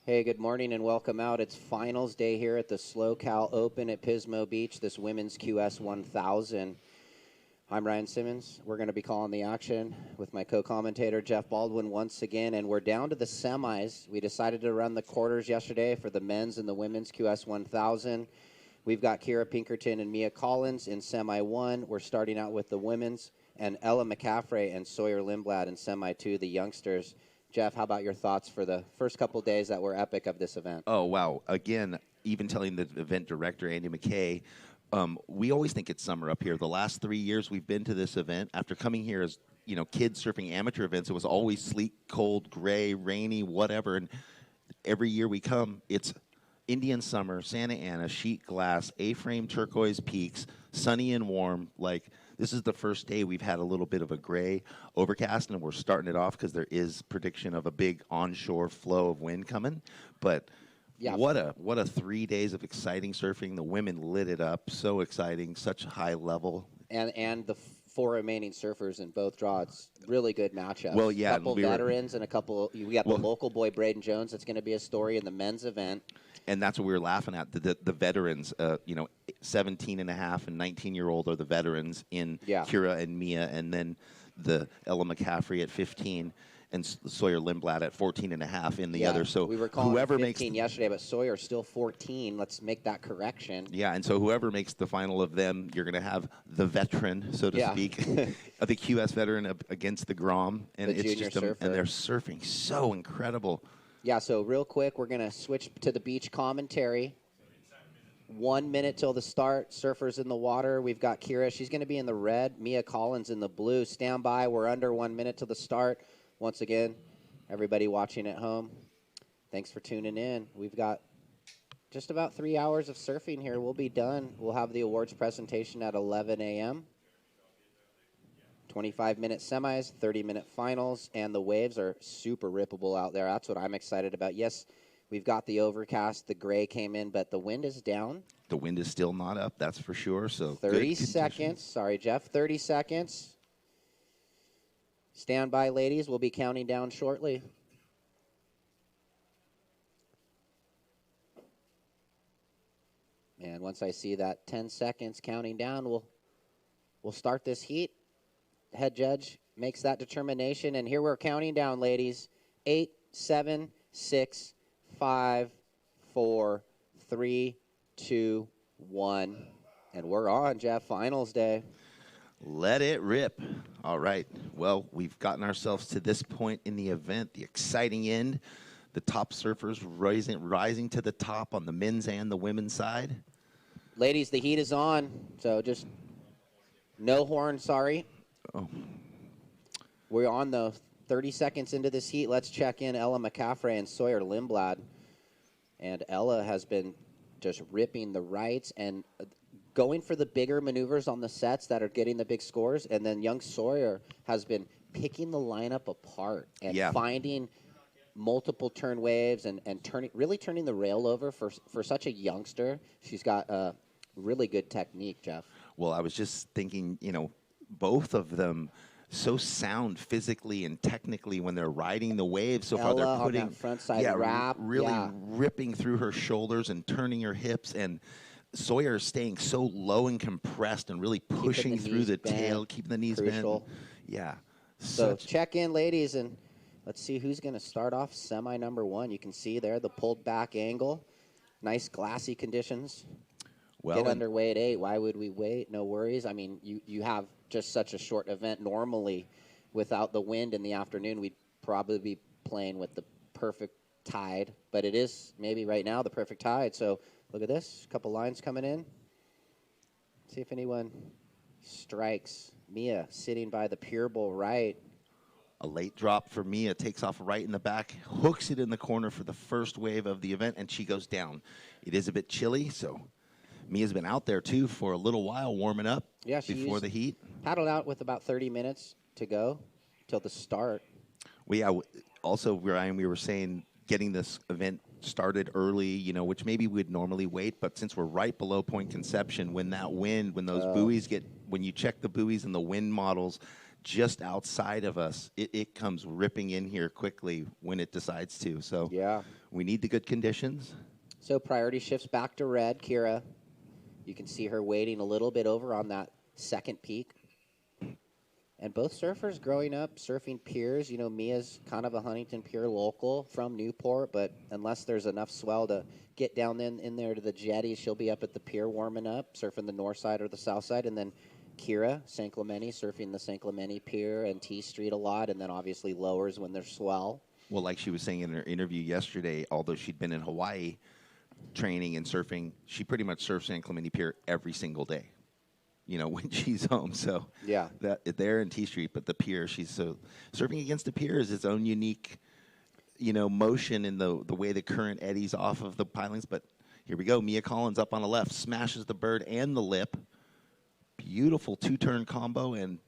Hey, good morning and welcome out. It's finals day here at the SLO Cal Open at Pismo Beach, this women's QS 1000. I'm Ryan Simmons. We're going to be calling the action with my co-commentator Jeff Baldwin once again, and we're down to the semis. We decided to run the quarters yesterday for the men's and the women's QS 1000. We've got Kira Pinkerton and Mia Collins in semi 1. We're starting out with the women's, and Ella McCaffrey and Sawyer Lindblad in semi 2, the youngsters. Jeff, how about your thoughts for the first couple days that were epic of this event? Oh, wow. Again, even telling the event director, Andy McKay, we always think it's summer up here. The last 3 years we've been to this event, after coming here as kids surfing amateur events, it was always sleet, cold, gray, rainy, whatever. And every year we come, it's Indian summer, Santa Ana, sheet glass, A-frame turquoise peaks, sunny and warm. Like, this is the first day we've had a little bit of a gray overcast, and we're starting it off because there is prediction of a big onshore flow of wind coming. But yeah, what a 3 days of exciting surfing. The women lit it up. So exciting, such high level. And the four remaining surfers in both draws, really good matchups. Well, yeah, a couple veterans and a couple. We got the local boy Braden Jones. That's going to be a story in the men's event. And that's what we were laughing at. The veterans, 17 and a half and 19-year-old are the veterans in Kira and Mia, and then the Ella McCaffrey at 15 and Sawyer Lindblad at 14 and a half in the other. So we were calling whoever 15 yesterday, but Sawyer's still 14. Let's make that correction. Yeah, and so whoever makes the final of them, you're going to have the veteran, so to speak, the QS veteran against the Grom, and the it's just surfer. And they're surfing so incredible. Yeah, so real quick, we're going to switch to the beach commentary. 1 minute till the start. Surfers in the water. We've got Kira. She's going to be in the red. Mia Collins in the blue. Stand by. We're under 1 minute till the start. Once again, everybody watching at home, thanks for tuning in. We've got just about 3 hours of surfing here. We'll be done. We'll have the awards presentation at 11 a.m. 25-minute semis, 30-minute finals, and the waves are super rippable out there. That's what I'm excited about. Yes, we've got the overcast. The gray came in, but the wind is down. The wind is still not up, that's for sure. So 30 seconds. Sorry, Jeff. 30 seconds. Stand by, ladies. We'll be counting down shortly. And once I see that 10 seconds counting down, we'll start this heat. Head judge makes that determination, and here we're counting down, ladies. 8, 7, 6, 5, 4, 3, 2, 1. And we're on, Jeff. Finals day. Let it rip. All right. Well, we've gotten ourselves to this point in the event, the exciting end. The top surfers rising to the top on the men's and the women's side. Ladies, the heat is on, so just no horn, sorry. Oh. We're on the 30 seconds into this heat. Let's check in Ella McCaffrey and Sawyer Lindblad. And Ella has been just ripping the rights and going for the bigger maneuvers on the sets that are getting the big scores. And then young Sawyer has been picking the lineup apart and finding multiple turn waves and really turning the rail over for such a youngster. She's got a really good technique, Jeff. Well, I was just thinking, both of them so sound physically and technically when they're riding the waves. So far, they're putting on that front side wrap, really ripping through her shoulders and turning her hips, and Sawyer is staying so low and compressed and really pushing through the tail, keeping the knees bent. Yeah. So check in, ladies, and let's see who's going to start off semi number 1. You can see there the pulled back angle, nice glassy conditions. Well, get underway at 8. Why would we wait? No worries. I mean, you have just such a short event. Normally, without the wind in the afternoon, we'd probably be playing with the perfect tide. But it is maybe right now the perfect tide. So look at this. A couple lines coming in. See if anyone strikes. Mia sitting by the Pure Bowl right. A late drop for Mia, takes off right in the back, hooks it in the corner for the first wave of the event, and she goes down. It is a bit chilly, so Mia's been out there, too, for a little while, warming up before the heat. Paddled out with about 30 minutes to go till the start. Well, also, Ryan, we were saying getting this event started early, which maybe we'd normally wait, but since we're right below Point Conception, when that wind, when those buoys when you check the buoys and the wind models just outside of us, it comes ripping in here quickly when it decides to. So We need the good conditions. So priority shifts back to red. Kira, you can see her waiting a little bit over on that second peak. And both surfers growing up surfing piers. You know, Mia's kind of a Huntington Pier local from Newport, but unless there's enough swell to get down in there to the jetties, she'll be up at the pier warming up, surfing the north side or the south side. And then Kira, San Clemente, surfing the San Clemente Pier and T Street a lot, and then obviously lowers when there's swell. Well, like she was saying in her interview yesterday, although she'd been in Hawaii training and surfing, she pretty much surfs San Clemente Pier every single day, you know, when she's home. So Yeah. that there in T Street, but the pier, she's so surfing against the pier is its own unique, you know, motion in the way the current eddies off of the pilings. But here we go. Mia Collins up on the left, smashes the bird and the lip. Beautiful two-turn combo. And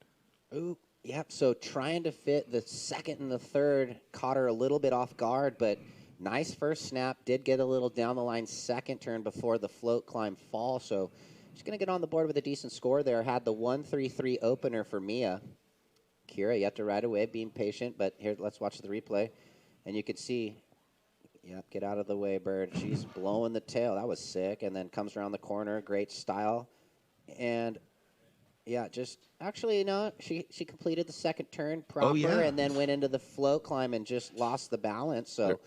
Ooh, yep. So trying to fit the second and the third caught her a little bit off guard, but nice first snap. Did get a little down the line second turn before the float climb fall. So she's going to get on the board with a decent score there. Had the 1-3-3 opener for Mia. Kira yet to ride away, being patient, but here, let's watch the replay. And you can see, yep, get out of the way, bird. She's blowing the tail. That was sick. And then comes around the corner. Great style. And yeah, just actually, you know, she completed the second turn proper, yeah. and then went into the float climb and just lost the balance. So,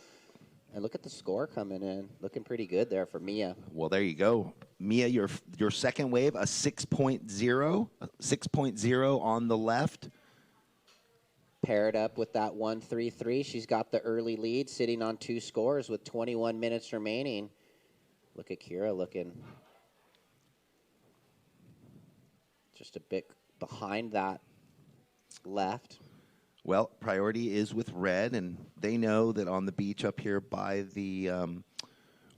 and look at the score coming in, looking pretty good there for Mia. well, there you go. Mia, your second wave, a 6.0 on the left. Paired up with that 1-3-3, she's got the early lead, sitting on 2 scores with 21 minutes remaining. Look at Kira looking just a bit behind that left. Well, priority is with red, and they know that on the beach up here by the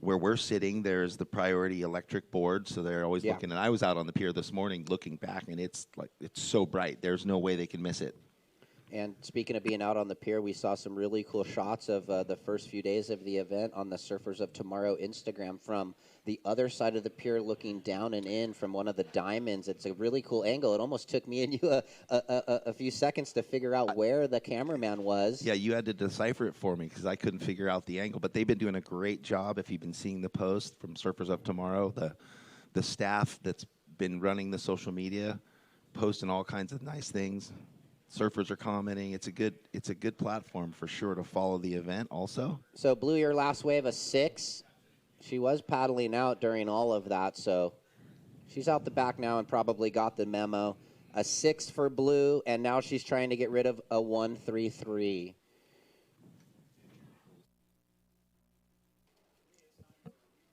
where we're sitting, there's the priority electric board, so they're always looking. And I was out on the pier this morning looking back, and it's so bright. There's no way they can miss it. And speaking of being out on the pier, we saw some really cool shots of the first few days of the event on the Surfers of Tomorrow Instagram from the other side of the pier, looking down and in from one of the diamonds. It's a really cool angle. It almost took me and you a few seconds to figure out where the cameraman was. Yeah, you had to decipher it for me because I couldn't figure out the angle. But they've been doing a great job. If you've been seeing the post from Surfers of Tomorrow, the staff that's been running the social media, posting all kinds of nice things. Surfers are commenting. It's a good platform for sure to follow the event also. So Blue, your last wave, a 6. She was paddling out during all of that, so she's out the back now and probably got the memo. A 6 for Blue, and now she's trying to get rid of a 1-3-3.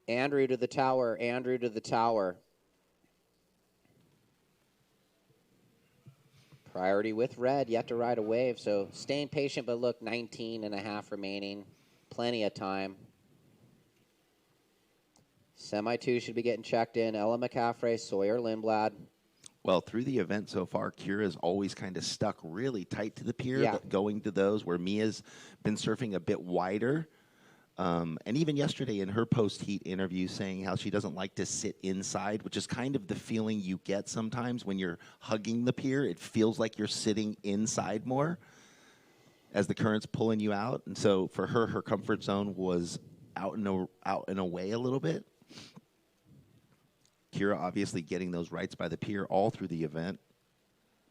Andrew to the tower, Andrew to the tower. Priority with red, yet to ride a wave, so staying patient, but look, 19 and a half remaining. Plenty of time. Semi-2 should be getting checked in. Ella McCaffrey, Sawyer Lindblad. Well, through the event so far, Kira's always kind of stuck really tight to the pier, Yeah. but going to those where Mia's been surfing a bit wider. And even yesterday in her post-heat interview saying how she doesn't like to sit inside, which is kind of the feeling you get sometimes when you're hugging the pier. It feels like you're sitting inside more as the current's pulling you out. And so for her, her comfort zone was out and away a little bit. Kira obviously getting those rights by the pier all through the event.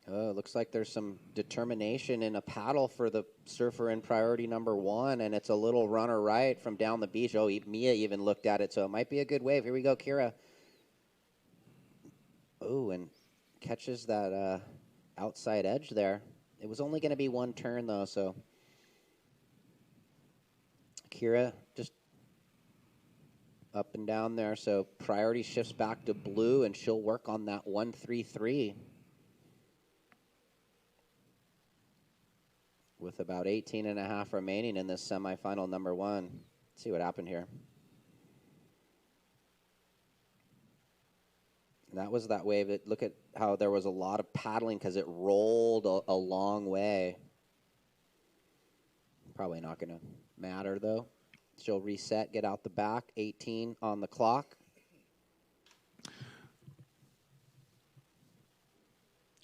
Looks like there's some determination in a paddle for the surfer in priority number 1, and it's a little runner right from down the beach. Oh, Mia even looked at it, so it might be a good wave. Here we go, Kira. Oh, and catches that outside edge there. It was only going to be 1 turn, though, so Kira just up and down there. So priority shifts back to Blue, and she'll work on that 1-3-3. With about 18 and a half remaining in this semifinal number 1. Let's see what happened here. And that was that wave. Look at how there was a lot of paddling because it rolled a long way. Probably not going to matter, though. She'll reset, get out the back. 18 on the clock.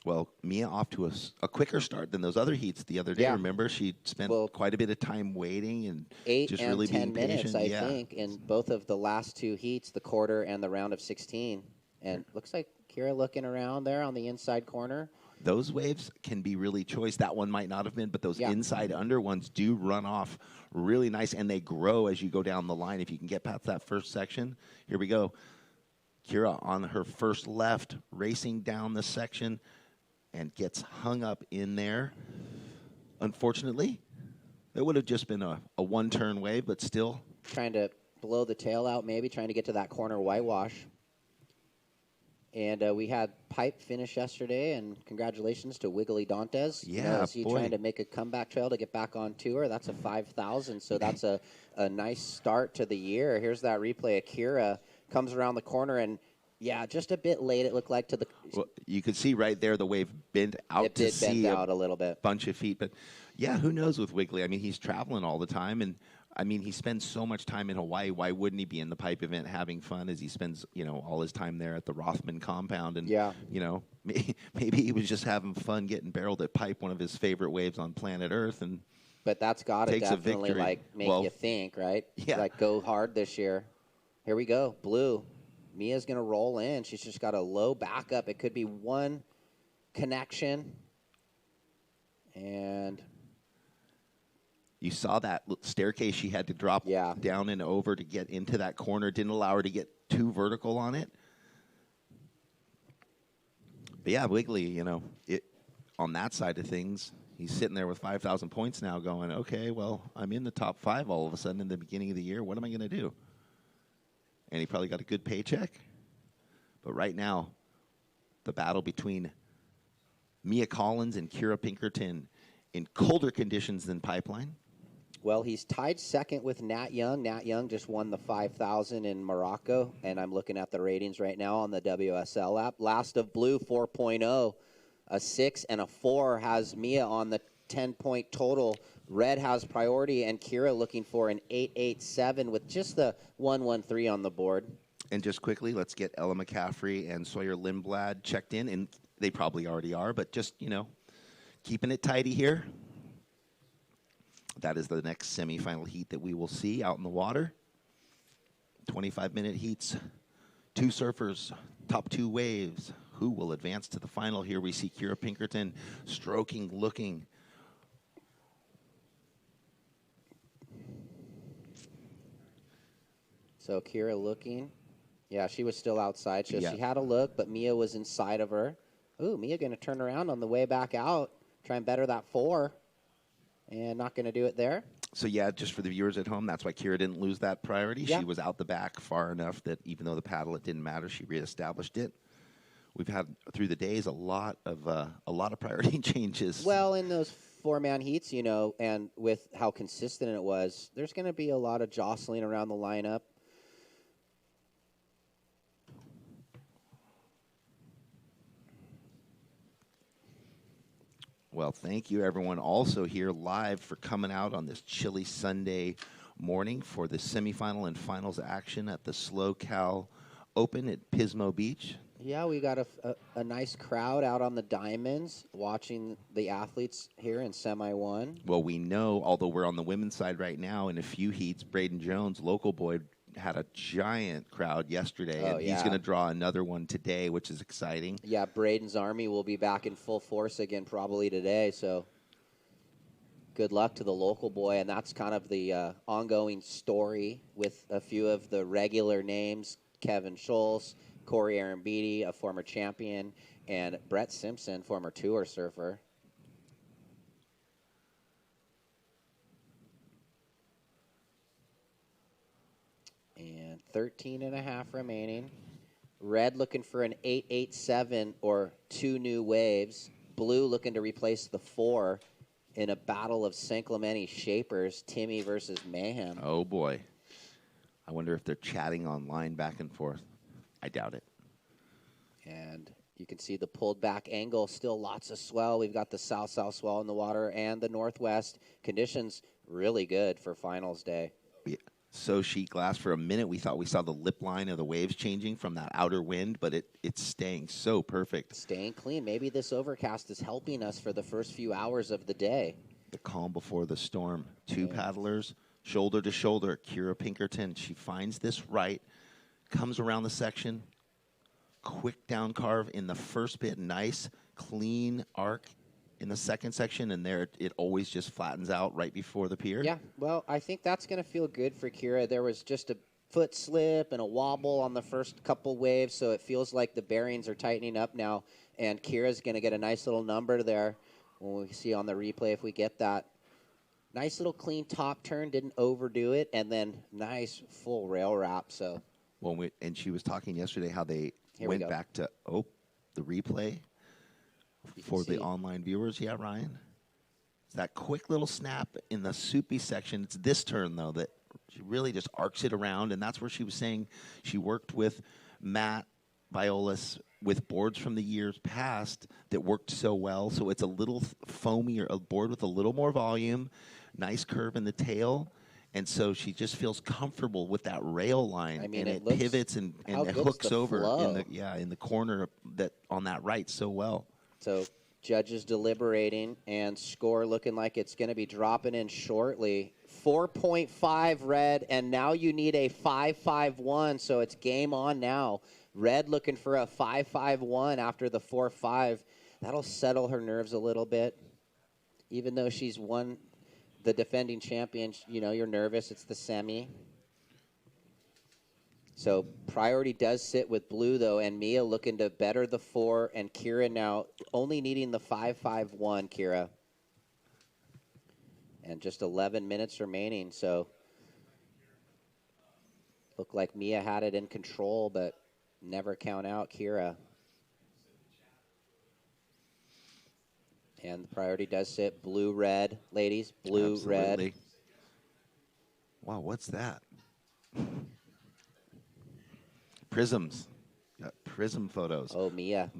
Well, Mia off to a quicker start than those other heats the other day. Yeah. Remember, she spent quite a bit of time waiting and 8 just and really 10 being minutes, patient. I think, in both of the last 2 heats, the quarter and the round of 16. And looks like Kira looking around there on the inside corner. Those waves can be really choice. That one might not have been, but those inside under ones do run off really nice, and they grow as you go down the line. If you can get past that first section, here we go. Kira on her first left, racing down the section, and gets hung up in there. Unfortunately, it would have just been a one-turn wave, but still. Trying to blow the tail out, maybe, trying to get to that corner whitewash. And we had pipe finish yesterday, and congratulations to Wiggly Dantes. Yeah, is he trying to make a comeback trail to get back on tour? That's a 5,000, so that's a nice start to the year. Here's that replay. Akira comes around the corner, and, yeah, just a bit late, it looked like, to the... Well, you could see right there the wave bent out to see bend out a little bit. Bunch of feet. But, yeah, who knows with Wiggly? I mean, he's traveling all the time, and I mean, he spends so much time in Hawaii. Why wouldn't he be in the pipe event having fun as he spends, all his time there at the Rothman compound? And, maybe he was just having fun getting barreled at pipe, one of his favorite waves on planet Earth. But that's got to definitely, make you think, right? Yeah. Go hard this year. Here we go. Blue. Mia's going to roll in. She's just got a low backup. It could be one connection. And... you saw that staircase she had to drop down and over to get into that corner. Didn't allow her to get too vertical on it. But, yeah, Wiggly, on that side of things, he's sitting there with 5,000 points now going, okay, well, I'm in the top 5 all of a sudden in the beginning of the year. What am I going to do? And he probably got a good paycheck. But right now, the battle between Mia Collins and Kira Pinkerton in colder conditions than Pipeline. Well, he's tied second with Nat Young. Nat Young just won the 5,000 in Morocco, and I'm looking at the ratings right now on the WSL app. Last of Blue, 4.0. A 6 and a 4 has Mia on the 10-point total. Red has priority, and Kira looking for an 8.87 with just the 1.13 on the board. And just quickly, let's get Ella McCaffrey and Sawyer Lindblad checked in, and they probably already are, but just, keeping it tidy here. That is the next semifinal heat that we will see out in the water. 25-minute heats, 2 surfers, top 2 waves. Who will advance to the final? Here we see Kira Pinkerton stroking, looking. So Kira looking. Yeah, she was still outside, so she had a look, but Mia was inside of her. Ooh, Mia going to turn around on the way back out, try and better that 4. And not going to do it there. So, yeah, just for the viewers at home, that's why Kira didn't lose that priority. Yeah. She was out the back far enough that even though the paddle, it didn't matter, she reestablished it. We've had, through the days, a lot of priority changes. Well, in those 4-man heats, and with how consistent it was, there's going to be a lot of jostling around the lineup. Well, thank you, everyone, also here live for coming out on this chilly Sunday morning for the semifinal and finals action at the SLO Cal Open at Pismo Beach. Yeah, we got a nice crowd out on the diamonds watching the athletes here in Semi 1. Well, we know, although we're on the women's side right now, in a few heats, Braden Jones, local boy, had a giant crowd yesterday, and he's going to draw another one today, which is exciting. Yeah, Braden's Army will be back in full force again probably today, so good luck to the local boy, and that's kind of the ongoing story with a few of the regular names, Kevin Schultz, Corey Arambidi, a former champion, and Brett Simpson, former tour surfer. And 13.5 remaining. Red looking for an 8.87 or 2 new waves. Blue looking to replace the 4 in a battle of San Clemente shapers, Timmy versus Mayhem. Oh, boy. I wonder if they're chatting online back and forth. I doubt it. And you can see the pulled back angle, still lots of swell. We've got the south-south swell in the water and the northwest. Conditions really good for finals day. Yeah. so sheet glass. For a minute, we thought we saw the lip line of the waves changing from that outer wind, but it's staying so perfect. Staying clean. Maybe this overcast is helping us for the first few hours of the day. The calm before the storm. Two paddlers, shoulder to shoulder. Kira Pinkerton, she finds this right, comes around the section, quick down carve in the first bit, nice, clean arc in the second section, and there it always just flattens out right before the pier. Yeah, well, I think that's going to feel good for Kira. There was just a foot slip and a wobble on the first couple waves, so it feels like the bearings are tightening up now, and Kira's going to get a nice little number there when we see on the replay if we get that. Nice little clean top turn, didn't overdo it, and then nice full rail wrap. So, Well, and she was talking yesterday how they Here we went go. back to the replay you can for the see. online viewers. Yeah, Ryan. It's that quick little snap in the soupy section. It's this turn though that she really just arcs it around, and that's where she was saying she worked with Matt Violas with boards from the years past that worked so well. So it's a little foamier, a board with a little more volume, nice curve in the tail. And so she just feels comfortable with that rail line, I mean, and it it looks- pivots and how it good's hooks the over flow? in the corner that on that right so well. So judges deliberating and score looking like it's going to be dropping in shortly. 4.5 red, and now you need a 5.51, so it's game on now. Red looking for a 5.51 after the 4.5. That'll settle her nerves a little bit. Even though she's won the defending champion, you know, you're nervous. It's the semi. So priority does sit with blue, though, and Mia looking to better the 4, and Kira now only needing the 5.51, Kira. And just 11 minutes remaining, so looked like Mia had it in control, but never count out Kira. And the priority does sit blue-red, ladies, blue-red. Absolutely. Wow, what's that? Prisms. Got prism photos. Oh, Mia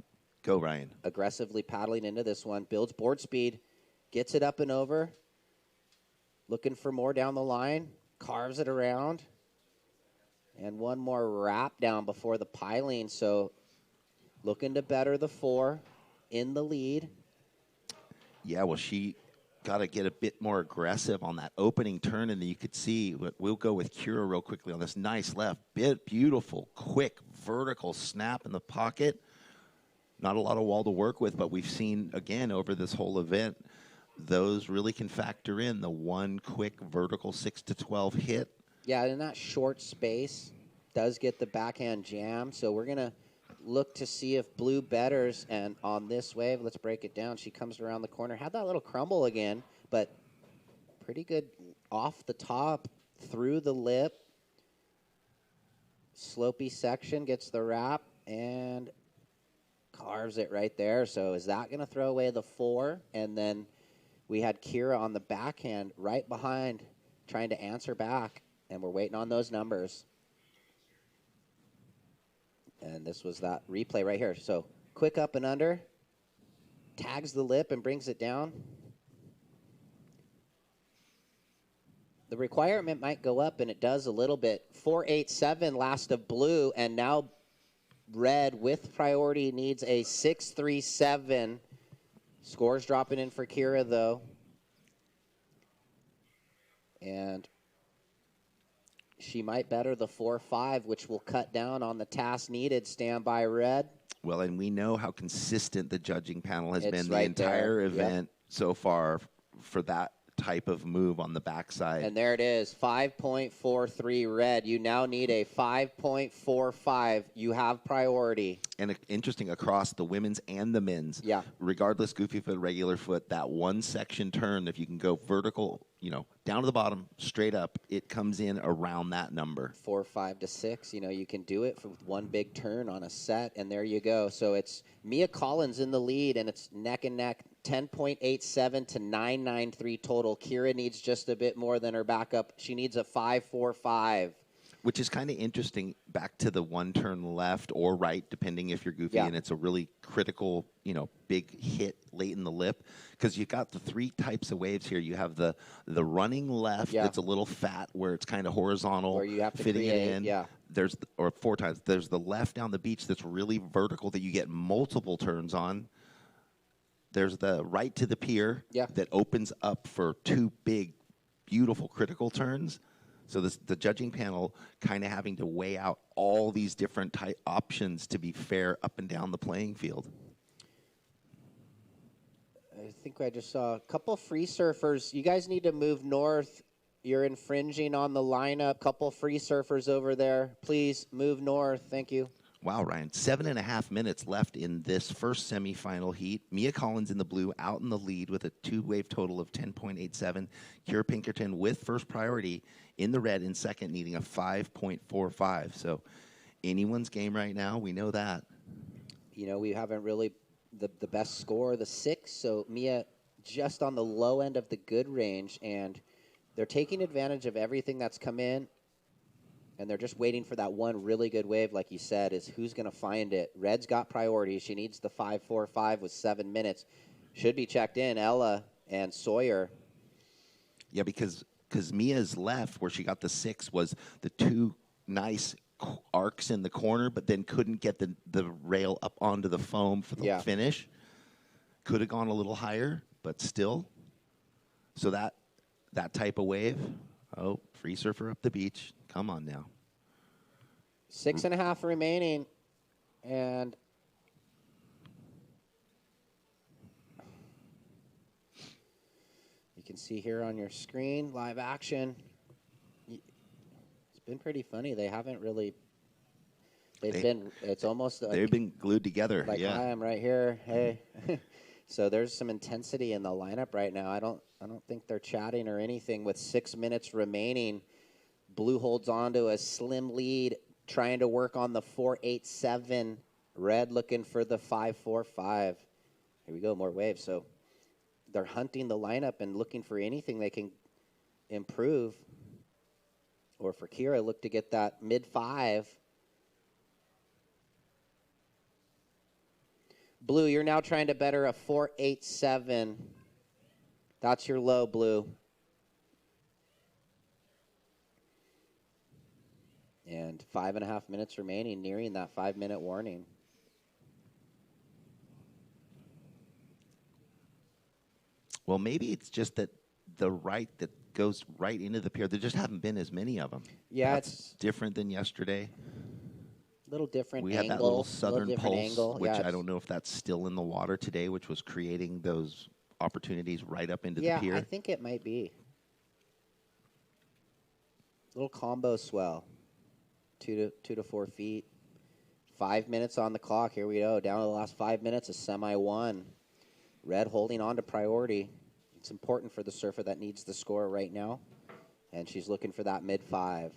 Go, Ryan. aggressively paddling into this one, builds board speed, gets it up and over, looking for more down the line, carves it around, and one more wrap down before the piling. So looking to better the 4 in the lead. Yeah, well, she got to get a bit more aggressive on that opening turn, and then you could see. We'll go with Kira real quickly on this nice left. Beautiful, quick, vertical snap in the pocket. Not a lot of wall to work with, but we've seen, again, over this whole event, those really can factor in the one quick vertical 6 to 12 hit. Yeah, in that short space, does get the backhand jam. So we're going to look to see if blue betters, and on this wave, let's break it down. She comes around the corner, had that little crumble again, but pretty good off the top, through the lip. Slopey section, gets the wrap, and carves it right there. So is that going to throw away the 4? And then we had Kira on the backhand right behind, trying to answer back, and we're waiting on those numbers. And this was that replay right here. So quick up and under, tags the lip and brings it down. The requirement might go up, and it does a little bit. 4.87 last of blue, and now red with priority needs a 6.37. Scores dropping in for Kira, though. And she might better the 4.5, which will cut down on the task needed. Stand by red. Well, and we know how consistent the judging panel has It's been the right entire there. Yep. event so far for that type of move on the backside. And there it is, 5.43 red. You now need a 5.45. You have priority. And interesting across the women's and the men's. Yeah. Regardless, goofy foot, regular foot, that one section turn, if you can go vertical, down to the bottom, straight up, it comes in around that number. 4, 5 to 6. You can do it with one big turn on a set, and there you go. So it's Mia Collins in the lead, and it's neck and neck, 10.87 to 9.93 total. Kira needs just a bit more than her backup. She needs a 5.45. Which is kind of interesting. Back to the one turn left or right, depending if you're goofy, Yeah. and it's a really critical, big hit late in the lip. Because you got the three types of waves here. You have the running left Yeah. that's a little fat, where it's kind of horizontal, Where you have to fitting create, it in. yeah. Or four times. There's the left down the beach that's really vertical that you get multiple turns on. There's the right to the pier that opens up for two big, beautiful critical turns. So the judging panel kind of having to weigh out all these different type options to be fair up and down the playing field. I think I just saw a couple free surfers. You guys need to move north. You're infringing on the lineup. Couple free surfers over there. Please move north. Thank you. Wow, Ryan. 7.5 minutes left in this first semifinal heat. Mia Collins in the blue out in the lead with a two-wave total of 10.87. Kira Pinkerton with first priority in the red in second, needing a 5.45. So anyone's game right now. We know that. We haven't really the best score, the 6. So Mia just on the low end of the good range, and they're taking advantage of everything that's come in. And they're just waiting for that one really good wave, like you said, is who's going to find it. Red's got priority. She needs the 5.45 with 7 minutes. Should be checked in, Ella and Sawyer. Yeah, because Mia's left, where she got the 6, was the two nice arcs in the corner, but then couldn't get the rail up onto the foam for the finish. Could have gone a little higher, but still. So that type of wave, free surfer up the beach. Come on now. 6.5 remaining, and you can see here on your screen, live action. It's been pretty funny. They haven't really. It's almost like, they've been glued together. Like, yeah. hi, I'm right here. Hey. So there's some intensity in the lineup right now. I don't think they're chatting or anything with 6 minutes remaining. Blue holds on to a slim lead, trying to work on the 4.87. Red looking for the 5.45. Here we go, more waves. So they're hunting the lineup and looking for anything they can improve. Or for Kira, look to get that mid-5. Blue, you're now trying to better a 4.87. That's your low, Blue. And 5.5 minutes remaining, nearing that 5-minute warning. Well, maybe it's just that the right that goes right into the pier, there just haven't been as many of them. Yeah, it's different than yesterday. Little different we angle. Had that little southern pulse, angle. which I don't know if that's still in the water today, which was creating those opportunities right up into the pier. Yeah, I think it might be. Little combo swell. 2 to 4 feet. 5 minutes on the clock. Here we go. Down to the last 5 minutes, a semi-1. Red holding on to priority. It's important for the surfer that needs the score right now. And she's looking for that mid-5.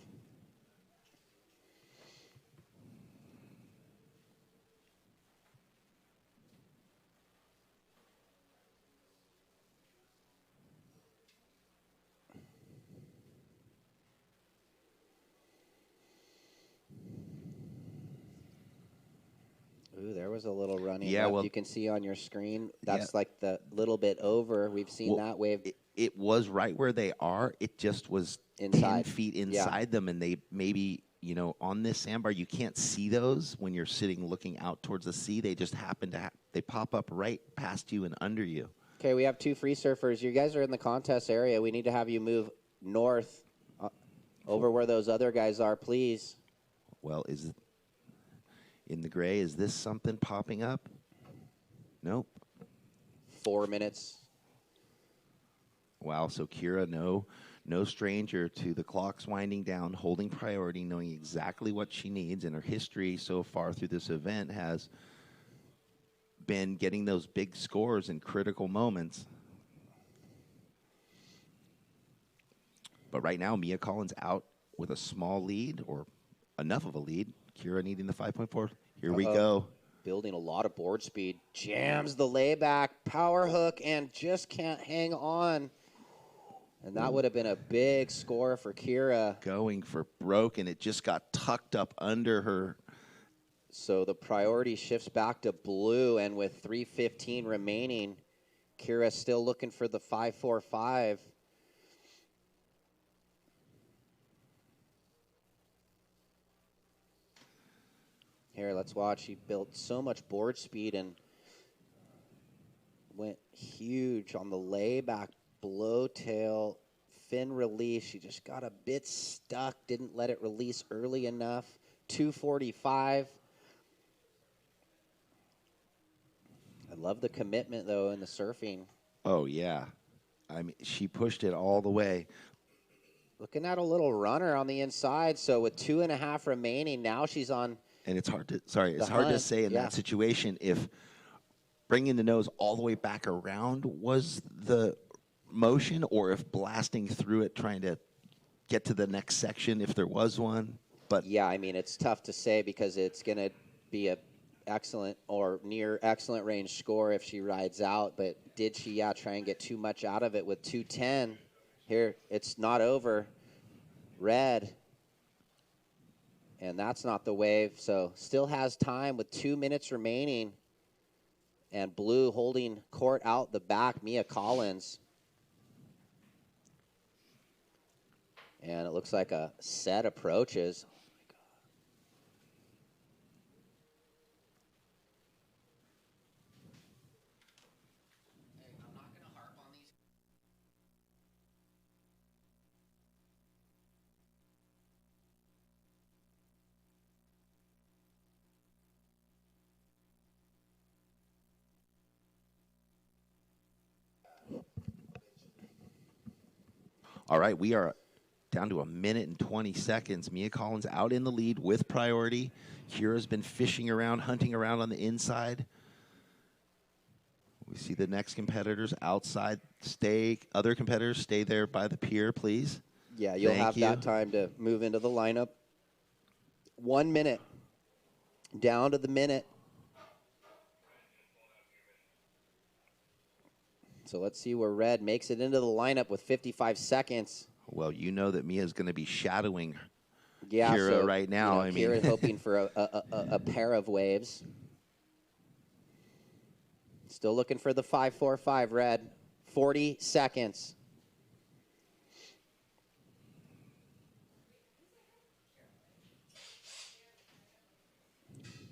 Ooh, there was a little running left. Well, you can see on your screen. That's like the little bit over. We've seen that wave. It was right where they are. It just was inside. 10 feet inside them, and they maybe, on this sandbar, you can't see those when you're sitting looking out towards the sea. They just happen to they pop up right past you and under you. Okay, we have 2 free surfers. You guys are in the contest area. We need to have you move north over where those other guys are, please. Well, in the gray, is this something popping up? Nope. 4 minutes. Wow, so Kira, no stranger to the clocks winding down, holding priority, knowing exactly what she needs, and her history so far through this event has been getting those big scores in critical moments. But right now, Mia Collins out with a small lead, or enough of a lead. Kira needing the 5.4. Here we go. Building a lot of board speed. Jams the layback, power hook, and just can't hang on. And that would have been a big score for Kira. Going for broke, and it just got tucked up under her. So the priority shifts back to blue, and with 3:15 remaining, Kira's still looking for the 5.45. Here, let's watch. She built so much board speed and went huge on the layback, blow tail, fin release. She just got a bit stuck, didn't let it release early enough. 2:45. I love the commitment, though, in the surfing. Oh, yeah. I mean, she pushed it all the way. Looking at a little runner on the inside. So with 2.5 remaining, now she's on. And it's hard to, it's hard to say in that situation if bringing the nose all the way back around was the motion, or if blasting through it, trying to get to the next section if there was one. But yeah, I mean, it's tough to say because it's going to be a excellent or near excellent range score if she rides out. But did she, try and get too much out of it with 2:10? Here, it's not over. Red. And that's not the wave. So still has time with 2 minutes remaining. And blue holding court out the back, Mia Collins. And it looks like a set approaches. all right, we are down to 1 minute and 20 seconds. Mia Collins out in the lead with priority. Kira's been fishing around, hunting around on the inside. We see the next competitors outside. Other competitors, stay there by the pier, please. Yeah, you'll Thank have you. that time to move into the lineup. 1 minute. Down to the minute. So let's see where Red makes it into the lineup with 55 seconds. Well, you know that Mia's going to be shadowing Yeah, Kira so, right now. I mean, Kira's hoping for a pair of waves. Still looking for the 5.45, Red. 40 seconds.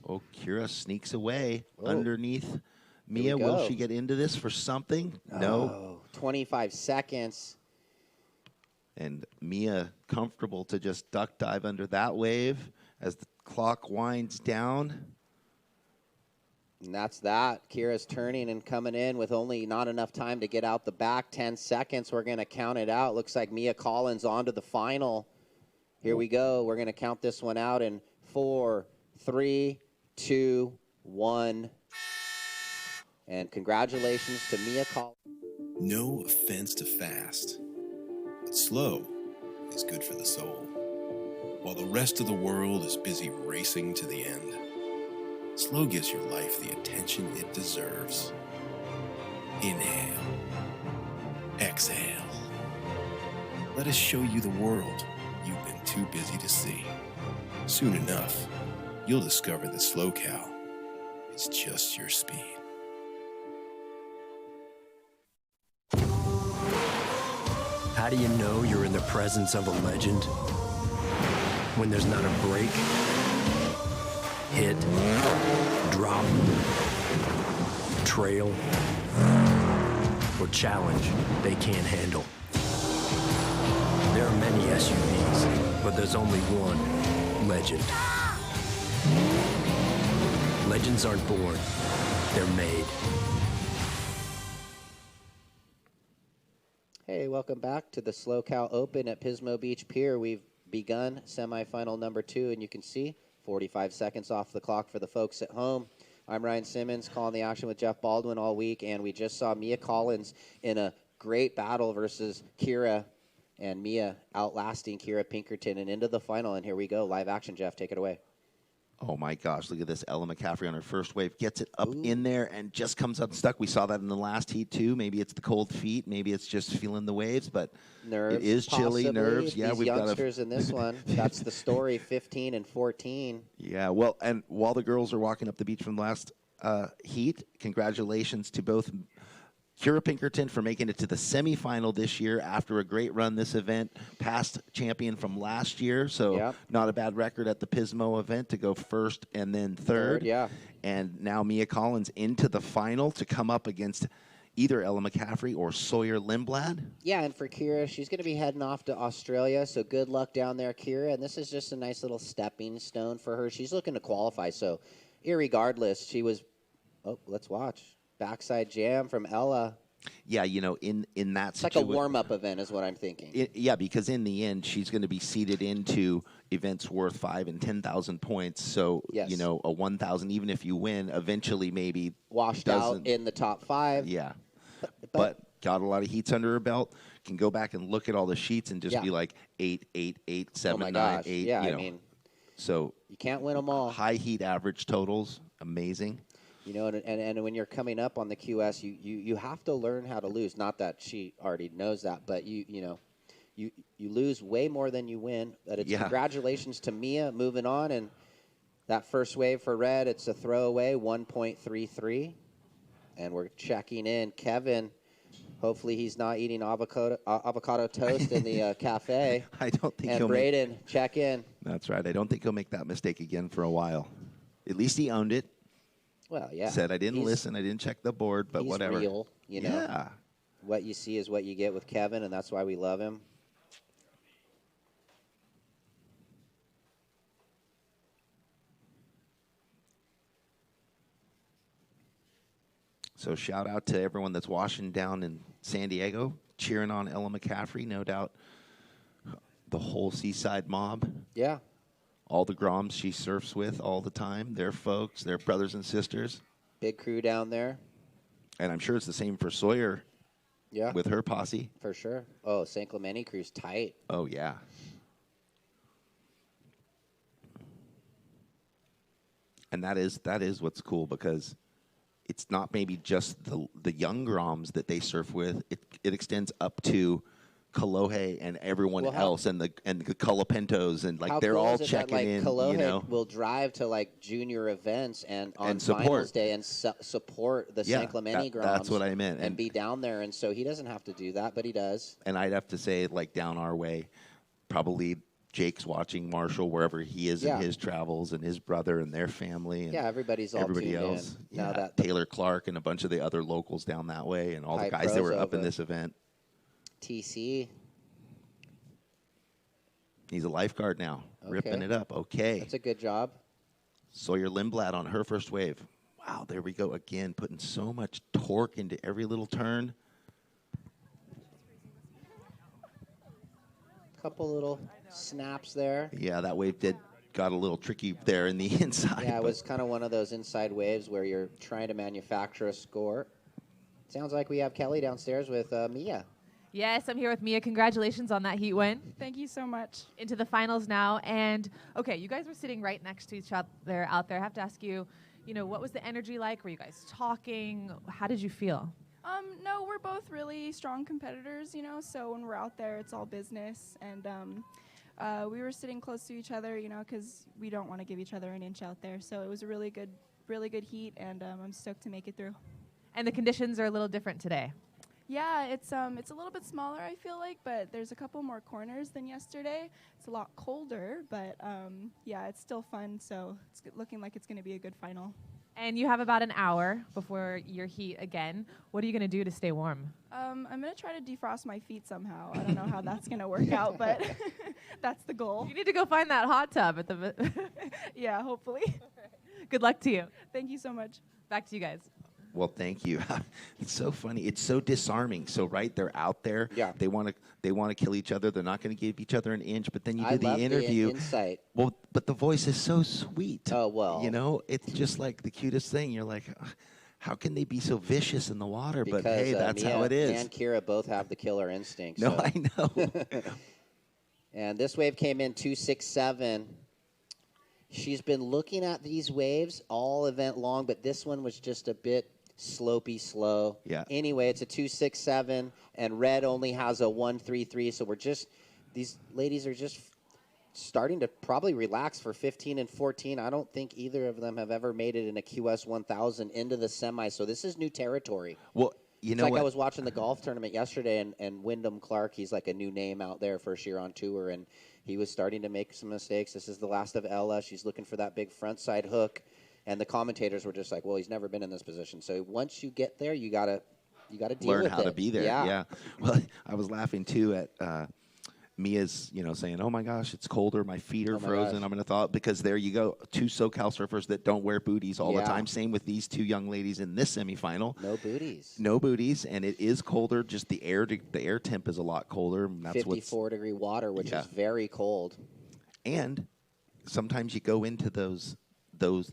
oh, Kira sneaks away Oh. underneath Mia. Will she get into this for something? No. 25 seconds. And Mia comfortable to just duck dive under that wave as the clock winds down. And that's that. Kira's turning and coming in with only not enough time to get out the back. 10 seconds. We're going to count it out. Looks like Mia Collins on to the final. Here we go. We're going to count this one out in 4, 3, 2, 1. And congratulations to Mia Collins. No offense to fast, but slow is good for the soul. While the rest of the world is busy racing to the end, slow gives your life the attention it deserves. Inhale. Exhale. Let us show you the world you've been too busy to see. Soon enough, you'll discover that slow cow is just your speed. How do you know you're in the presence of a legend? When there's not a break, hit, drop, trail, or challenge they can't handle. There are many SUVs, but there's only one legend. Legends aren't born, they're made. Hey, welcome back to the Slow Cow Open at Pismo Beach Pier. We've begun semifinal number 2, and you can see 45 seconds off the clock for the folks at home. I'm Ryan Simmons, calling the action with Jeff Baldwin all week, and we just saw Mia Collins in a great battle versus Kira, and Mia outlasting Kira Pinkerton and into the final. And here we go, live action. Jeff, take it away. Oh, my gosh. Look at this. Ella McCaffrey on her first wave. Gets it up in there and just comes unstuck. We saw that in the last heat, too. Maybe it's the cold feet. Maybe it's just feeling the waves. But Nerves, it is chilly. possibly. Nerves. Yeah, These we've got youngsters in this one. That's the story, 15 and 14. Yeah, well, and while the girls are walking up the beach from the last heat, congratulations to both Kira Pinkerton for making it to the semifinal this year after a great run this event, past champion from last year, so not a bad record at the Pismo event to go first and then third. Yeah. And now Mia Collins into the final to come up against either Ella McCaffrey or Sawyer Lindblad. Yeah, and for Kira, she's going to be heading off to Australia, so good luck down there, Kira. And this is just a nice little stepping stone for her. She's looking to qualify, so irregardless, she was, let's watch. Backside jam from Ella. Yeah, you know, in that it's like a warm-up event is what I'm thinking. Yeah, because in the end, she's going to be seeded into events worth 5,000 and 10,000 points. So, you know, a 1,000, even if you win, eventually maybe washed out in the top 5. Yeah. But got a lot of heats under her belt. Can go back and look at all the sheets and just be like 8, 8, 8, 7, 9, 8. Yeah, you know. I mean, so you can't win them all. High heat average totals, amazing. You know, and when you're coming up on the QS, you have to learn how to lose. Not that she already knows that, but you lose way more than you win. But it's congratulations to Mia moving on, and that first wave for red, it's a throwaway 1.33, and we're checking in Kevin. Hopefully he's not eating avocado toast in the cafe. I don't think. And Braden, check in. That's right. I don't think he'll make that mistake again for a while. At least he owned it. Well, yeah. Said, I didn't listen, I didn't check the board, but he's whatever. Real, you know. Yeah. What you see is what you get with Kevin, and that's why we love him. So shout out to everyone that's washing down in San Diego, cheering on Ella McCaffrey, no doubt. The whole Seaside mob. Yeah. All the Groms she surfs with all the time. Their folks, their brothers and sisters. Big crew down there. And I'm sure it's the same for Sawyer. Yeah. With her posse. For sure. Oh, St. Clemente crew's tight. Oh, yeah. And that is what's cool, because it's not maybe just the young Groms that they surf with. It extends up to Kalohe and everyone else, and the Colapentos, and like they're all checking in. Kalohe you know, will drive to like junior events and on support. finals day and support the San Clemente Groms. That's what I meant, and be down there. And so he doesn't have to do that, but he does. And I'd have to say, like down our way, probably Jake's watching Marshall wherever he is in his travels, and his brother and their family. And everybody's all everybody tuned else. in. Now that Taylor Clark and a bunch of the other locals down that way, and all the guys that were up in this event. TC. He's a lifeguard now, ripping it up. Okay. That's a good job. Sawyer Lindblad on her first wave. Wow, there we go again, putting so much torque into every little turn. Couple little snaps there. Yeah, that wave got a little tricky there in the inside. Yeah, it was kind of one of those inside waves where you're trying to manufacture a score. Sounds like we have Kelly downstairs with Mia. Yes, I'm here with Mia. Congratulations on that heat win. Thank you so much. Into the finals now. And, okay, you guys were sitting right next to each other out there. I have to ask you, what was the energy like? Were you guys talking? How did you feel? No, we're both really strong competitors, so when we're out there, it's all business. And we were sitting close to each other, because we don't want to give each other an inch out there. So it was a really good heat, and I'm stoked to make it through. And the conditions are a little different today. Yeah, it's a little bit smaller, I feel like, but there's a couple more corners than yesterday. It's a lot colder, but yeah, it's still fun, so it's looking like it's going to be a good final. And you have about an hour before your heat again. What are you going to do to stay warm? I'm going to try to defrost my feet somehow. I don't know how that's going to work out, but that's the goal. You need to go find that hot tub at the... Yeah, hopefully. Good luck to you. Thank you so much. Back to you guys. Well, thank you. It's so funny. It's so disarming. So, right, they're out there. Yeah. They want to kill each other. They're not going to give each other an inch. But then you do the love interview. The insight. Well, but the voice is so sweet. Oh, well. It's just like the cutest thing. You're like, how can they be so vicious in the water? Because, but hey, that's Mia how it is. and Kira both have the killer instinct. No, so. I know. And this wave came in 267. She's been looking at these waves all event long, but this one was just a bit slopey slow. Yeah. Anyway, it's a 267, and red only has a 133. So these ladies are just starting to probably relax for 15 and 14. I don't think either of them have ever made it in a QS 1000 into the semi. So this is new territory. Well, you It's know like what? I was watching the golf tournament yesterday, and Wyndham Clark, he's like a new name out there, first year on tour, and he was starting to make some mistakes. This is the last of Ella. She's looking for that big front side hook, and the commentators were just like, well, he's never been in this position. So once you get there, you gotta deal with it. Learn how to be there. Yeah. Well, I was laughing too at Mia's, saying, "Oh my gosh, it's colder. My feet are Oh my frozen. gosh. I'm going to thaw." Because there you go, two SoCal surfers that don't wear booties all the Yeah. time. Same with these two young ladies in this semifinal. No booties. No booties, and it is colder. Just the air temp is a lot colder. And that's 54-degree water, which Yeah. is very cold. And sometimes you go into those the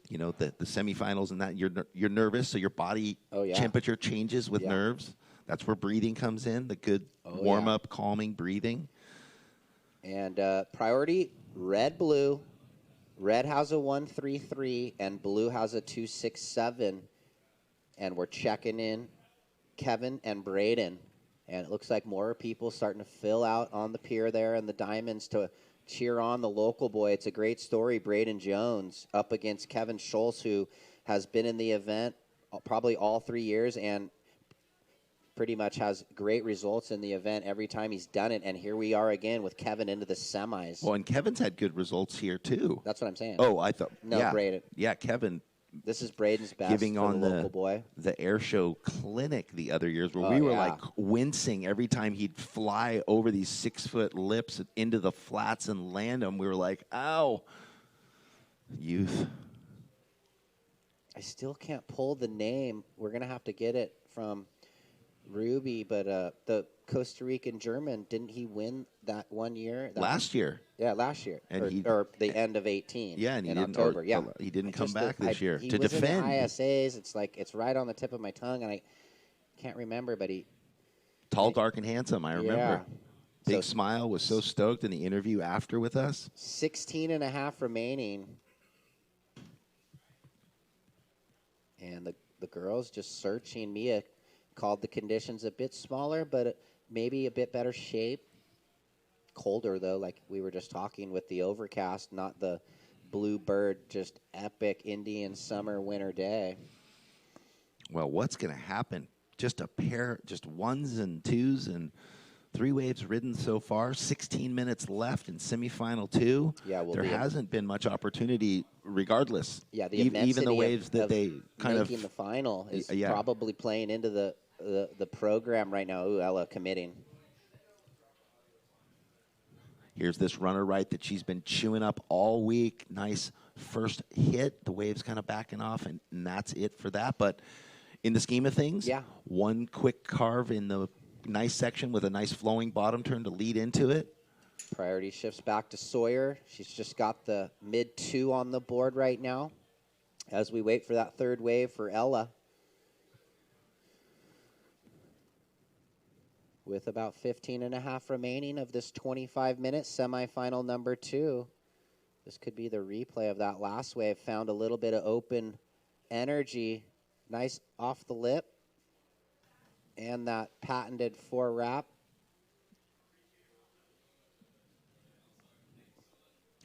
semifinals and that you're nervous, so your body Oh, yeah. temperature changes with Yeah. nerves. That's where breathing comes in. The good Oh, warm yeah. up, calming breathing. And priority, red, blue. Red has a 133, and blue has a 267. And we're checking in Kevin and Braden. And it looks like more people starting to fill out on the pier there and the diamonds to cheer on the local boy. It's a great story. Braden Jones up against Kevin Schultz, who has been in the event probably all 3 years and pretty much has great results in the event every time he's done it. And here we are again with Kevin into the semis. Well, and Kevin's had good results here too. That's what I'm saying. Oh, I thought No, yeah, Braden. Yeah, Kevin This is Braden's best giving for on the local boy. the air show clinic the other years where Oh, we were yeah. like wincing every time he'd fly over these 6-foot lips into the flats and land them. We were like, ow, youth. I still can't pull the name. We're going to have to get it from Ruby, but the Costa Rican German, didn't he win that 1 year? Last year. Yeah, last year. And or the end of 18 Yeah, and he in didn't, October. or- Yeah. he didn't I come just- back this year he to was defend. in the ISAs. It's like, it's right on the tip of my tongue, and I can't remember, but he... Tall, dark, and handsome, I remember. Yeah. Big So- smile, was so stoked in the interview after with us. 16 and a half remaining. And the girls just searching. Mia called the conditions a bit smaller, but maybe a bit better shape. Colder, though, like we were just talking with the overcast, not the blue bird, just epic Indian summer winter day. Well, what's going to happen? Just a pair, just ones and twos and 3 waves ridden so far. 16 minutes left in semifinal 2. Yeah, we'll there be- hasn't been much opportunity, regardless. Yeah, the even immensity the waves of, that of they kind of making the final is yeah. probably playing into the program right now. Ooh, Ella committing. Here's this runner right that she's been chewing up all week. Nice first hit. The wave's kind of backing off, and that's it for that. But in the scheme of things, Yeah. one quick carve in the nice section with a nice flowing bottom turn to lead into it. Priority shifts back to Sawyer. She's just got the mid-2 on the board right now as we wait for that third wave for Ella. With about 15 and a half remaining of this 25-minute semifinal number 2. This could be the replay of that last wave. Found a little bit of open energy. Nice off the lip. And that patented 4 wrap.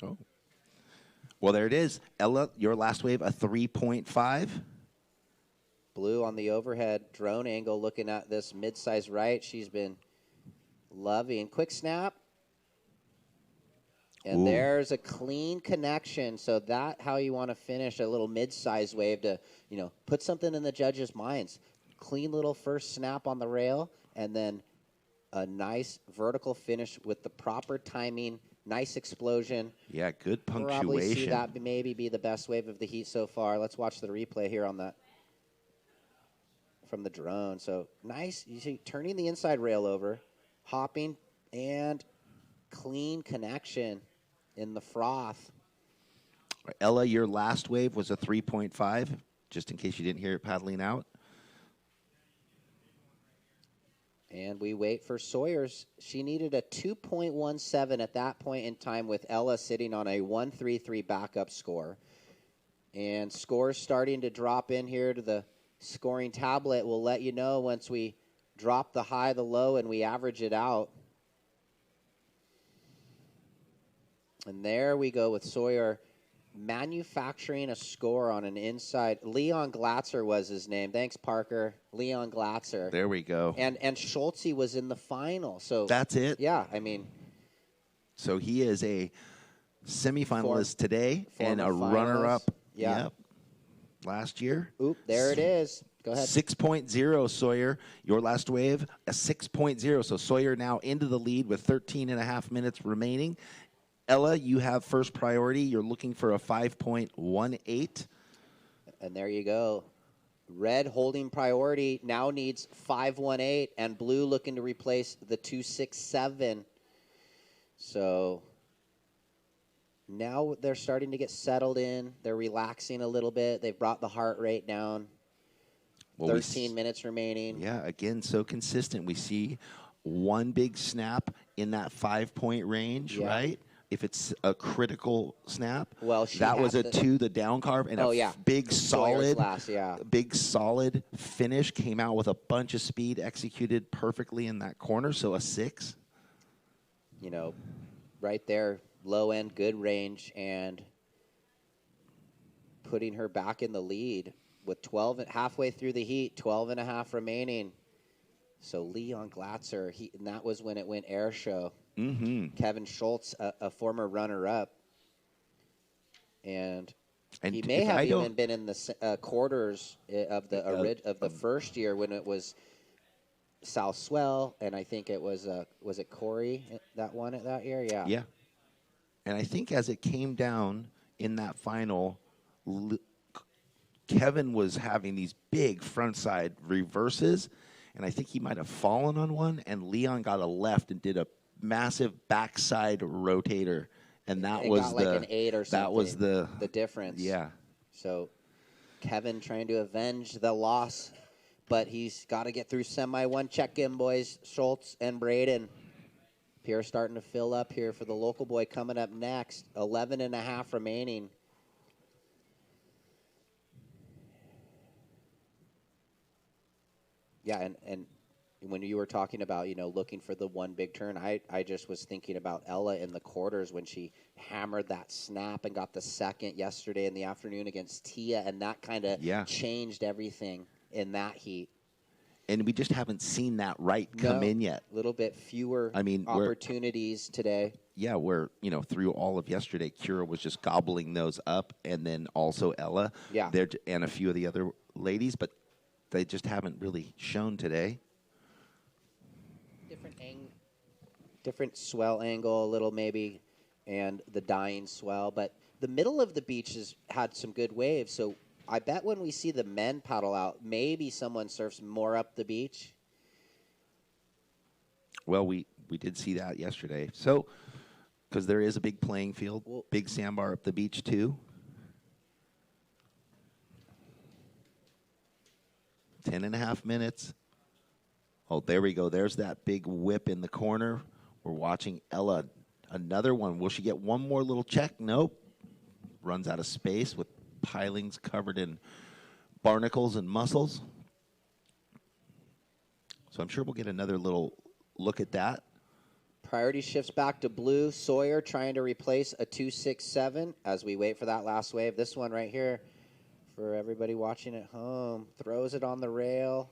Oh. Well, there it is. Ella, your last wave, a 3.5. Blue on the overhead drone angle looking at this mid-size right. She's been loving. Quick snap. And Ooh. there's a clean connection. So that how you want to finish a little mid-size wave to, put something in the judges' minds. Clean little first snap on the rail and then a nice vertical finish with the proper timing. Nice explosion. Yeah, good Probably punctuation. see that maybe be the best wave of the heat so far. Let's watch the replay here on that from the drone. So nice. You see, turning the inside rail over, hopping, and clean connection in the froth. Ella, your last wave was a 3.5, just in case you didn't hear it paddling out. And we wait for Sawyer's. She needed a 2.17 at that point in time with Ella sitting on a 133 backup score. And scores starting to drop in here to the scoring tablet. We'll let you know once we drop the high, the low, and we average it out. And there we go with Sawyer manufacturing a score on an inside. Leon Glatzer was his name. Thanks, Parker. Leon Glatzer. There we go. And Schultze was in the final. So that's it. Yeah, I mean. So he is a semifinalist today and a runner-up. Yeah. Yep. Last year. Oop, there it is. Go ahead. 6.0, Sawyer. Your last wave, a 6.0. So Sawyer now into the lead with 13 and a half minutes remaining. Ella, you have first priority. You're looking for a 5.18. And there you go. Red holding priority now needs 5.18, and blue looking to replace the 2.67. So now they're starting to get settled in. They're relaxing a little bit. They've brought the heart rate down. Well, 13 minutes remaining. Yeah, again, so consistent. We see one big snap in that 5-point range, right? If it's a critical snap. Well, that was a 2, the down carve, and big solid, big solid finish. Came out with a bunch of speed, executed perfectly in that corner. So a 6. You know, right there, low end, good range, and putting her back in the lead with 12 halfway through the heat, 12 and a half remaining. So Leon Glatzer, and that was when it went air show. Mm-hmm. Kevin Schultz, a former runner-up, and he may have even been in the quarters of the first year when it was South Swell, and I think it was it Corey that won it that year? Yeah. Yeah. And I think as it came down in that final, Kevin was having these big frontside reverses, and I think he might have fallen on one, and Leon got a left and did a massive backside rotator, and that was got like an 8 or something. That was the difference. Yeah. So Kevin trying to avenge the loss, but he's got to get through semi one. Check in, boys. Schultz and Braden. Pierre starting to fill up here for the local boy coming up next. 11 and a half remaining. Yeah, and when you were talking about, looking for the one big turn, I just was thinking about Ella in the quarters when she hammered that snap and got the second yesterday in the afternoon against Tia, and that kind of changed everything in that heat. And we just haven't seen that come in yet. A little bit fewer opportunities today. Yeah, where, through all of yesterday, Kira was just gobbling those up, and then also Ella and a few of the other ladies, but they just haven't really shown today. Different swell angle, a little maybe, and the dying swell. But the middle of the beach has had some good waves. So I bet when we see the men paddle out, maybe someone surfs more up the beach. Well, we did see that yesterday. So, because there is a big playing field, big sandbar up the beach too. 10 and a half minutes. Oh, there we go. There's that big whip in the corner. We're watching Ella. Another one. Will she get one more little check? Nope. Runs out of space with pilings covered in barnacles and mussels. So I'm sure we'll get another little look at that. Priority shifts back to blue. Sawyer trying to replace a 2.67 as we wait for that last wave. This one right here for everybody watching at home. Throws it on the rail.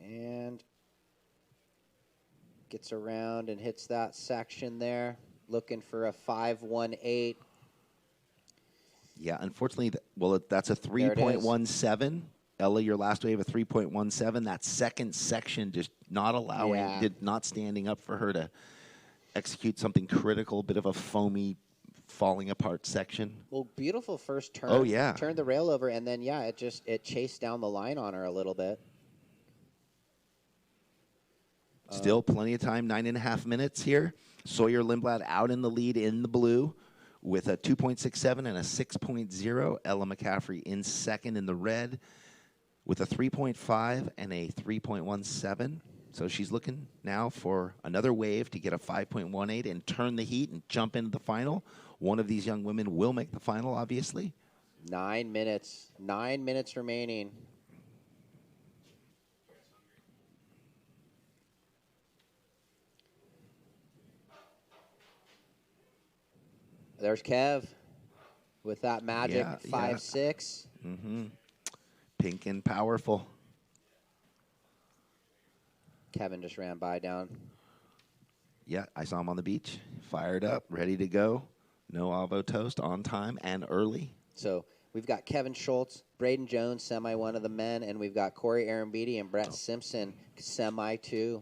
And gets around and hits that section there. Looking for a 5.18. Yeah, unfortunately, that's a 3.17. Ella, your last wave, a 3.17. That second section just not allowing, not standing up for her to execute something critical, bit of a foamy, falling apart section. Well, beautiful first turn. Oh, yeah. Turned the rail over, and then, it chased down the line on her a little bit. Still plenty of time, 9.5 minutes here. Sawyer Lindblad out in the lead in the blue with a 2.67 and a 6.0. Ella McCaffrey in second in the red with a 3.5 and a 3.17. So she's looking now for another wave to get a 5.18 and turn the heat and jump into the final. One of these young women will make the final, obviously. 9 minutes. 9 minutes remaining. There's Kev with that magic 5.6. Mm-hmm. Pink and powerful. Kevin just ran by down. Yeah, I saw him on the beach, fired up, ready to go. No avo toast, on time and early. So we've got Kevin Schultz, Braden Jones, semi one of the men, and we've got Corey Arambeedi and Brett Simpson, semi two.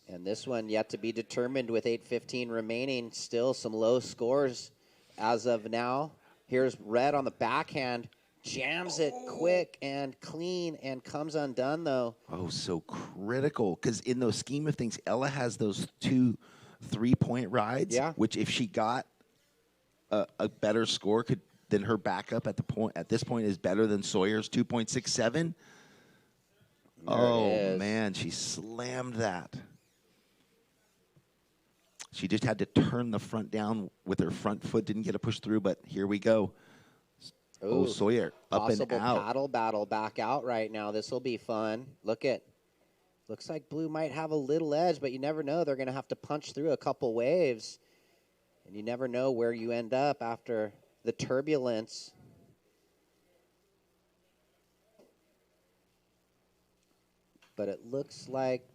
And this one yet to be determined with 8:15 remaining. Still some low scores as of now. Here's Red on the backhand. Jams it quick and clean and comes undone, though. Oh, so critical. Because in those scheme of things, Ella has those 2 3-point rides, which if she got a better score than her backup at this point is better than Sawyer's 2.67. Oh, man, she slammed that. She just had to turn the front down with her front foot. Didn't get a push through, but here we go. Ooh, oh, Sawyer, up and out. Possible paddle battle back out right now. This will be fun. Looks like Blue might have a little edge, but you never know. They're going to have to punch through a couple waves, and you never know where you end up after the turbulence. But it looks like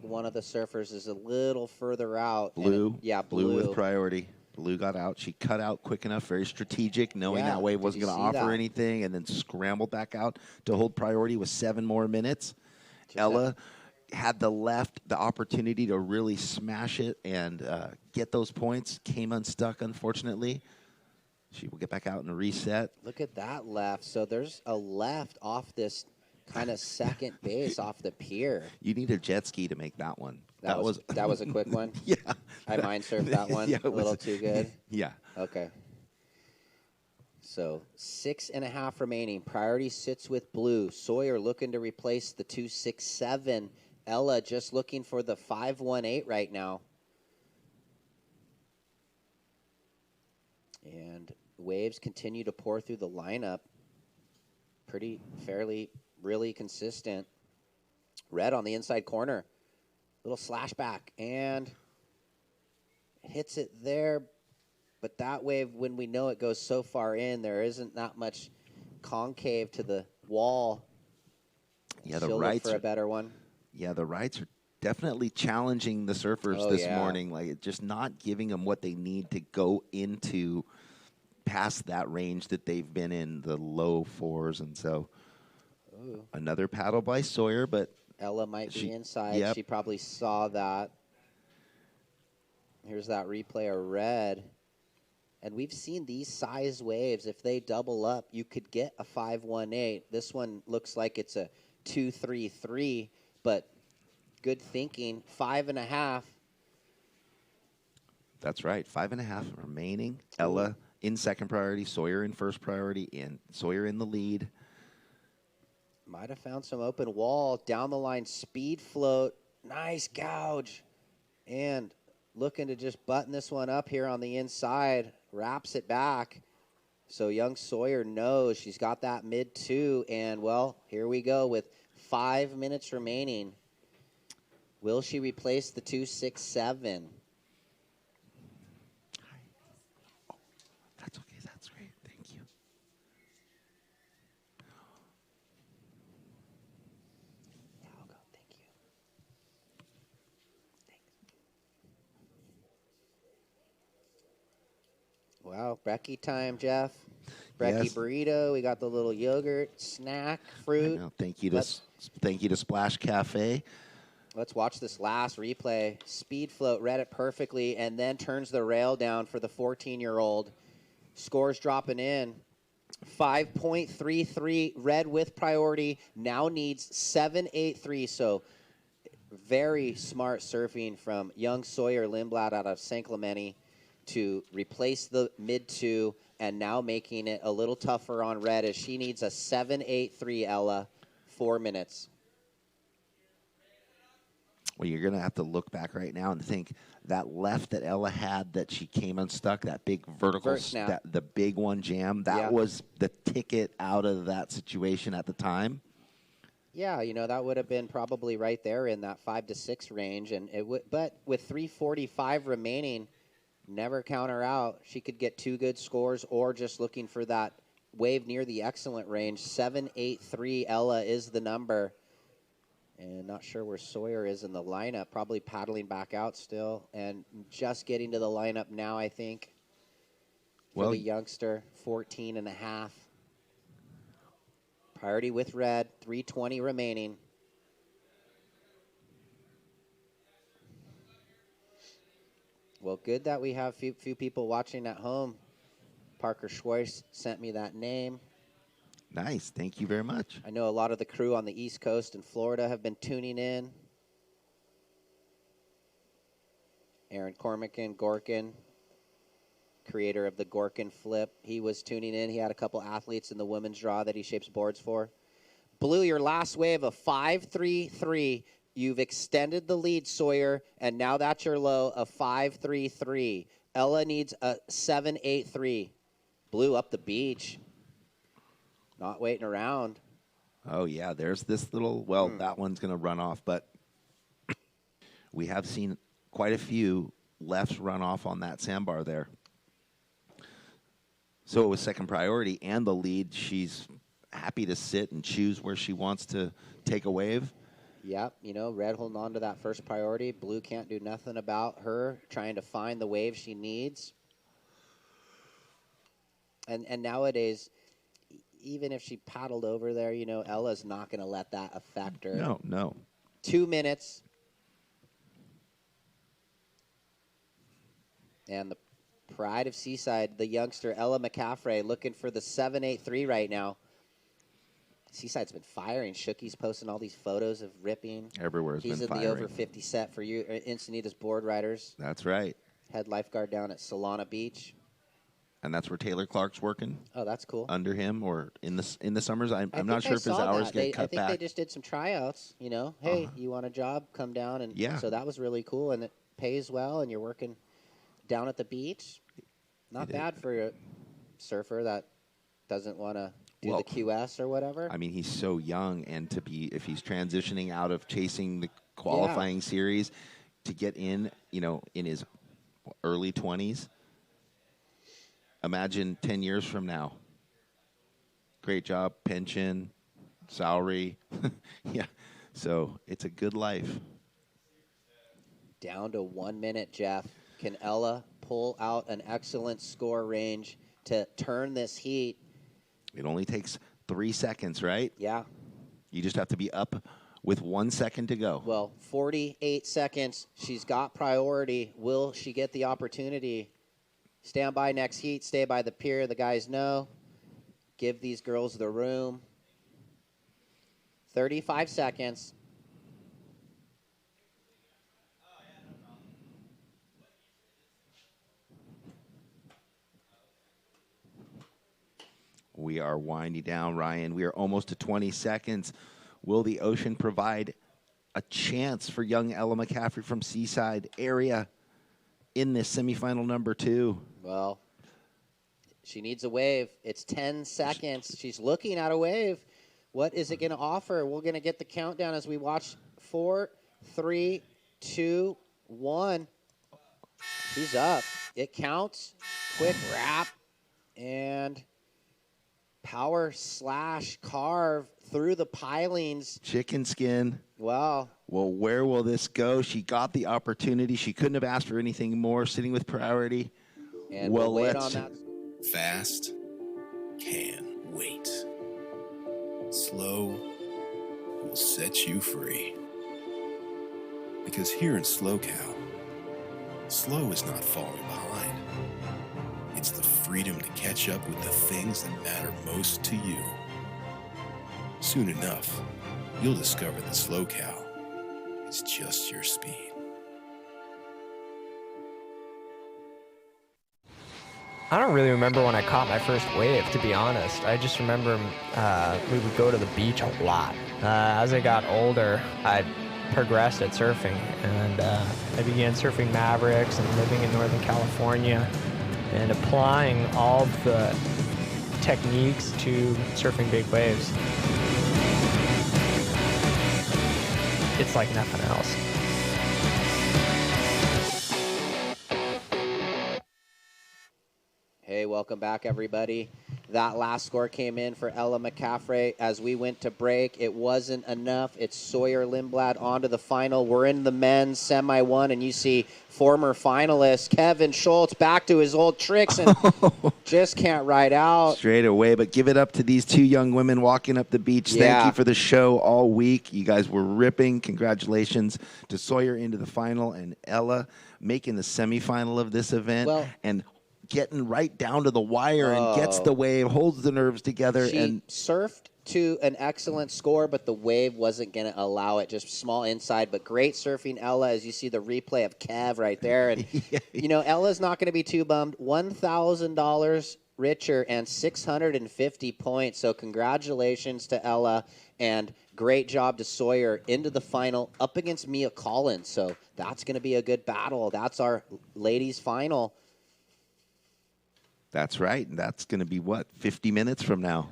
one of the surfers is a little further out. Blue. Blue with priority. Blue got out. She cut out quick enough, very strategic, knowing that wave wasn't going to offer anything, and then scrambled back out to hold priority with 7 more minutes. Ella had the opportunity to really smash it and get those points. Came unstuck, unfortunately. She will get back out and reset. Look at that left. So there's a left off this kind of second base off the pier. You need a jet ski to make that one. That was a quick one? Yeah. I mind surfed that one a little too good. Yeah. Okay. So 6.5 remaining. Priority sits with Blue. Sawyer looking to replace the 2.67. Ella just looking for the 5.18 right now. And waves continue to pour through the lineup. Really consistent. Red on the inside corner. Little slash back and hits it there. But that wave, when we know it goes so far in, there isn't that much concave to the wall. Yeah, the She'll rights look for a better one. Yeah, the rights are definitely challenging the surfers this morning. Like, just not giving them what they need to go into past that range that they've been in, the low 4s. And so another paddle by Sawyer, but Ella might be inside. Yep. She probably saw that. Here's that replay of Red. And we've seen these size waves. If they double up, you could get a 5.18. This one looks like it's a 2.33, but good thinking. 5.5. That's right. 5.5 remaining. Ella in second priority, Sawyer in first priority, and Sawyer in the lead. Might have found some open wall. Down the line, speed float. Nice gouge. And looking to just button this one up here on the inside. Wraps it back. So young Sawyer knows she's got that mid 2. And, well, here we go with 5 minutes remaining. Will she replace the 2.67? That's okay. That's great. Thank you. Yeah, I'll go. Thank you. Thanks. Wow, brekkie time, Jeff. Brekkie burrito. We got the little yogurt, snack, fruit. Thank you to Splash Cafe. Let's watch this last replay. Speed float, read it perfectly, and then turns the rail down for the 14-year-old. Scores dropping in. 5.33, Red with priority, now needs 7.83. So very smart surfing from young Sawyer Lindblad out of St. Clemente to replace the mid 2. and now making it a little tougher on Red as she needs a 7.83, Ella, 4 minutes. Well, you're going to have to look back right now and think that left that Ella had that she came unstuck, that big vertical snap. the big one jam, that was the ticket out of that situation at the time. Yeah, that would have been probably right there in that 5 to 6 range, and it would. But with 3:45 remaining, never count her out. She could get 2 good scores, or just looking for that wave near the excellent range. 7.83, Ella is the number. And not sure where Sawyer is in the lineup. Probably paddling back out still. And just getting to the lineup now, I think. For the youngster, 14 and a half. Priority with Red, 3:20 remaining. Well, good that we have few people watching at home. Parker Schwartz sent me that name. Nice. Thank you very much. I know a lot of the crew on the East Coast in Florida have been tuning in. Aaron Cormican, Gorkin, creator of the Gorkin Flip. He was tuning in. He had a couple athletes in the women's draw that he shapes boards for. Blue, your last wave of 5.33. You've extended the lead, Sawyer, and now that's your low of 5.33. Ella needs a 7.83. Blue up the beach. Not waiting around. Oh, yeah, there's this little, that one's going to run off. But we have seen quite a few lefts run off on that sandbar there. So it was second priority and the lead. She's happy to sit and choose where she wants to take a wave. Yep, Red holding on to that first priority. Blue can't do nothing about her, trying to find the wave she needs. And nowadays, even if she paddled over there, Ella's not going to let that affect her. No. 2 minutes. And the pride of Seaside, the youngster, Ella McCaffrey, looking for the 7.83 right now. Seaside's been firing. Shookie's posting all these photos of ripping. Everywhere's been firing. He's in the over 50 set for you, Encinitas board riders. That's right. Head lifeguard down at Solana Beach. And that's where Taylor Clark's working. Oh, that's cool. Under him or in the summers. I'm not sure if his hours get cut back. I think they just did some tryouts, Hey, you want a job? Come down. And so that was really cool, and it pays well, and you're working down at the beach. Not bad for a surfer that doesn't want to do the QS or whatever. I mean, he's so young, and if he's transitioning out of chasing the qualifying series to get in, in his early 20s. Imagine 10 years from now. Great job, pension, salary. Yeah, so it's a good life. Down to 1 minute, Jeff. Can Ella pull out an excellent score range to turn this heat? It only takes 3 seconds, right? Yeah. You just have to be up with 1 second to go. Well, 48 seconds. She's got priority. Will she get the opportunity? Stand by next heat. Stay by the pier. The guys know. Give these girls the room. 35 seconds. We are winding down, Ryan. We are almost to 20 seconds. Will the ocean provide a chance for young Ella McCaffrey from Seaside area in this semifinal number 2? Well, she needs a wave. It's 10 seconds. She's looking at a wave. What is it going to offer? We're going to get the countdown as we watch 4, 3, 2, 1. She's up. It counts. Quick wrap. And power slash carve through the pilings. Chicken skin. Wow. Well, where will this go? She got the opportunity. She couldn't have asked for anything more, sitting with priority. And we'll wait on that. Fast can wait. Slow will set you free. Because here in SLO, slow is not falling behind. It's the freedom to catch up with the things that matter most to you. Soon enough, you'll discover that SLO is just your speed. I don't really remember when I caught my first wave, to be honest. I just remember we would go to the beach a lot. As I got older, I progressed at surfing, and I began surfing Mavericks and living in Northern California and applying all the techniques to surfing big waves. It's like nothing else. Hey, welcome back, everybody. That last score came in for Ella McCaffrey. As we went to break, it wasn't enough. It's Sawyer Lindblad on to the final. We're in the men's semi-1, and you see former finalist Kevin Schultz back to his old tricks and just can't ride out. Straight away, but give it up to these two young women walking up the beach. Yeah. Thank you for the show all week. You guys were ripping. Congratulations to Sawyer into the final and Ella making the semifinal of this event. Well, and getting right down to the wire and gets the wave, holds the nerves together. She and surfed to an excellent score, but the wave wasn't going to allow it. Just small inside, but great surfing, Ella, as you see the replay of Kev right there. And, you know, Ella's not going to be too bummed. $1,000 richer and 650 points. So congratulations to Ella, and great job to Sawyer into the final up against Mia Collins. So that's going to be a good battle. That's our ladies' final. That's right. And that's going to be, 50 minutes from now.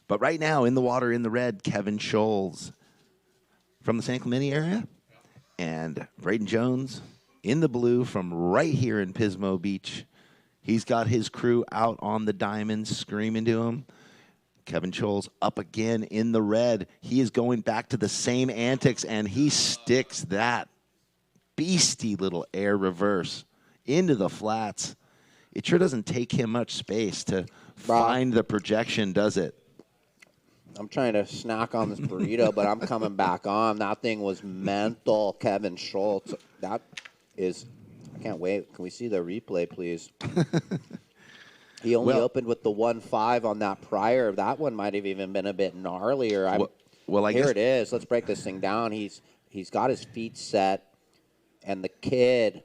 But right now, in the water, in the red, Kevin Scholes from the San Clemente area. And Braden Jones in the blue from right here in Pismo Beach. He's got his crew out on the diamonds screaming to him. Kevin Scholes up again in the red. He is going back to the same antics, and he sticks that beastie little air reverse into the flats. It sure doesn't take him much space to find the projection, does it? I'm trying to snack on this burrito, but I'm coming back on. That thing was mental, Kevin Schultz. That is, I can't wait. Can we see the replay, please? He only opened with the 1.5 on that prior. That one might have even been a bit gnarlier. I Here guess it is. Let's break this thing down. He's got his feet set, and the kid,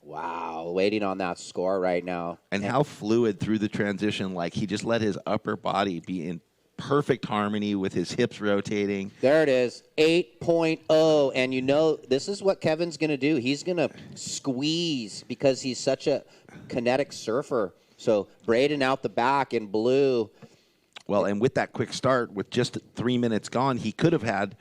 wow, waiting on that score right now. And how fluid through the transition. Like, he just let his upper body be in perfect harmony with his hips rotating. There it is, 8.0. And you know, this is what Kevin's going to do. He's going to squeeze because he's such a kinetic surfer. So Braden out the back in blue. Well, and with that quick start, with just 3 minutes gone, he could have had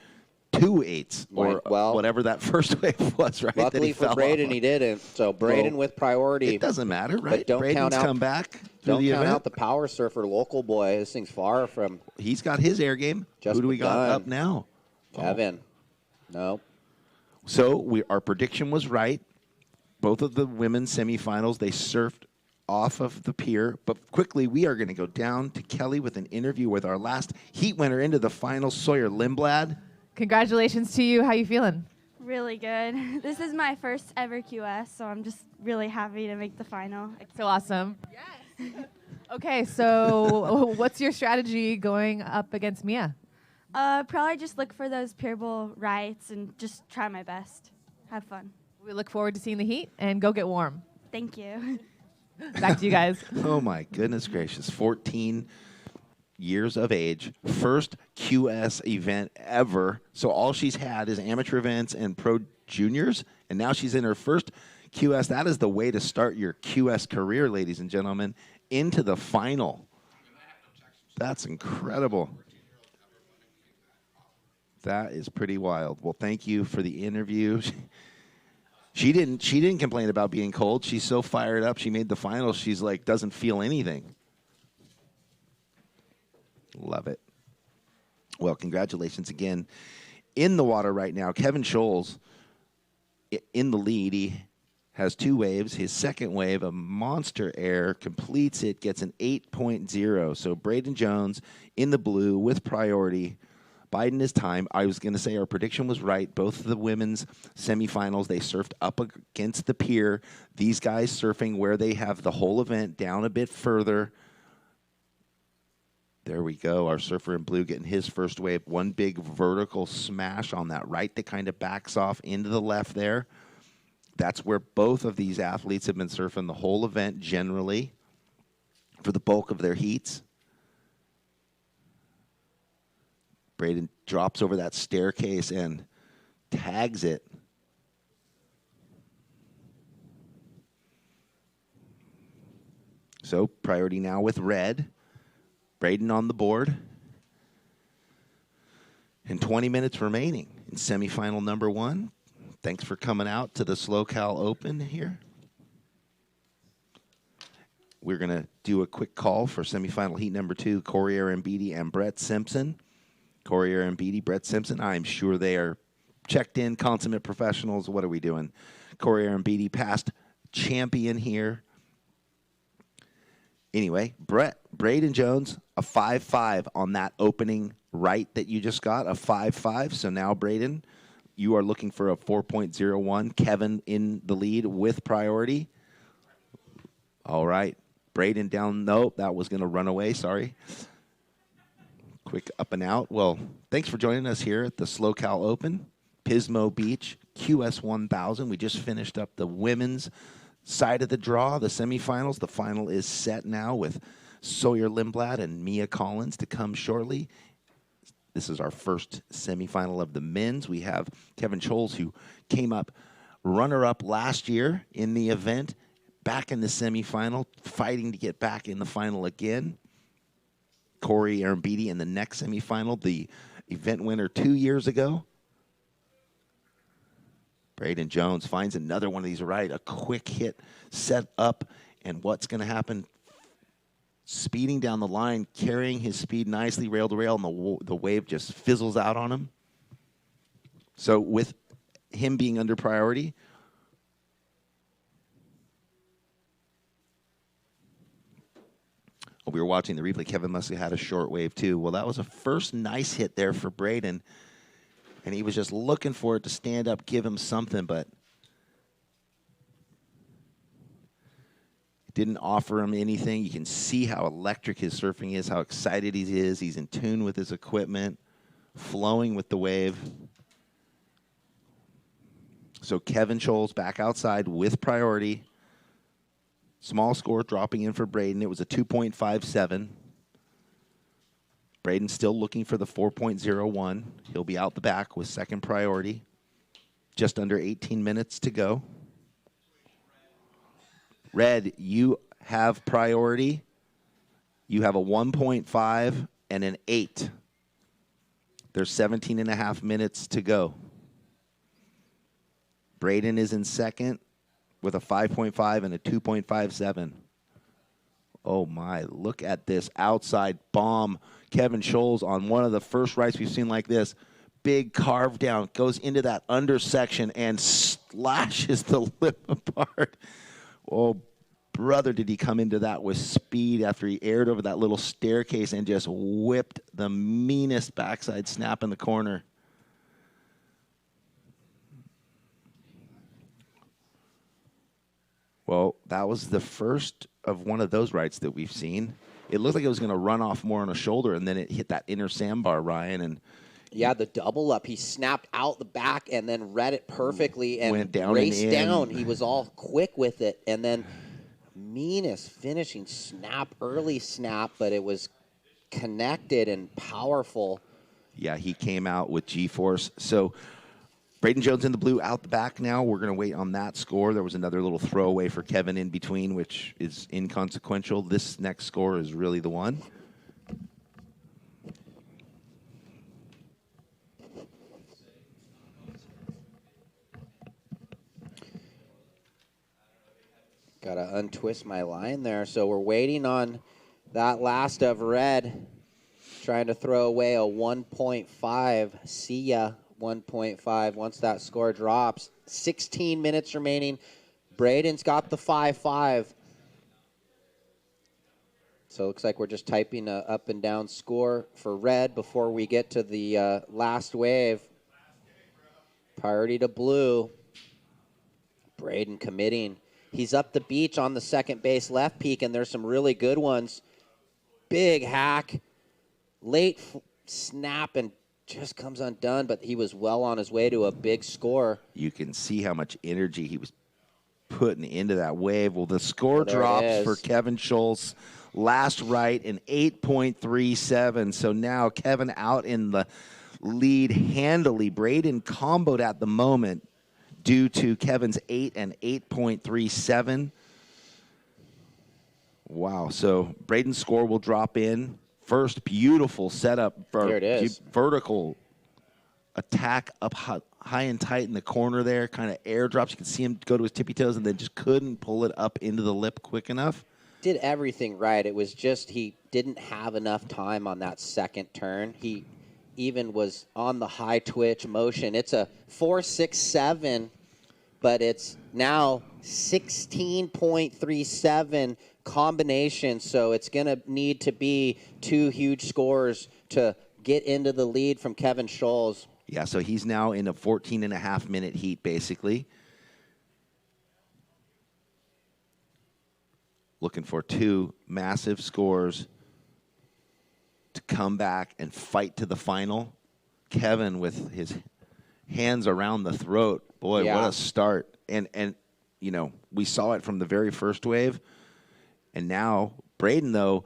2 8s or whatever that first wave was, right? Luckily for Braden, he didn't. So Braden with priority. It doesn't matter, right? But don't Braden's count out, come back don't through the count event. out the power surfer local boy. This thing's far from. He's got his air game. Just Who do we got begun. up now? Kevin. No. So our prediction was right. Both of the women's semifinals, they surfed off of the pier. But quickly, we are going to go down to Kelly with an interview with our last heat winner into the final, Sawyer Lindblad. Congratulations to you. How you feeling? Really good. This is my first ever QS, so I'm just really happy to make the final. So awesome. Yes. Okay, so what's your strategy going up against Mia? Probably just look for those pier bowl rights and just try my best. Have fun. We look forward to seeing the heat and go get warm. Thank you. Back to you guys. Oh, my goodness gracious. 14 years of age, first QS event ever. So all she's had is amateur events and pro juniors, and now she's in her first QS. That is the way to start your QS career, ladies and gentlemen, into the final. That's incredible. That is pretty wild. Well, thank you for the interview. She didn't complain about being cold. She's so fired up. She made the final. She's like, doesn't feel anything. Love it. Well, congratulations again. In the water right now, Kevin Scholes in the lead. He has 2 waves. His second wave, a monster air, completes it, gets an 8.0. So Braden Jones in the blue with priority. Biden his time. I was going to say our prediction was right. Both of the women's semifinals, they surfed up against the pier. These guys surfing where they have the whole event down a bit further. There we go. Our surfer in blue getting his first wave. One big vertical smash on that right that kind of backs off into the left there. That's where both of these athletes have been surfing the whole event generally. for the bulk of their heats. Braden drops over that staircase and tags it. So priority now with red. Braden on the board. And 20 minutes remaining in semifinal number 1. Thanks for coming out to the SLO Cal Open here. We're going to do a quick call for semifinal heat number 2, Corey Arambidi and Brett Simpson. Corey Arambidi, Brett Simpson, I'm sure they are checked in, consummate professionals. What are we doing? Corey Arambidi, past champion here. Anyway, Braden Jones, a 5-5 on that opening right that you just got, a 5-5. So now, Braden, you are looking for a 4.01. Kevin in the lead with priority. All right. Braden down. Nope, that was going to run away. Sorry. Quick up and out. Well, thanks for joining us here at the SLO Cal Open, Pismo Beach, QS 1000. We just finished up the women's side of the draw, the semifinals. The final is set now with Sawyer Lindblad and Mia Collins to come shortly. This is our first semifinal of the men's. We have Kevin Scholes, who came up runner-up last year in the event, back in the semifinal, fighting to get back in the final again. Corey Arambidi in the next semifinal, the event winner 2 years ago. Braden Jones finds another one of these right, a quick hit, set up, and what's going to happen? Speeding down the line, carrying his speed nicely rail to rail, and the wave just fizzles out on him. So with him being under priority, we were watching the replay. Kevin must have had a short wave too. Well, that was a first nice hit there for Braden, and he was just looking for it to stand up, give him something, but it didn't offer him anything. You can see how electric his surfing is, how excited he is. He's in tune with his equipment, flowing with the wave. So Kevin Scholes back outside with priority. Small score dropping in for Braden. It was a 2.57. Braden still looking for the 4.01. He'll be out the back with second priority. Just under 18 minutes to go. Red, you have priority. You have a 1.5 and an 8. There's 17 and a half minutes to go. Braden is in second with a 5.5 and a 2.57. Oh, my. Look at this outside bomb. Kevin Scholes on one of the first rights we've seen like this. Big carve down. Goes into that under section and slashes the lip apart. Oh, brother, did he come into that with speed after he aired over that little staircase and just whipped the meanest backside snap in the corner. Well, that was the first of one of those rights that we've seen. It looked like it was going to run off more on a shoulder, and then it hit that inner sandbar, Ryan. And yeah, the double up. He snapped out the back and then read it perfectly and went down raced and in. down. He was all quick with it. And then meanest finishing snap, early snap, but it was connected and powerful. Yeah, he came out with G-force. So Braden Jones in the blue out the back now. We're going to wait on that score. There was another little throwaway for Kevin in between, which is inconsequential. This next score is really the one. Got to untwist my line there. So we're waiting on that last of red, trying to throw away a 1.5. See ya. 1.5 once that score drops. 16 minutes remaining. Braden's got the 5-5. So it looks like we're just typing a up and down score for red before we get to the last wave. Priority to blue. Braden committing. He's up the beach on the second base left peak, and there's some really good ones. Big hack. Late snap and just comes undone, but he was well on his way to a big score. You can see how much energy he was putting into that wave. Well, the score There it drops is. for Kevin Scholes. last right, an 8.37. So now Kevin out in the lead handily. Braden comboed at the moment due to Kevin's 8 and 8.37. Wow. So Braden's score will drop in. First beautiful setup for There it is. vertical attack up high and tight in the corner there, kind of airdrops. You can see him go to his tippy toes and then just couldn't pull it up into the lip quick enough. Did everything right. It was just he didn't have enough time on that second turn. He even was on the high twitch motion. It's a 4.67, but it's now 16.37 combination, so it's going to need to be 2 huge scores to get into the lead from Kevin Scholes. Yeah, so he's now in a 14.5-minute heat, basically. Looking for 2 massive scores to come back and fight to the final. Kevin with his hands around the throat. Boy, Yeah. what a start. And you know, we saw it from the very first wave. And now Braden, though,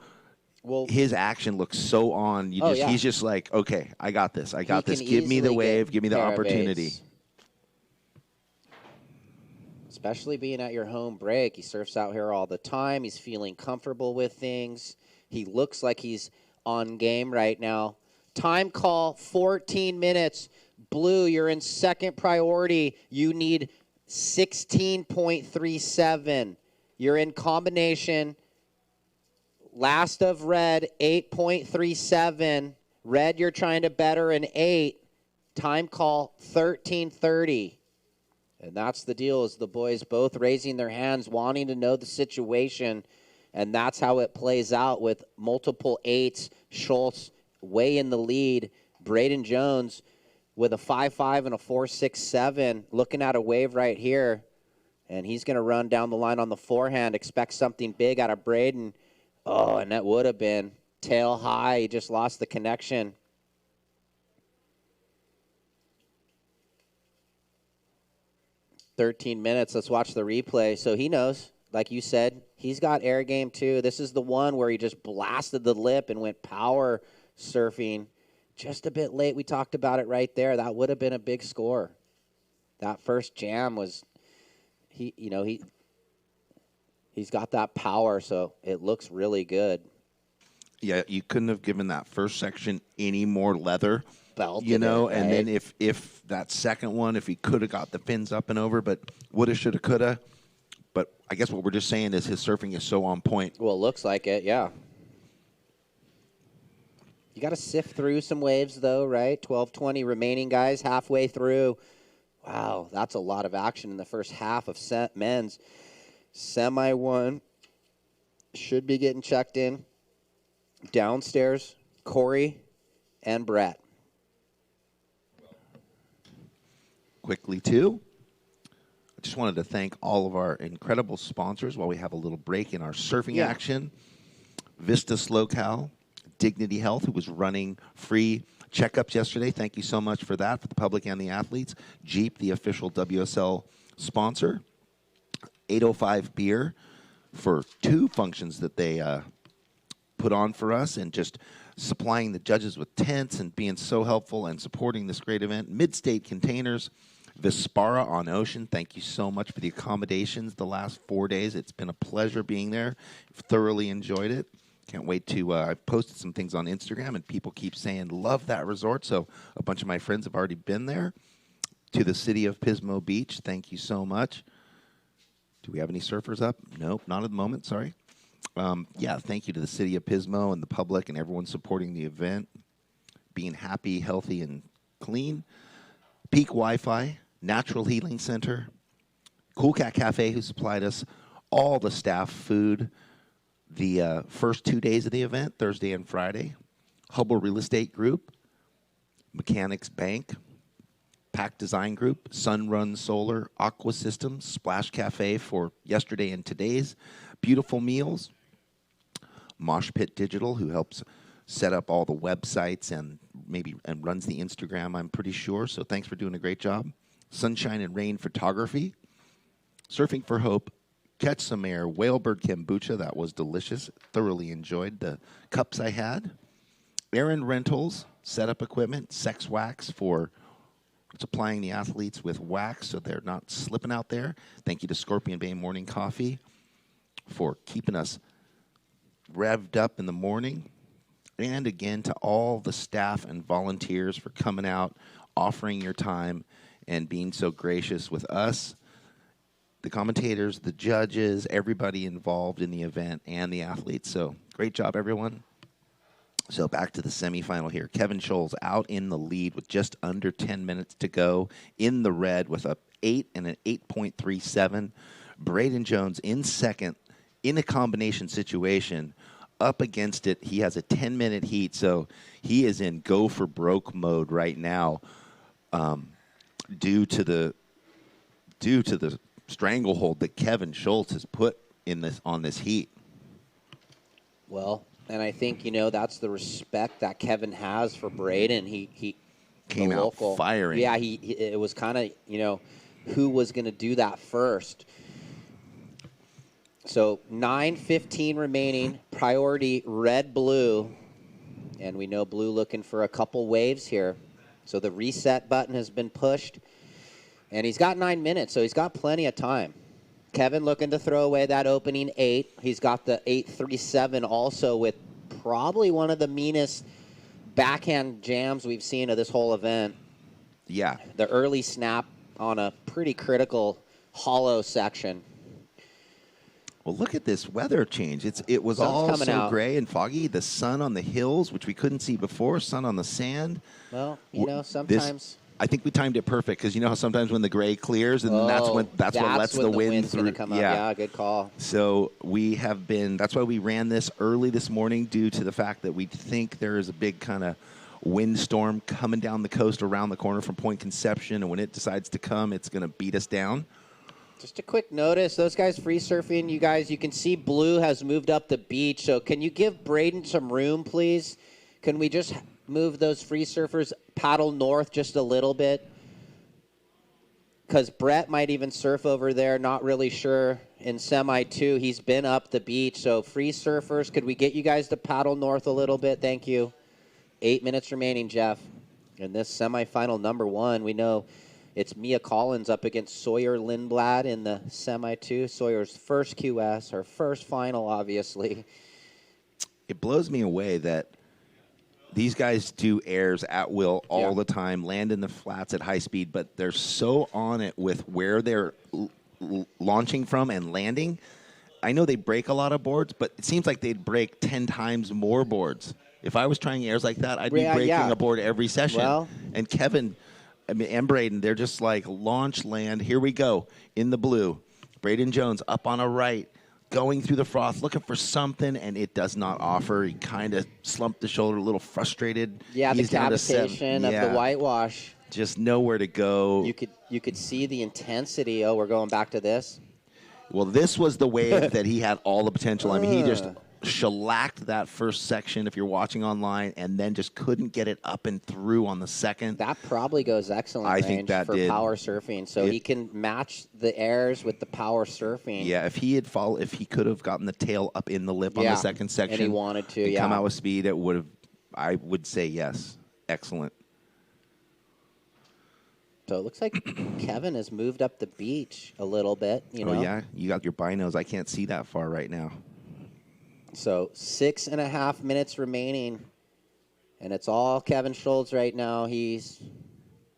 Well, his action looks so on. Oh, yeah. He's just like, okay, I got this. I got he this. can Give me the easily wave. get Give me the pair of opportunity. eights. Especially being at your home break. He surfs out here all the time. He's feeling comfortable with things. He looks like he's on game right now. Time call, 14 minutes. Blue, you're in second priority. You need 16.37. You're in combination. Last of red, 8.37. Red, you're trying to better an 8. Time call, 13:30. And that's the deal, is the boys both raising their hands, wanting to know the situation. And that's how it plays out with multiple 8s. Schultz way in the lead. Braden Jones with a 5.5 and a 4.67. Looking at a wave right here. And he's going to run down the line on the forehand. Expect something big out of Braden. Oh, and that would have been tail high. He just lost the connection. "13 minutes. Let's watch the replay." So he knows, like you said, he's got air game too. This is the one where he just blasted the lip and went power surfing. Just a bit late. We talked about it right there. That would have been a big score. That first jam was, he's got that power, so it looks really good. Yeah, you couldn't have given that first section any more leather. Belted You know, it, and right? then if that second one, if he could have got the fins up and over, but woulda, shoulda, coulda. But I guess what we're just saying is his surfing is so on point. Well, it looks like it, yeah. You got to sift through some waves, though, right? 12:20 remaining, guys, halfway through. Wow, that's a lot of action in the first half of men's. Semi 1 should be getting checked in. Downstairs, Corey and Brett. Quickly, too, I just wanted to thank all of our incredible sponsors while we have a little break in our surfing action. Vista SLO, Dignity Health, who was running free checkups yesterday. Thank you so much for that, for the public and the athletes. Jeep, the official WSL sponsor. 805 Beer for 2 functions that they put on for us, and just supplying the judges with tents and being so helpful and supporting this great event. Midstate Containers, Vispara on Ocean, thank you so much for the accommodations the last 4 days. It's been a pleasure being there. Thoroughly enjoyed it. Can't wait to, I posted some things on Instagram, and people keep saying, love that resort. So a bunch of my friends have already been there. To the city of Pismo Beach, thank you so much. Do we have any surfers up? Nope, not at the moment, sorry. Thank you to the city of Pismo and the public and everyone supporting the event, being happy, healthy, and clean. Peak Wi-Fi, Natural Healing Center, Cool Cat Cafe, who supplied us all the staff food the first 2 days of the event, Thursday and Friday. Hubble Real Estate Group, Mechanics Bank, Pack Design Group, Sunrun Solar, Aqua Systems, Splash Cafe for yesterday and today's beautiful meals. Mosh Pit Digital, who helps set up all the websites and runs the Instagram, I'm pretty sure. So thanks for doing a great job. Sunshine and Rain Photography, Surfing for Hope, catch some air, whalebird kombucha. That was delicious. Thoroughly enjoyed the cups I had. Errand rentals, setup equipment, sex wax for supplying the athletes with wax so they're not slipping out there. Thank you to Scorpion Bay Morning Coffee for keeping us revved up in the morning. And again, to all the staff and volunteers for coming out, offering your time, and being so gracious with us, the commentators, the judges, everybody involved in the event, and the athletes. So great job, everyone. So back to the semifinal here. Kevin Scholes out in the lead with just under 10 minutes to go in the red with a 8 and an 8.37. Braden Jones in second in a combination situation up against it. He has a 10-minute heat, so he is in go for broke mode right now due to the stranglehold that Kevin Schultz has put on this heat. Well, and I think, that's the respect that Kevin has for Braden. He came out firing. Yeah, it was kind of, who was going to do that first. So 9:15 remaining, priority red-blue, and we know blue looking for a couple waves here. So the reset button has been pushed, and he's got 9 minutes, so he's got plenty of time. Kevin looking to throw away that opening 8. He's got the 8.37 also with probably one of the meanest backhand jams we've seen of this whole event. Yeah. The early snap on a pretty critical hollow section. Well, look at this weather change. It was all so out. gray and foggy. The sun on the hills, which we couldn't see before, sun on the sand. Well, sometimes... I think we timed it perfect because you know how sometimes when the gray clears and that's what lets the wind through. Come up. Yeah, good call. So that's why we ran this early this morning due to the fact that we think there is a big kind of windstorm coming down the coast around the corner from Point Conception, and when it decides to come, it's going to beat us down. Just a quick notice, those guys free surfing, you can see blue has moved up the beach. So can you give Braden some room, please? Can we just move those free surfers paddle north just a little bit? Because Brett might even surf over there, not really sure. In semi 2, he's been up the beach. So free surfers, could we get you guys to paddle north a little bit? Thank you. 8 minutes remaining, Jeff. In this semifinal number 1, we know it's Mia Collins up against Sawyer Lindblad in the semi 2. Sawyer's first QS, her first final, obviously. It blows me away that these guys do airs at will all the time, land in the flats at high speed, but they're so on it with where they're launching from and landing. I know they break a lot of boards, but it seems like they'd break 10 times more boards. If I was trying airs like that, I'd be breaking a board every session. Well, and Kevin and Braden, they're just like launch, land, here we go, in the blue. Braden Jones up on a right, going through the froth, looking for something, and it does not offer. He kind of slumped the shoulder, a little frustrated. Yeah, He's the cavitation of the whitewash. Just nowhere to go. You could see the intensity. Oh, we're going back to this? Well, this was the wave that he had all the potential. I mean, he just shellacked that first section, if you're watching online, and then just couldn't get it up and through on the second. That probably goes excellent range for power surfing. So he can match the airs with the power surfing. Yeah, if he could have gotten the tail up in the lip on the second section, and he wanted to, come out with speed, I would say yes. Excellent. So it looks like Kevin has moved up the beach a little bit. Oh, yeah? You got your binos. I can't see that far right now. So 6.5 minutes remaining, and it's all Kevin Schultz right now. He's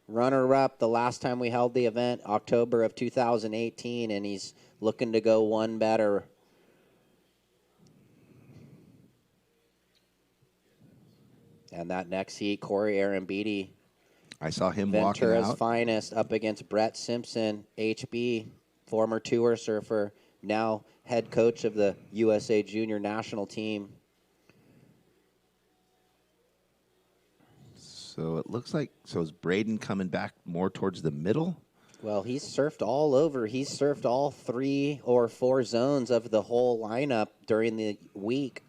runner-up the last time we held the event, October of 2018, and he's looking to go one better. And that next heat, Corey Arambidi. I saw him Ventura's walking out. finest up against Brett Simpson, HB, former tour surfer, now head coach of the USA Junior National Team. So it looks like, is Braden coming back more towards the middle? Well, he's surfed all over. He's surfed all 3 or 4 zones of the whole lineup during the week.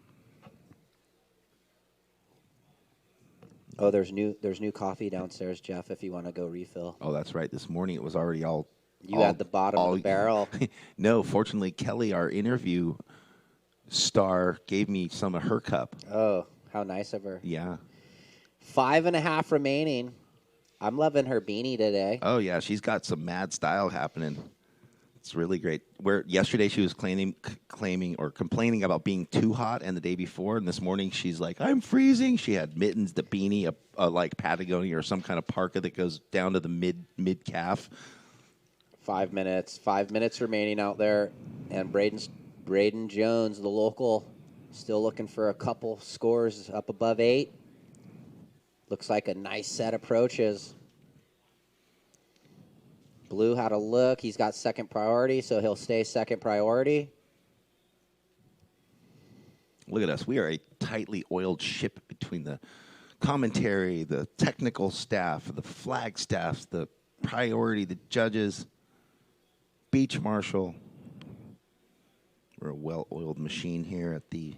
Oh, there's new coffee downstairs, Jeff, if you want to go refill. Oh, that's right. This morning it was already all You had the bottom of the barrel. No, fortunately, Kelly, our interview star, gave me some of her cup. Oh, how nice of her. Yeah. 5.5 remaining. I'm loving her beanie today. Oh, yeah, she's got some mad style happening. It's really great. Where yesterday she was claiming or complaining about being too hot, and the day before, and this morning she's like, "I'm freezing." She had mittens, the beanie, a like Patagonia or some kind of parka that goes down to the mid calf. 5 minutes. 5 minutes remaining out there, and Braden Jones, the local, still looking for a couple scores up above 8. Looks like a nice set approaches. Blue had a look. He's got second priority, so he'll stay second priority. Look at us. We are a tightly oiled ship between the commentary, the technical staff, the flag staffs, the priority, the judges, beach marshal. We're a well-oiled machine here at the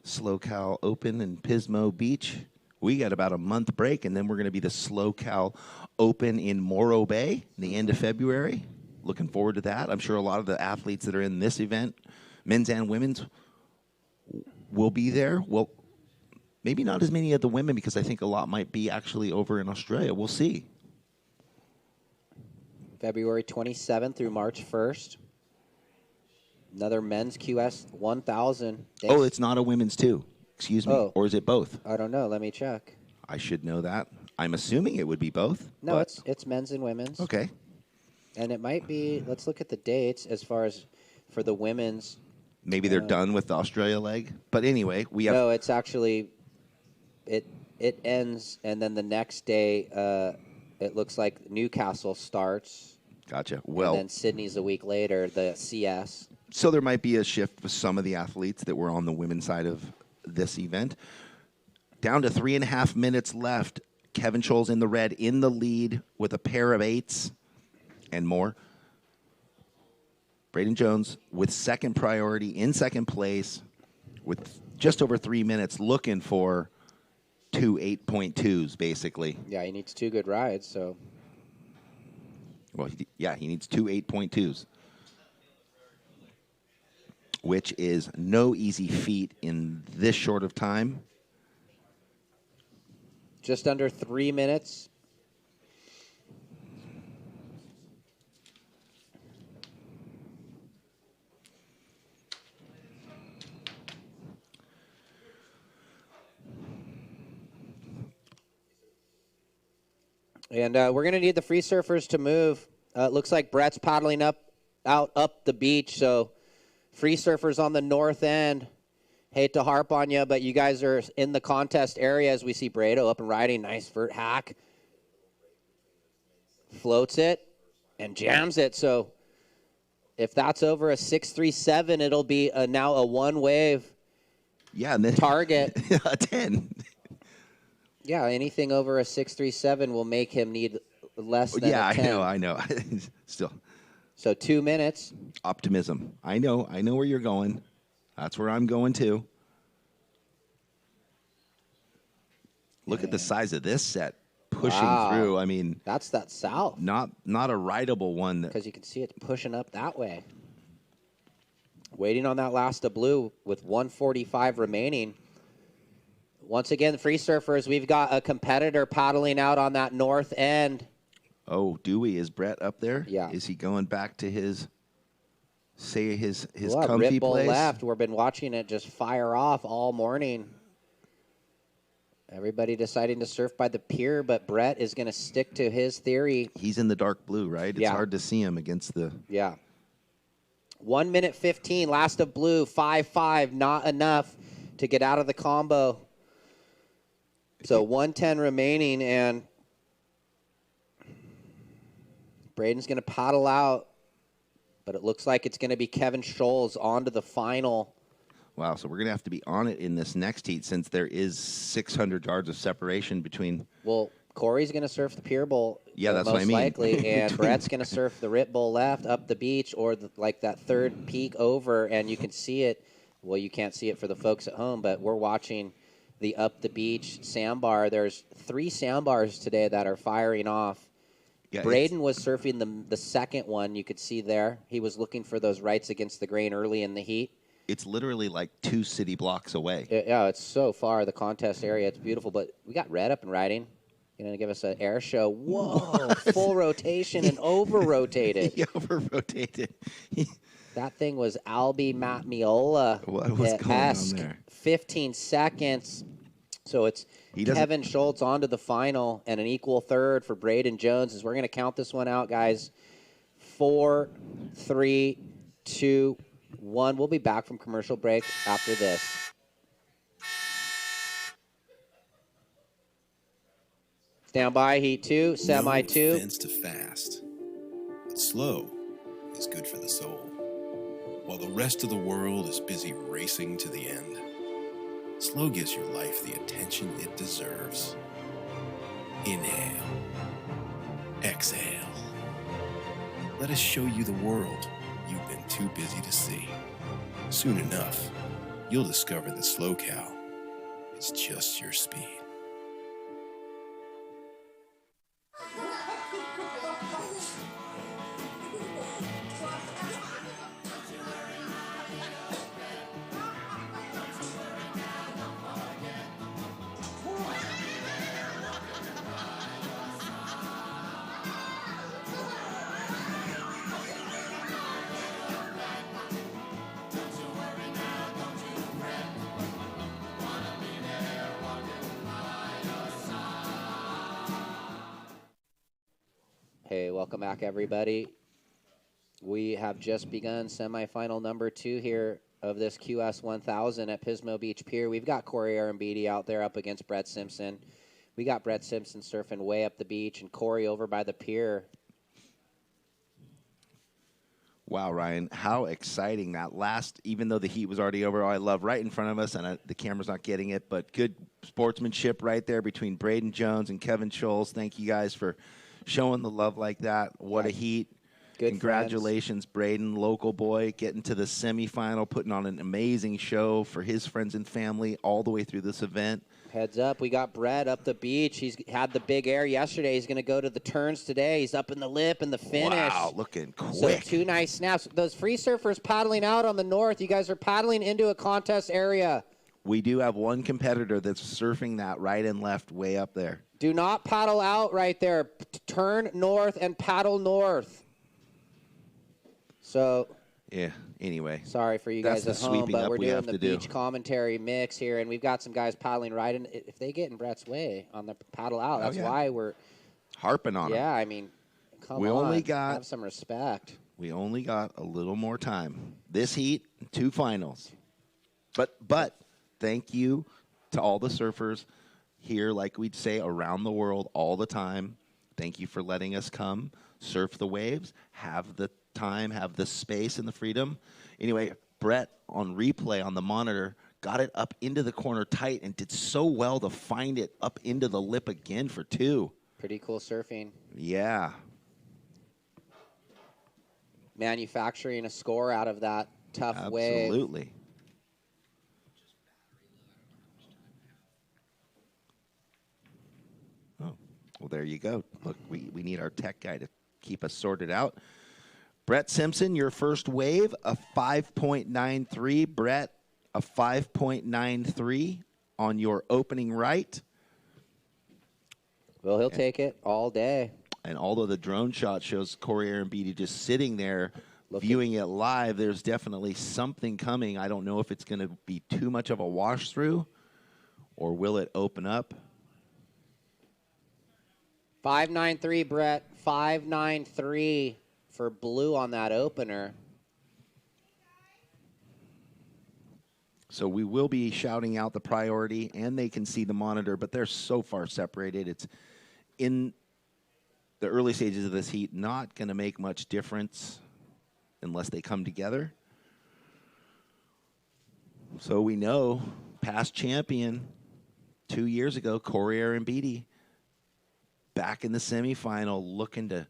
SLO Cal Open in Pismo Beach. We got about a month break, and then we're going to be the SLO Cal Open in Morro Bay the end of February. Looking forward to that. I'm sure a lot of the athletes that are in this event, men's and women's, will be there. Well, maybe not as many of the women, because I think a lot might be actually over in Australia. We'll see. February 27th through March 1st. Another men's QS 1000. Thanks. Oh, it's not a women's too. Excuse me. Oh. Or is it both? I don't know. Let me check. I should know that. I'm assuming it would be both. No, but- it's men's and women's. Okay. And it might be, let's look at the dates as far as for the women's. Maybe they're done with the Australia leg. But anyway, we have... No, it's actually, it ends, and then the next day, it looks like Newcastle starts. Gotcha. Well, And then Sydney's a week later, the CS. so there might be a shift with some of the athletes that were on the women's side of this event. Down to 3.5 minutes left. Kevin Scholl's in the red, in the lead with a pair of 8s and more. Braden Jones with second priority, in second place, with just over 3 minutes, looking for 2 8.2s, basically. Yeah, he needs 2 good rides, so. Well, he needs 2 8.2s, which is no easy feat in this short of time. Just under 3 minutes. And we're going to need the free surfers to move. It looks like Brett's paddling out up the beach. So free surfers on the north end. Hate to harp on you, but you guys are in the contest area as we see Brado up and riding. Nice vert hack. Floats it and jams it. So if that's over a 637, it'll be now a one-wave and then target. A 10. Yeah, anything over a 637 will make him need less than a 10. I know. Still. So 2 minutes. Optimism. I know where you're going. That's where I'm going too. Look at the size of this set pushing through. I mean, that's that south. Not a rideable one. Because you can see it pushing up that way. Waiting on that last of blue with 1:45 remaining. Once again, free surfers, we've got a competitor paddling out on that north end. Oh, Dewey, is Brett up there? Yeah. Is he going back to his Well, comfy Rip Bull place? left. We've been watching it just fire off all morning. Everybody deciding to surf by the pier, but Brett is going to stick to his theory. He's in the dark blue, right? It's Yeah. hard to see him against the... Yeah. 1 minute 15, last of blue, 5-5, not enough to get out of the combo. So 1:10 remaining, and Braden's going to paddle out, but it looks like it's going to be Kevin Scholl's on to the final. Wow, so we're going to have to be on it in this next heat since there is 600 yards of separation between... Well, Corey's going to surf the Pier Bowl, Yeah, that's most what I mean. likely, and Brett's going to surf the Rip Bowl left up the beach or like that third peak over, and you can see it. Well, you can't see it for the folks at home, but we're watching the up the beach sandbar. There's 3 sandbars today that are firing off, Yeah, Braden was surfing the second one. You could see there. He was looking for those rights against the grain early in the heat. It's literally like 2 city blocks away. Yeah, it's so far, the contest area. It's beautiful. But we got Red up and riding. Going to give us an air show. Whoa, full rotation and over-rotated. He over-rotated. That thing was Albie Matmiola. What was going on there? 15 seconds. So it's He Kevin Schultz on to the final and an equal third for Braden Jones. As we're going to count this one out, guys. 4, 3, 2, 1. We'll be back from commercial break after this. Stand by, heat 2, semi 2. No offense to fast, but slow is good for the soul. While the rest of the world is busy racing to the end, slow gives your life the attention it deserves. Inhale. Exhale. Let us show you the world you've been too busy to see. Soon enough, you'll discover that Slow Cow is just your speed. Hey, welcome back, everybody. We have just begun semifinal number 2 here of this QS 1000 at Pismo Beach Pier. We've got Corey Arambidi out there up against Brett Simpson. We got Brett Simpson surfing way up the beach and Corey over by the pier. Wow, Ryan, how exciting that last, even though the heat was already over, I love right in front of us, and the camera's not getting it, but good sportsmanship right there between Braden Jones and Kevin Schultz. Thank you guys for showing the love like that. What a heat. Good Congratulations, Braden, local boy, getting to the semifinal, putting on an amazing show for his friends and family all the way through this event. Heads up, we got Brett up the beach. He's had the big air yesterday. He's going to go to the turns today. He's up in the lip and the finish. Wow, looking quick. So 2 nice snaps. Those free surfers paddling out on the north, you guys are paddling into a contest area. We do have one competitor that's surfing that right and left way up there. Do not paddle out right there. Turn north and paddle north. So, yeah, anyway. sorry for you guys at That's the home, sweeping but up we're we doing have the to do. beach commentary mix here, and we've got some guys paddling right in. If they get in Brett's way on the paddle out, that's yeah. why we're Harping on him. Yeah, I mean, come We on. only got- have some respect. We only got a little more time. This heat, 2 finals. But thank you to all the surfers here, like we'd say, around the world all the time. Thank you for letting us come, surf the waves, have the time, have the space and the freedom. Anyway, Brett on replay on the monitor got it up into the corner tight and did so well to find it up into the lip again for 2. Pretty cool surfing. Yeah. Manufacturing a score out of that tough wave. Absolutely. Oh, well, there you go. Look, we need our tech guy to keep us sorted out. Brett Simpson, your first wave, a 5.93. Brett, a 5.93 on your opening right. Well, he'll take it all day. And although the drone shot shows Corey Arambidi just sitting there viewing it live, there's definitely something coming. I don't know if it's going to be too much of a wash through or will it open up. 593, Brett. 593 for blue on that opener. So we will be shouting out the priority, and they can see the monitor, but they're so far separated. It's in the early stages of this heat, not going to make much difference unless they come together. So we know past champion 2 years ago, Corey Arambidi, back in the semifinal, looking to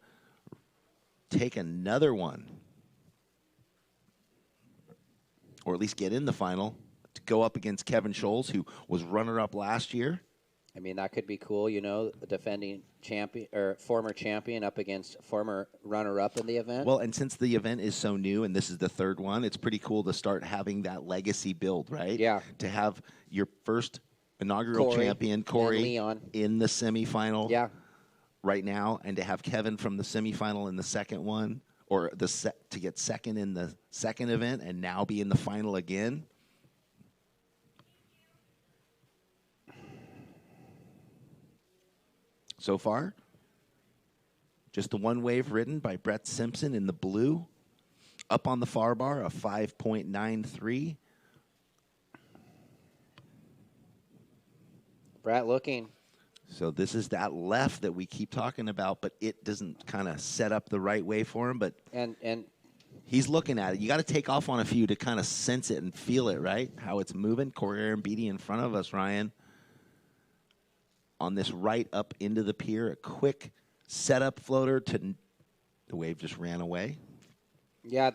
take another one, or at least get in the final, to go up against Kevin Scholes, who was runner-up last year. I mean, that could be cool, you know, the defending champion or former champion up against former runner-up in the event. Well, and since the event is so new and this is the third one, it's pretty cool to start having that legacy build, right? Yeah. To have your first inaugural Corey champion, and Corey, Leon. in the semifinal Yeah. right now, and to have Kevin from the semifinal in the second one, or to get second in the second event and now be in the final again. So far, just the one wave ridden by Brett Simpson in the blue. Up on the far bar, a 5.93. Brett looking. So this is that left that we keep talking about, but it doesn't kind of set up the right way for him. But And he's looking at it. You got to take off on a few to kind of sense it and feel it, right? How it's moving. Corey Arambidi in front of us, Ryan. On this right up into the pier, a quick setup floater to the wave just ran away. yeah,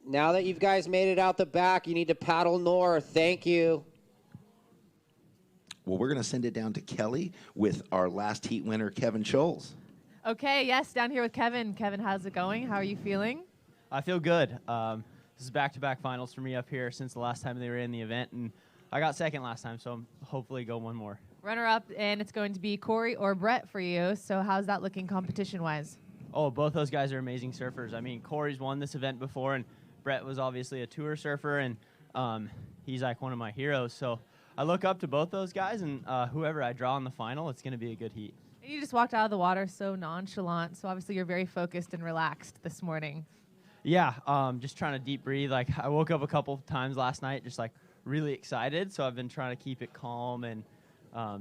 now that you guys made it out the back, you need to paddle north. Thank you. Well, we're going to send it down to Kelly with our last heat winner, Kevin Scholes. Okay, yes, down here with Kevin. Kevin, how's it going? How are you feeling? I feel good. This is back-to-back finals for me up here since the last time they were in the event, and I got second last time, so hopefully go one more. Runner-up, and it's going to be Corey or Brett for you. So how's that looking competition-wise? Oh, both those guys are amazing surfers. I mean, Corey's won this event before, and Brett was obviously a tour surfer, and he's like one of my heroes. So I look up to both those guys, and whoever I draw in the final, it's going to be a good heat. And you just walked out of the water so nonchalant, so obviously you're very focused and relaxed this morning. Yeah, just trying to deep breathe. Like, I woke up a couple times last night just, like, really excited, so I've been trying to keep it calm and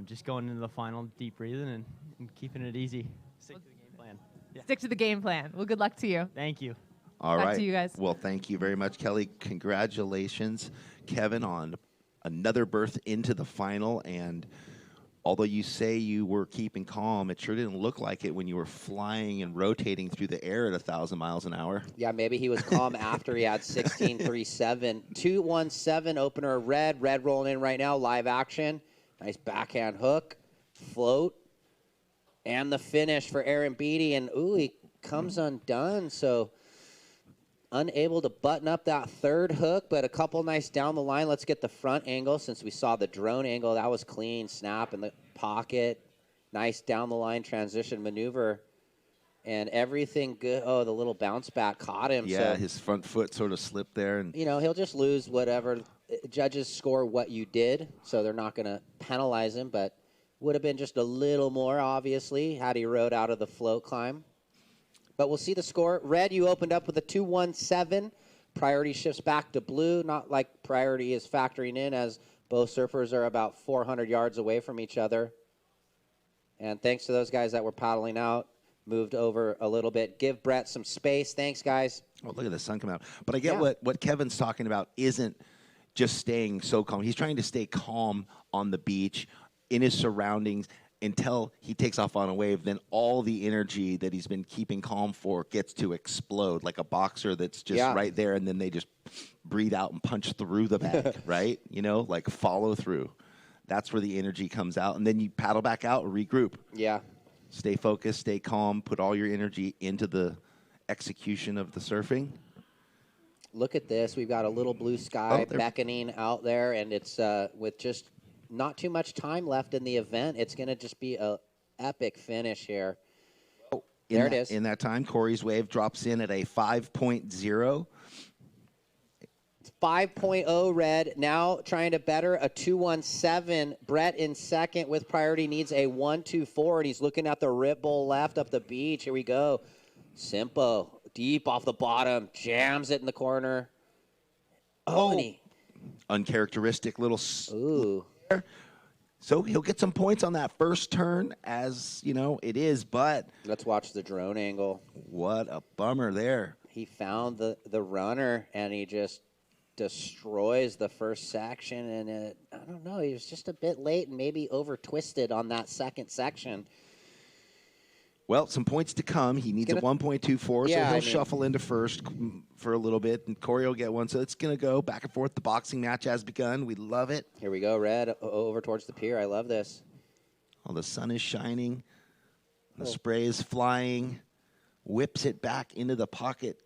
just going into the final, deep breathing and keeping it easy. Stick to the game plan. Yeah. Stick to the game plan. Well, good luck to you. Thank you. All Back right. to you guys. Well, thank you very much, Kelly. Congratulations, Kevin, on another berth into the final. And although you say you were keeping calm, it sure didn't look like it when you were flying and rotating through the air at 1,000 miles an hour. Yeah, maybe he was calm after he had 16.37. 217 opener red. Red rolling in right now. Live action. Nice backhand hook. Float. And the finish for Aaron Beatty. And, ooh, he comes undone. So unable to button up that third hook, but a couple nice down the line. Let's get the front angle since we saw the drone angle. That was clean. Snap in the pocket. Nice down the line transition maneuver. And everything good. Oh, the little bounce back caught him. Yeah, so, his front foot sort of slipped there. And you know, he'll just lose whatever. Judges score what you did, so they're not going to penalize him, but would have been just a little more, obviously, had he rode out of the float climb. But we'll see the score. Red, you opened up with a 217. Priority shifts back to blue. Not like priority is factoring in, as both surfers are about 400 yards away from each other. And thanks to those guys that were paddling out, moved over a little bit. Give Brett some space. Thanks, guys. oh, look at the sun come out. But I get Yeah. what Kevin's talking about isn't just staying so calm. He's trying to stay calm on the beach, in his surroundings, until he takes off on a wave. Then all the energy that he's been keeping calm for gets to explode like a boxer that's just Yeah. right there, and then they just breathe out and punch through the bag, right? You know, like follow through. That's where the energy comes out. And then you paddle back out, regroup. Yeah. Stay focused, stay calm, put all your energy into the execution of the surfing. Look at this. We've got a little blue sky there- beckoning out there, and it's with just not too much time left in the event. It's going to just be a epic finish here. There it is. In that time, Corey's wave drops in at a 5.0. 5.0 red, now trying to better a 217. Brett in second with priority needs a 124, and he's looking at the rip bowl left up the beach. Here we go. Simpo, deep off the bottom, jams it in the corner. Oh, and he, Uncharacteristic little. ooh. So he'll get some points on that first turn, as you know it is. But Let's watch the drone angle. what a bummer there. He found the runner, and he just destroys the first section. And I don't know, he was just a bit late and maybe over twisted on that second section. Well, some points to come. He needs a Gonna- 1.24, Yeah, so I he'll mean- shuffle into first for a little bit, and Corey will get one. So it's going to go back and forth. The boxing match has begun. We love it. Here we go, red over towards the pier. I love this. Oh, the sun is shining. The spray is flying. Whips it back into the pocket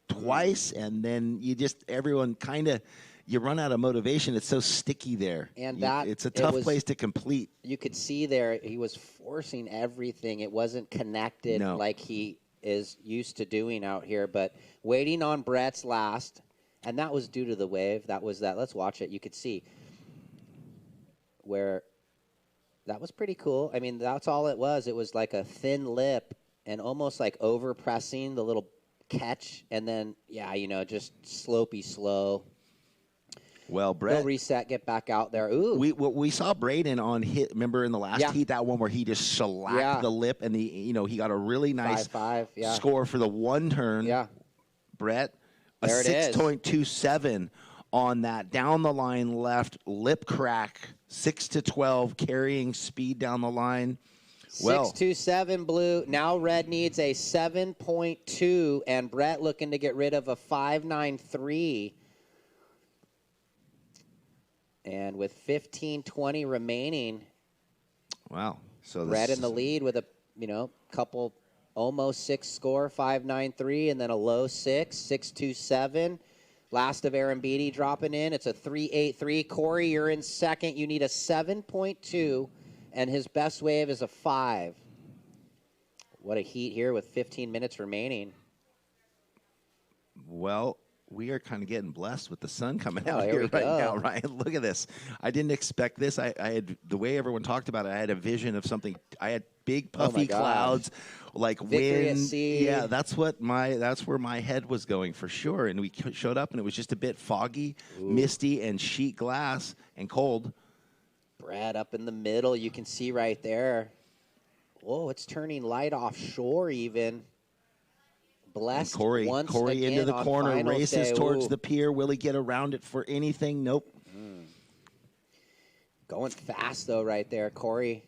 twice, and then everyone kind of, you run out of motivation. It's so sticky there. And it's a tough place to complete. You could see there he was forcing everything. It wasn't connected like he is used to doing out here, but waiting on Brett's last, and that was due to the wave. That was that. Let's watch it. You could see where that was pretty cool. I mean, that's all it was. It was like a thin lip and almost like over pressing the little catch, and then, just slopey slow. Well, Brett, he'll reset, get back out there. Ooh. We saw Braden on hit. Remember in the last heat, that one where he just shellacked the lip, and he got a really nice 5.5, score for the one turn. Yeah. Brett, there a 6.27 on that down the line left lip crack, 6-12 carrying speed down the line. 6.27 blue. Now red needs a 7.2, and Brett looking to get rid of a 5.93. And with 15:20 remaining, wow! So red in the lead with a couple almost 6 score, 5.93, and then a low 6.27. Last of Aaron Beatty dropping in. It's a 3.83. Corey, you're in second. You need a 7.2, and his best wave is a 5. What a heat here with 15 minutes remaining. Well, we are kind of getting blessed with the sun coming out here right now, Ryan. Look at this. I didn't expect this. I had, the way everyone talked about it, I had a vision of something. I had big puffy clouds, like Victory wind. at sea. Yeah, that's where my head was going for sure. And we showed up, and it was just a bit foggy, misty, and sheet glass and cold. Brad up in the middle. You can see right there. Whoa, it's turning light offshore even. Blessed Corey again into the corner, races day. towards the pier. Will he get around it for anything? Nope. Going fast, though, right there. Corey,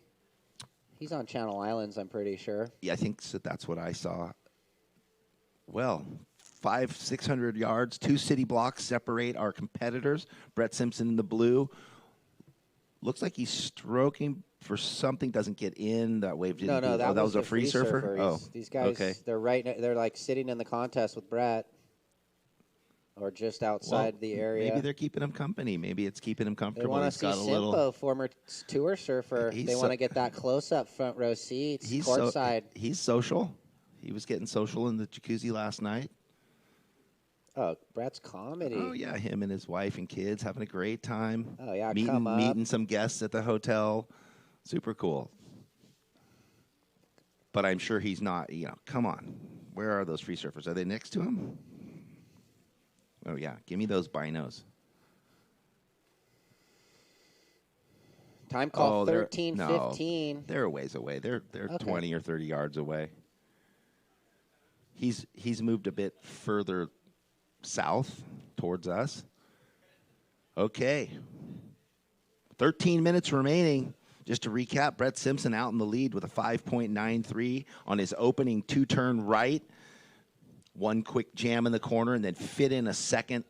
he's on Channel Islands, I'm pretty sure. Yeah, I think so. That's what I saw. Well, 600 yards, 2 city blocks separate our competitors. Brett Simpson in the blue. Looks like he's stroking for something, doesn't get in. That wave didn't. No, that was a free surfer. Oh, these guys, okay. They're like sitting in the contest with Brett, or just outside the area. Maybe they're keeping him company. Maybe it's keeping him comfortable. They want to see Simpo, former tour surfer. They want to get that close up front row seats, courtside. He's social. He was getting social in the jacuzzi last night. Oh, Brett's comedy. Oh, yeah, him and his wife and kids having a great time. Oh, yeah, meeting some guests at the hotel. Super cool. But I'm sure he's not, come on. Where are those free surfers? Are they next to him? Oh, yeah, give me those binos. Time call 13:15. No, they're a ways away. They're okay. 20 or 30 yards away. He's moved a bit further south towards us. Okay. 13 minutes remaining. Just to recap, Brett Simpson out in the lead with a 5.93 on his opening 2-turn right. One quick jam in the corner, and then fit in a second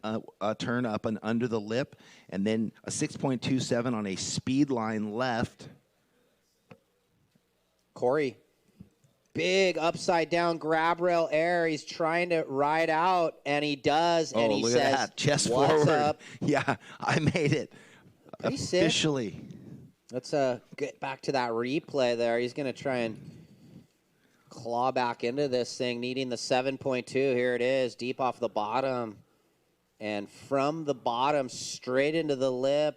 turn up and under the lip, and then a 6.27 on a speed line left. Corey, big upside down grab rail air. He's trying to ride out, and he does. Oh, and he look says, at that. Chest "What's forward." up? Yeah, I made it. Pretty Officially. sick. Let's get back to that replay there. He's going to try and claw back into this thing, needing the 7.2. Here it is, deep off the bottom. And from the bottom, straight into the lip.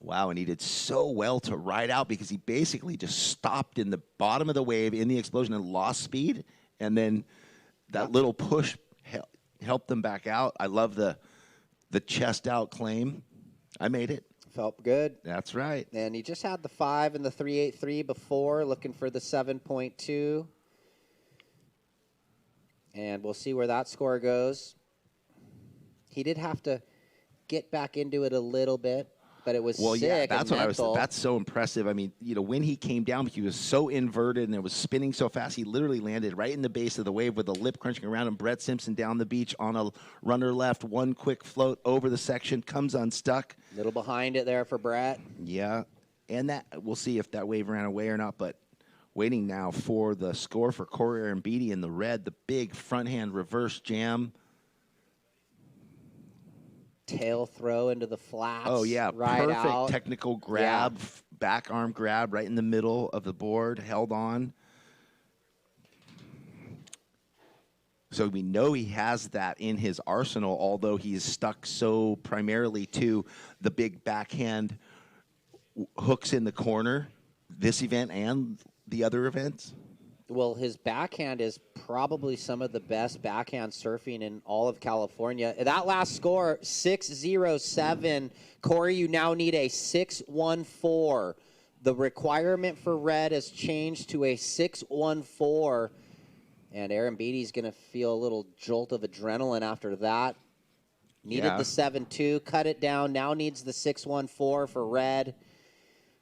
Wow, and he did so well to ride out because he basically just stopped in the bottom of the wave in the explosion and lost speed. And then that little push helped them back out. I love the chest out claim. I made it. Felt good. That's right. And he just had the 5 and the 3.83 before, looking for the 7.2. And we'll see where that score goes. He did have to get back into it a little bit, but it was sick. Yeah, that's and what mental. that's so impressive. I mean, when he came down, he was so inverted and it was spinning so fast, he literally landed right in the base of the wave with the lip crunching around him. Brett Simpson down the beach on a runner left, one quick float over the section, comes unstuck. Little behind it there for Brett. Yeah, And that we'll see if that wave ran away or not. But waiting now for the score for Corey Arambidi in the red, the big front hand reverse jam. Tail throw into the flats. Oh, yeah. Right Perfect out. technical grab, back arm grab right in the middle of the board, held on. So we know he has that in his arsenal, although he's stuck so primarily to the big backhand hooks in the corner, this event and the other events. Well, his backhand is probably some of the best backhand surfing in all of California. That last score, 607. Corey, you now need a 614. The requirement for red has changed to a 614. And Arambidi's going to feel a little jolt of adrenaline after that. Needed the 7-2, cut it down. Now needs the 614 for red.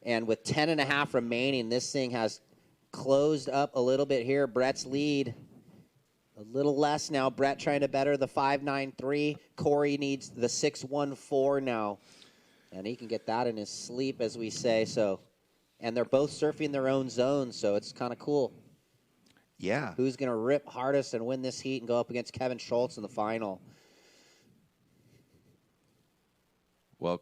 And with 10.5 remaining, this thing has closed up a little bit here. Brett's lead a little less now. Brett trying to better the 5.93. Corey needs the 6.14 now. And he can get that in his sleep, as we say. So, and they're both surfing their own zones, so it's kind of cool. Yeah. Who's going to rip hardest and win this heat and go up against Kevin Schultz in the final? Well,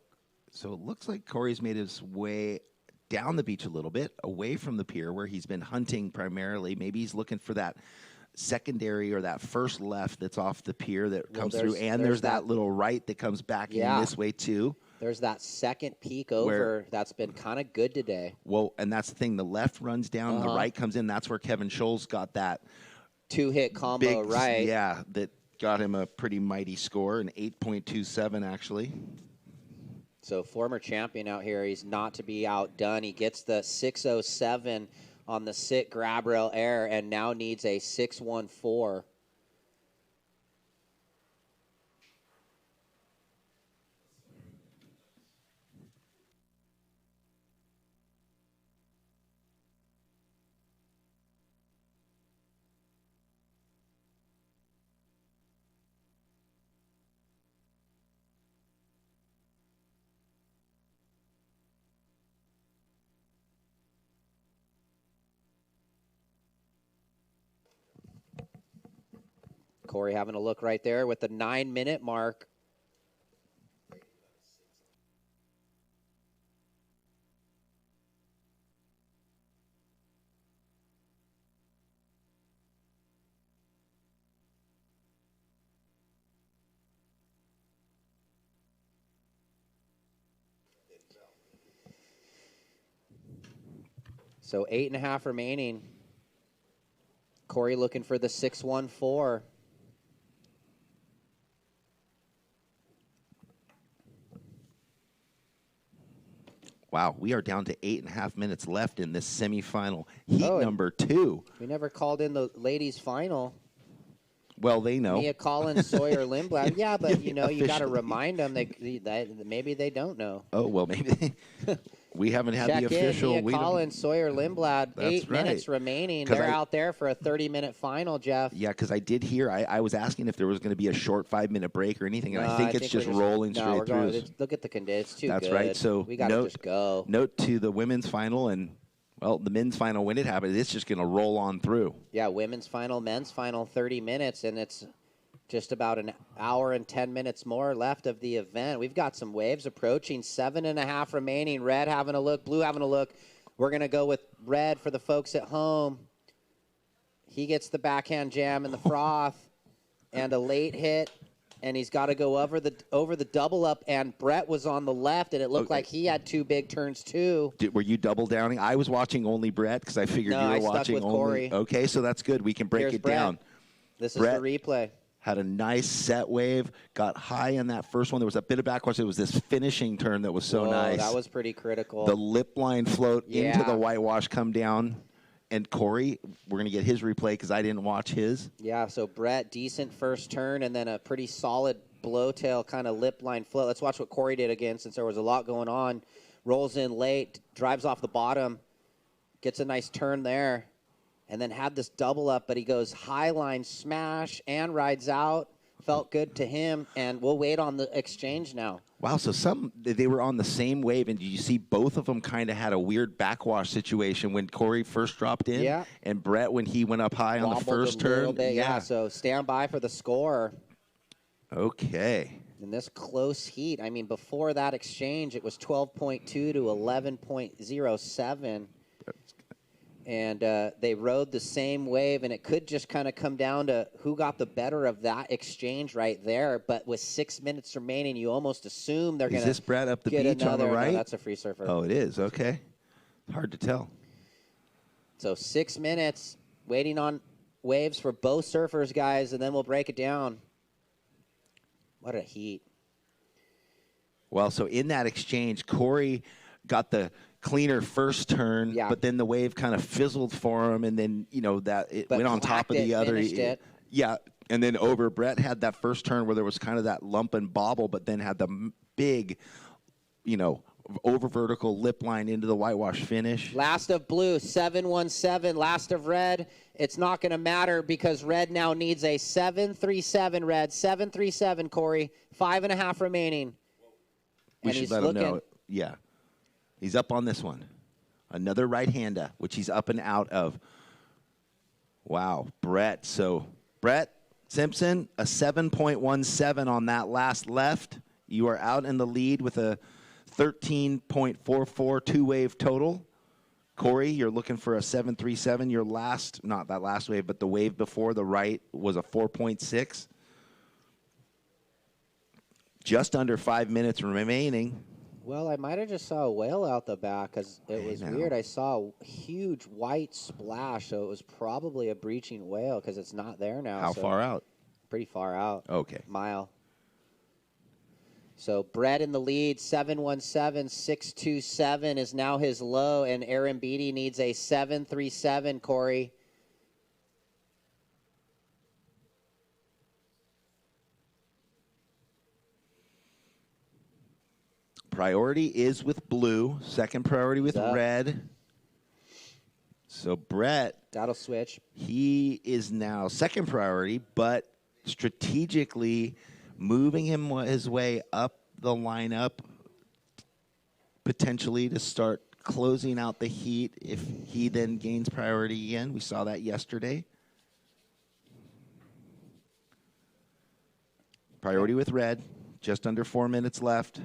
so it looks like Corey's made his way down the beach a little bit, away from the pier where he's been hunting primarily. Maybe he's looking for that secondary or that first left that's off the pier that comes through. And there's that little right that comes back in this way, too. There's that second peak over that's been kind of good today. Well, and that's the thing. The left runs down, the right comes in. That's where Kevin Scholl's got that two-hit combo right. Yeah, that got him a pretty mighty score, an 8.27 actually. So former champion out here. He's not to be outdone. He gets the 607 on the sit grab rail air and now needs a 614. Corey having a look right there with the 9-minute mark. So 8.5 remaining. Corey looking for the 614. Wow, we are down to 8.5 minutes left in this semifinal, heat number 2. We never called in the ladies' final. Well, they know. Mia Collins, Sawyer Lindblad. Yeah, but you know, you got to remind them. Maybe they don't know. Oh well, maybe we haven't had Check the official. in, Mia Collins, Sawyer Lindblad. That's 8 minutes remaining. They're out there for a 30-minute final, Jeff. Yeah, because I did hear. I was asking if there was going to be a short 5-minute break or anything, and I think it's just rolling straight through. Look at the conditions. It's too That's good. right. So we got to just go. Note to the women's final and. Well, the men's final, when it happens, it's just going to roll on through. Yeah, women's final, men's final, 30 minutes, and it's just about an hour and 10 minutes more left of the event. We've got some waves approaching, 7.5 remaining. Red having a look, blue having a look. We're going to go with red for the folks at home. He gets the backhand jam in the froth and a late hit. And he's got to go over the double up, and Brett was on the left, and it looked like he had two big turns too. Were you double downing? I was watching only Brett because I figured you were watching only. Corey. Okay, so that's good. We can break it down. This is the replay. Had a nice set wave, got high in that first one. There was a bit of backwash. It was this finishing turn that was so nice. That was pretty critical. The lip line float into the whitewash, come down. And Corey, we're going to get his replay because I didn't watch his. Yeah, so Brett, decent first turn, and then a pretty solid blowtail kind of lip line float. Let's watch what Corey did again since there was a lot going on. Rolls in late, drives off the bottom, gets a nice turn there, and then had this double up, but he goes high line smash and rides out. felt good to him, and we'll wait on the exchange now. Wow, so they were on the same wave, and did you see both of them kind of had a weird backwash situation when Corey first dropped in? Yeah. And Brett when he went up high on the Wobbled first a little turn? bit, yeah. So stand by for the score. Okay. In this close heat, I mean, before that exchange, it was 12.2 to 11.07. And they rode the same wave, and it could just kind of come down to who got the better of that exchange right there. But with 6 minutes remaining, you almost assume they're going to Is this Brett up the get beach another. on the right? No, that's a free surfer. Oh, it is. Okay. Hard to tell. So 6 minutes waiting on waves for both surfers, guys, and then we'll break it down. What a heat. Well, so in that exchange, Corey got the cleaner first turn, Yeah. but then the wave kind of fizzled for him, and then, that it But went on top of clacked the it, other. finished it. Yeah, and then over Brett had that first turn where there was kind of that lump and bobble, but then had the big, over vertical lip line into the whitewash finish. Last of blue, 717. Last of red, it's not going to matter because red now needs a 737, red. 737, Corey. 5.5 remaining. We And should he's let him looking. know. Yeah. He's up on this one. Another right-hander, which he's up and out of. Wow, Brett. So, Brett Simpson, a 7.17 on that last left. You are out in the lead with a 13.44 two-wave total. Corey, you're looking for a 7.37. Your last, not that last wave, but the wave before the right was a 4.6. Just under 5 minutes remaining. Well, I might have just saw a whale out the back because it was know. weird. I saw a huge white splash, so it was probably a breaching whale because it's not there now. How so far out? Pretty far out. Okay. Mile. So Brett in the lead, 717, 627 is now his low, and Aaron Beatty needs a 737, Corey. Priority is with blue. Second priority with Up. red. So Brett, That'll switch. he is now second priority, but strategically moving his way up the lineup, potentially to start closing out the heat if he then gains priority again. We saw that yesterday. Priority with red. Just under 4 minutes left.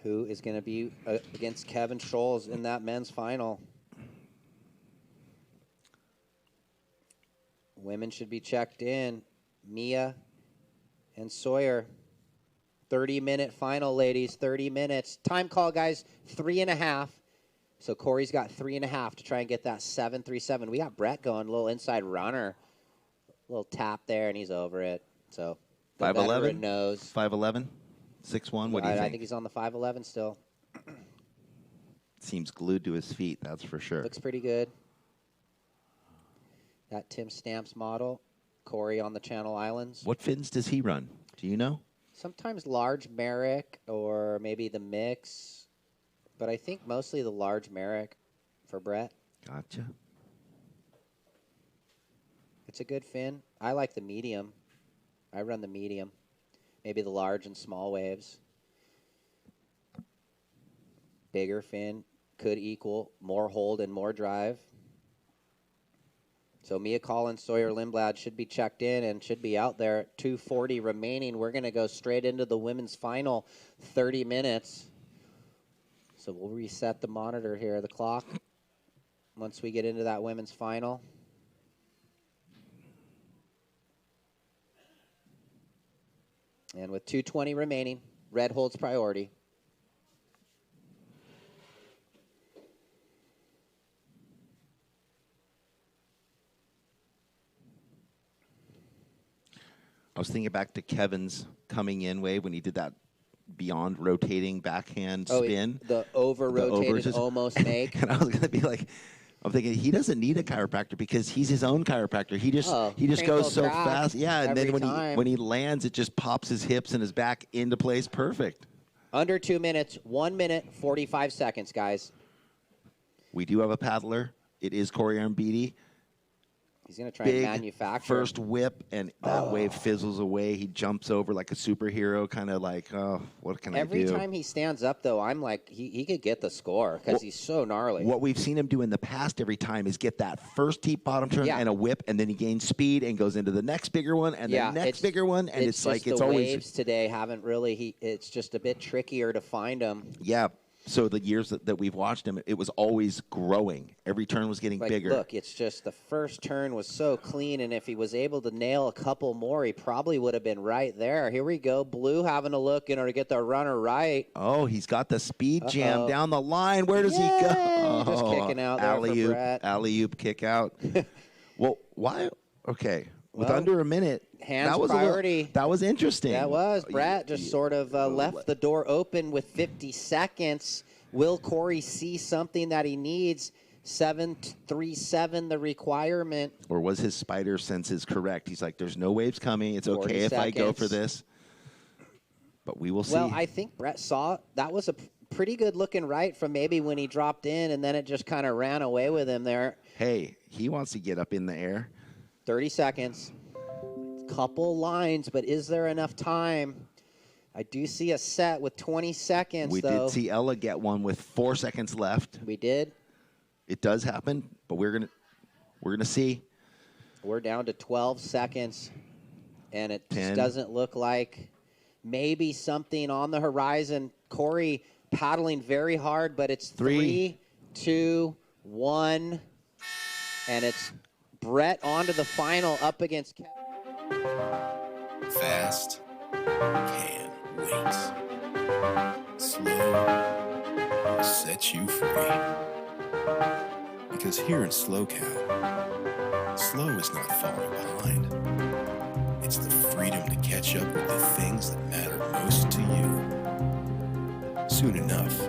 Who is going to be against Kevin Scholes in that men's final? Women should be checked in. Mia and Sawyer. 30-minute final, ladies. 30 minutes. Time call, guys. 3.5. So Corey's got 3.5 to try and get that 737. We got Brett going. A little inside runner. A little tap there, and he's over it. So the 5'11"? veteran knows. 5'11", 6'1", what do you think? I think he's on the 5'11 still. Seems glued to his feet, that's for sure. Looks pretty good. That Tim Stamps model. Corey on the Channel Islands. What fins does he run? Do you know? Sometimes large Merrick or maybe the mix. But I think mostly the large Merrick for Brett. Gotcha. It's a good fin. I like the medium. I run the medium. Maybe the large and small waves. Bigger fin could equal more hold and more drive. So Mia Collins, Sawyer Lindblad should be checked in and should be out there at 2:40 remaining. We're going to go straight into the women's final, 30 minutes. So we'll reset the monitor here, the clock, once we get into that women's final. And with 2:20 remaining, red holds priority. I was thinking back to Kevin's coming in wave when he did that beyond rotating backhand spin. The over-rotated almost make. And I was going to be like, I'm thinking he doesn't need a chiropractor because he's his own chiropractor. He just goes so fast. Yeah, and then when he lands, it just pops his hips and his back into place perfect. Under 2 minutes, 1 minute, 45 seconds, guys. We do have a paddler. It is Corey Armbidi. He's going to try and big manufacture. first whip, and that wave fizzles away. He jumps over like a superhero, kind of like, oh, what can I do? Every time he stands up, though, I'm like, he could get the score because he's so gnarly. What we've seen him do in the past every time is get that first deep bottom turn and a whip, and then he gains speed and goes into the next bigger one and the next bigger one, and it's like it's the always waves today haven't really. It's just a bit trickier to find him. Yeah. So the years that we've watched him, it was always growing. Every turn was getting bigger. Look, it's just the first turn was so clean, and if he was able to nail a couple more, he probably would have been right there. Here we go. Blue having a look, to get the runner right. Oh, he's got the speed jam down the line. Where does he go? Oh, just kicking out there for Brett. Alley-oop kick out. Well, why? Okay. With under a minute, hands that was priority. That was interesting. That was. Brett just sort of left the door open with 50 seconds. Will Corey see something that he needs? 7:37, the requirement. Or was his spider senses correct? He's like, there's no waves coming. It's okay if I go for this. But we will see. Well, I think Brett saw that was a pretty good looking right from maybe when he dropped in, and then it just kind of ran away with him there. Hey, he wants to get up in the air. 30 seconds. Couple lines, but is there enough time? I do see a set with 20 seconds, We did see Ella get one with 4 seconds left. We did. It does happen, but we're gonna see. We're down to 12 seconds, and it 10. just doesn't look like maybe something on the horizon. Corey paddling very hard, but it's 3, 2, 1, and it's Brett onto the final up against Kevin. Fast can wait. Slow will set you free. Because here in Slow Cow, slow is not falling behind. It's the freedom to catch up with the things that matter most to you. Soon enough,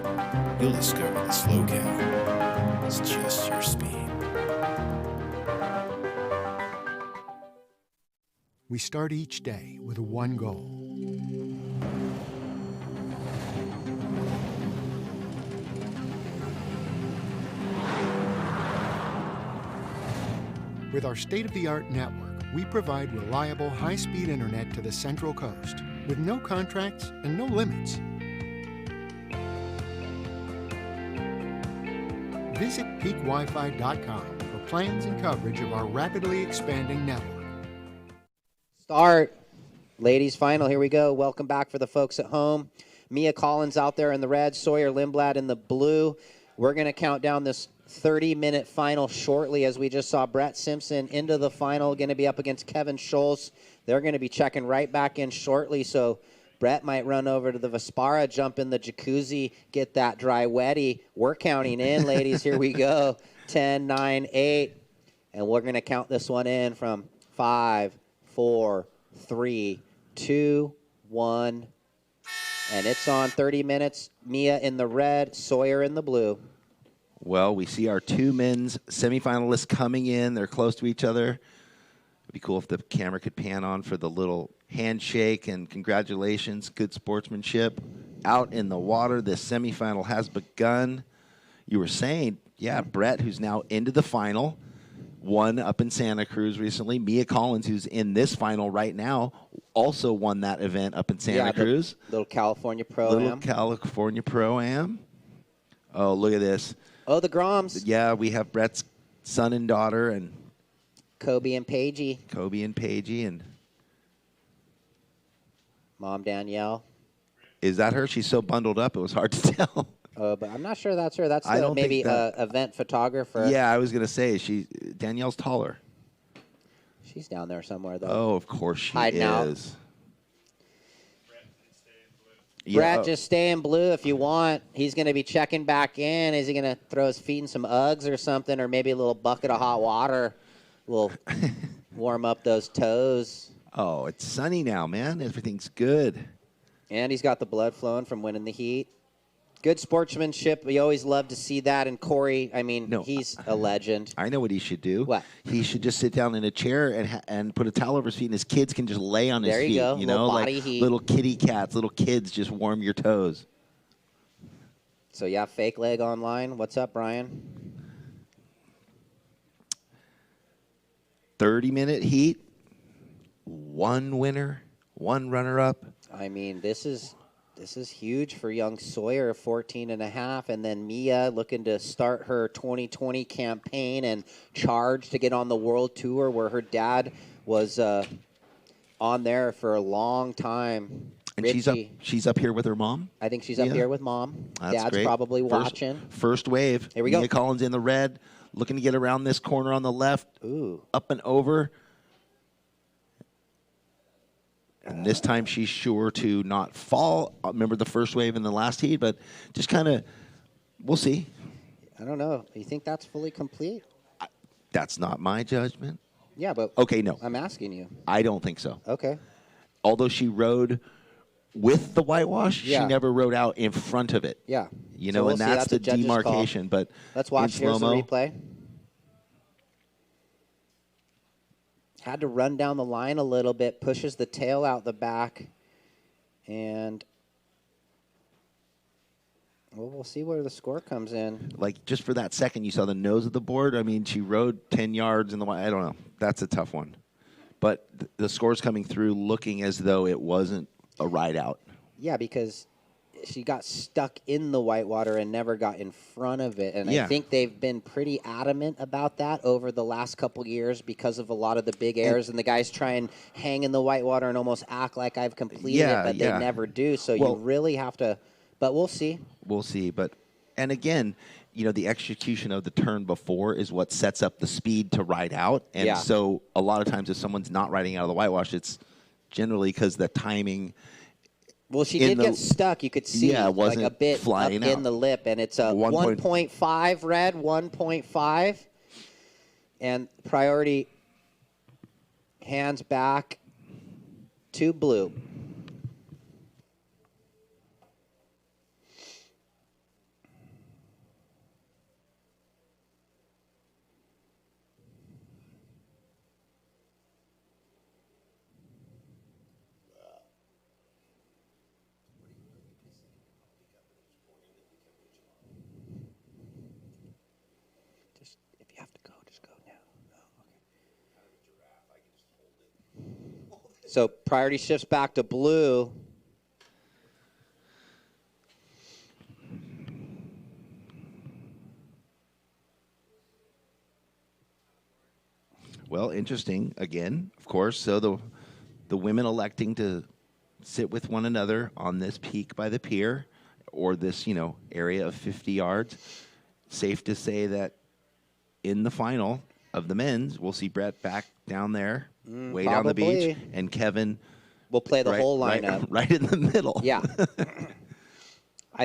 you'll discover the Slow Cow is just your speed. We start each day with one goal. With our state-of-the-art network, we provide reliable, high-speed internet to the Central Coast with no contracts and no limits. Visit peakwifi.com for plans and coverage of our rapidly expanding network. Start. Ladies final, here we go. Welcome back for the folks at home. Mia Collins out there in the red, Sawyer Lindblad in the blue. We're going to count down this 30-minute final shortly as we just saw Brett Simpson into the final, going to be up against Kevin Scholes. They're going to be checking right back in shortly, so Brett might run over to the Vespara, jump in the jacuzzi, get that dry wetty. We're counting in, ladies. Here we go. 10, 9, 8. And we're going to count this one in from 5, 4, 3, 2, 1. And it's on 30 minutes. Mia in the red, Sawyer in the blue. Well, we see our two men's semifinalists coming in. They're close to each other. It'd be cool if the camera could pan on for the little handshake and congratulations. Good sportsmanship. Out in the water, this semifinal has begun. You were saying, yeah, Brett, who's now into the final, won up in Santa Cruz recently. Mia Collins, who's in this final right now, also won that event up in Santa Cruz. Little California Pro-Am. Little California Pro-Am. Oh, look at this. Oh, the Groms. Yeah, we have Brett's son and daughter, and Kobe and Paigey. And Mom Danielle. Is that her? She's so bundled up, it was hard to tell. But I'm not sure that's her. That's I don't maybe think that- event photographer. Yeah, I was going to say, Danielle's taller. She's down there somewhere, though. Oh, of course she Hiding out. is. Brett, just stay in blue if you want. He's going to be checking back in. Is he going to throw his feet in some Uggs or something, or maybe a little bucket of hot water? We'll warm up those toes. Oh, it's sunny now, man. Everything's good. And he's got the blood flowing from winning the heat. Good sportsmanship. We always love to see that. And Corey, I mean, he's a legend. I know what he should do. What? He should just sit down in a chair and put a towel over his feet, and his kids can just lay on his There you feet. go. You Little know, body like heat. little kitty cats, little kids just warm your toes. So, yeah, fake leg online. What's up, Brian? 30-minute heat, one winner, one runner-up. I mean, this is huge for young Sawyer, 14 and a half, and then Mia looking to start her 2020 campaign and charge to get on the world tour where her dad was on there for a long time. And Richie, she's up here with her mom? I think she's up here with mom. That's Dad's great. probably watching. First wave. Here we go. Mia Collins in the red, looking to get around this corner on the left. Ooh. Up and over. And this time she's sure to not fall. Remember the first wave in the last heat, but just kind of, we'll see. I don't know. You think that's fully complete? That's not my judgment. Yeah, but Okay, no. I'm asking you. I don't think so. Okay. Although she rode with the whitewash, Yeah. she never rode out in front of it. Yeah. You So know, we'll and see. that's That's the a judge's call. demarcation. But Let's watch. in Here's the slow-mo, replay. Had to run down the line a little bit, pushes the tail out the back, and well, we'll see where the score comes in. like just for that second, you saw the nose of the board. I mean, she rode 10 yards in the white. I don't know. That's a tough one. But the score's coming through looking as though it wasn't a ride out. Yeah, because she got stuck in the whitewater and never got in front of it. And Yeah. I think they've been pretty adamant about that over the last couple years because of a lot of the big airs. And the guys try and hang in the whitewater and almost act like I've completed Yeah, it, but yeah. they never do. So Well- you really have to, but we'll see. We'll see. But, and again, you know, the execution of the turn before is what sets up the speed to ride out. And Yeah. so a lot of times if someone's not riding out of the whitewash, it's generally because the timing. Well, she in did the- get stuck. You could see Yeah, it like wasn't a bit flying up in out. the lip, and it's a 1.5 red, 1.5, and priority hands back to blue. If you have to go, just go now. So priority shifts back to blue. Well, interesting again, of course. So the women electing to sit with one another on this peak by the pier or this, you know, area of 50 yards. Safe to say that in the final of the men's, we'll see Brett back down there, way down the beach, probably. and Kevin We'll play the whole right, lineup. right in the middle. Yeah.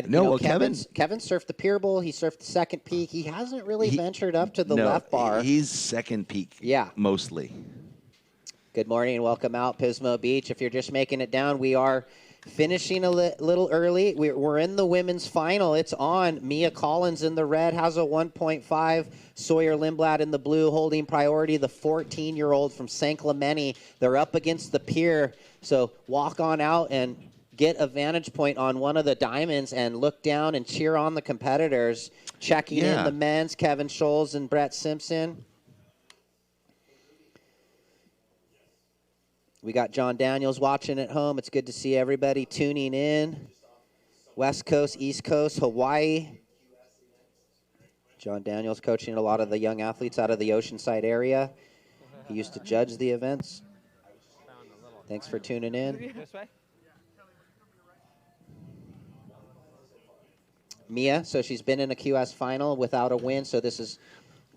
No, well, Kevin surfed the pier bowl. He surfed the second peak. He hasn't really ventured up to the No, left bar. He's second peak. Yeah. Mostly. Good morning and welcome out Pismo Beach. If you're just making it down, we are finishing a little early. We're in the women's final. It's on. Mia Collins in the red has a 1.5. Sawyer Lindblad in the blue holding priority. The 14-year-old from San Clemente. They're up against the pier. So walk on out and get a vantage point on one of the diamonds and look down and cheer on the competitors. Checking in Yeah. the men's, Kevin Scholes and Brett Simpson. We got John Daniels watching at home. It's good to see everybody tuning in. West Coast, East Coast, Hawaii. John Daniels coaching a lot of the young athletes out of the Oceanside area. He used to judge the events. Thanks for tuning in. Mia, so she's been in a QS final without a win, so this is,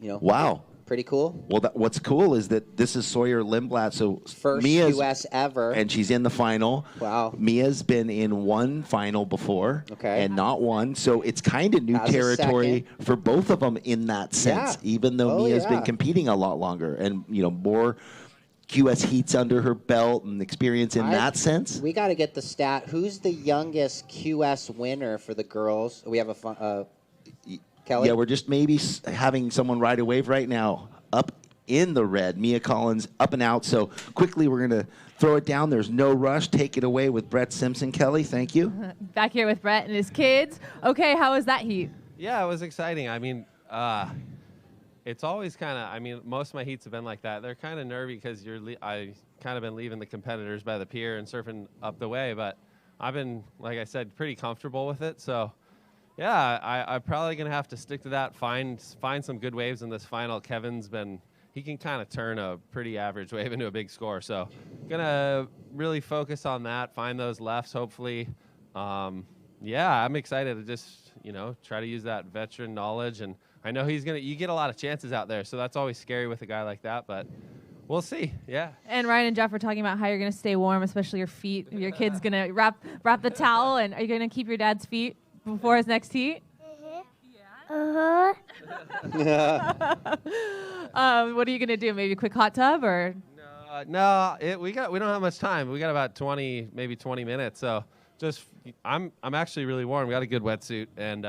Wow. pretty cool. Well, what's cool is that this is Sawyer Lindblad. So First Mia's, QS ever. and she's in the final. Wow. Mia's been in one final before, Okay. and not one. So it's kind of new Has a territory for both of them in that sense. Yeah. Even though Oh, Mia's yeah. been competing a lot longer, and more QS heats under her belt and experience in that sense. We got to get the stat. Who's the youngest QS winner for the girls? We have a Kelly? Yeah, we're just maybe having someone ride a wave right now up in the red. Mia Collins up and out. So quickly we're going to throw it down. There's no rush. Take it away with Brett Simpson. Kelly, thank you. Back here with Brett and his kids. Okay, how was that heat? Yeah, it was exciting. I mean, it's always kind of, I mean, most of my heats have been like that. They're kind of nervy because I kind of been leaving the competitors by the pier and surfing up the way, but I've been, like I said, pretty comfortable with it. So, yeah, I'm probably going to have to stick to that, find some good waves in this final. He can kind of turn a pretty average wave into a big score. So, going to really focus on that, find those lefts, hopefully. Yeah, I'm excited to just, try to use that veteran knowledge. And I know you get a lot of chances out there. So that's always scary with a guy like that, but we'll see. Yeah. And Ryan and Jeff were talking about how you're going to stay warm, especially your feet. Your kid's going to wrap the towel, and are you going to keep your dad's feet before his next heat? Uh-huh. What are you going to do? Maybe a quick hot tub or? No, we don't have much time. We got about 20 minutes. So I'm actually really warm. We got a good wetsuit, and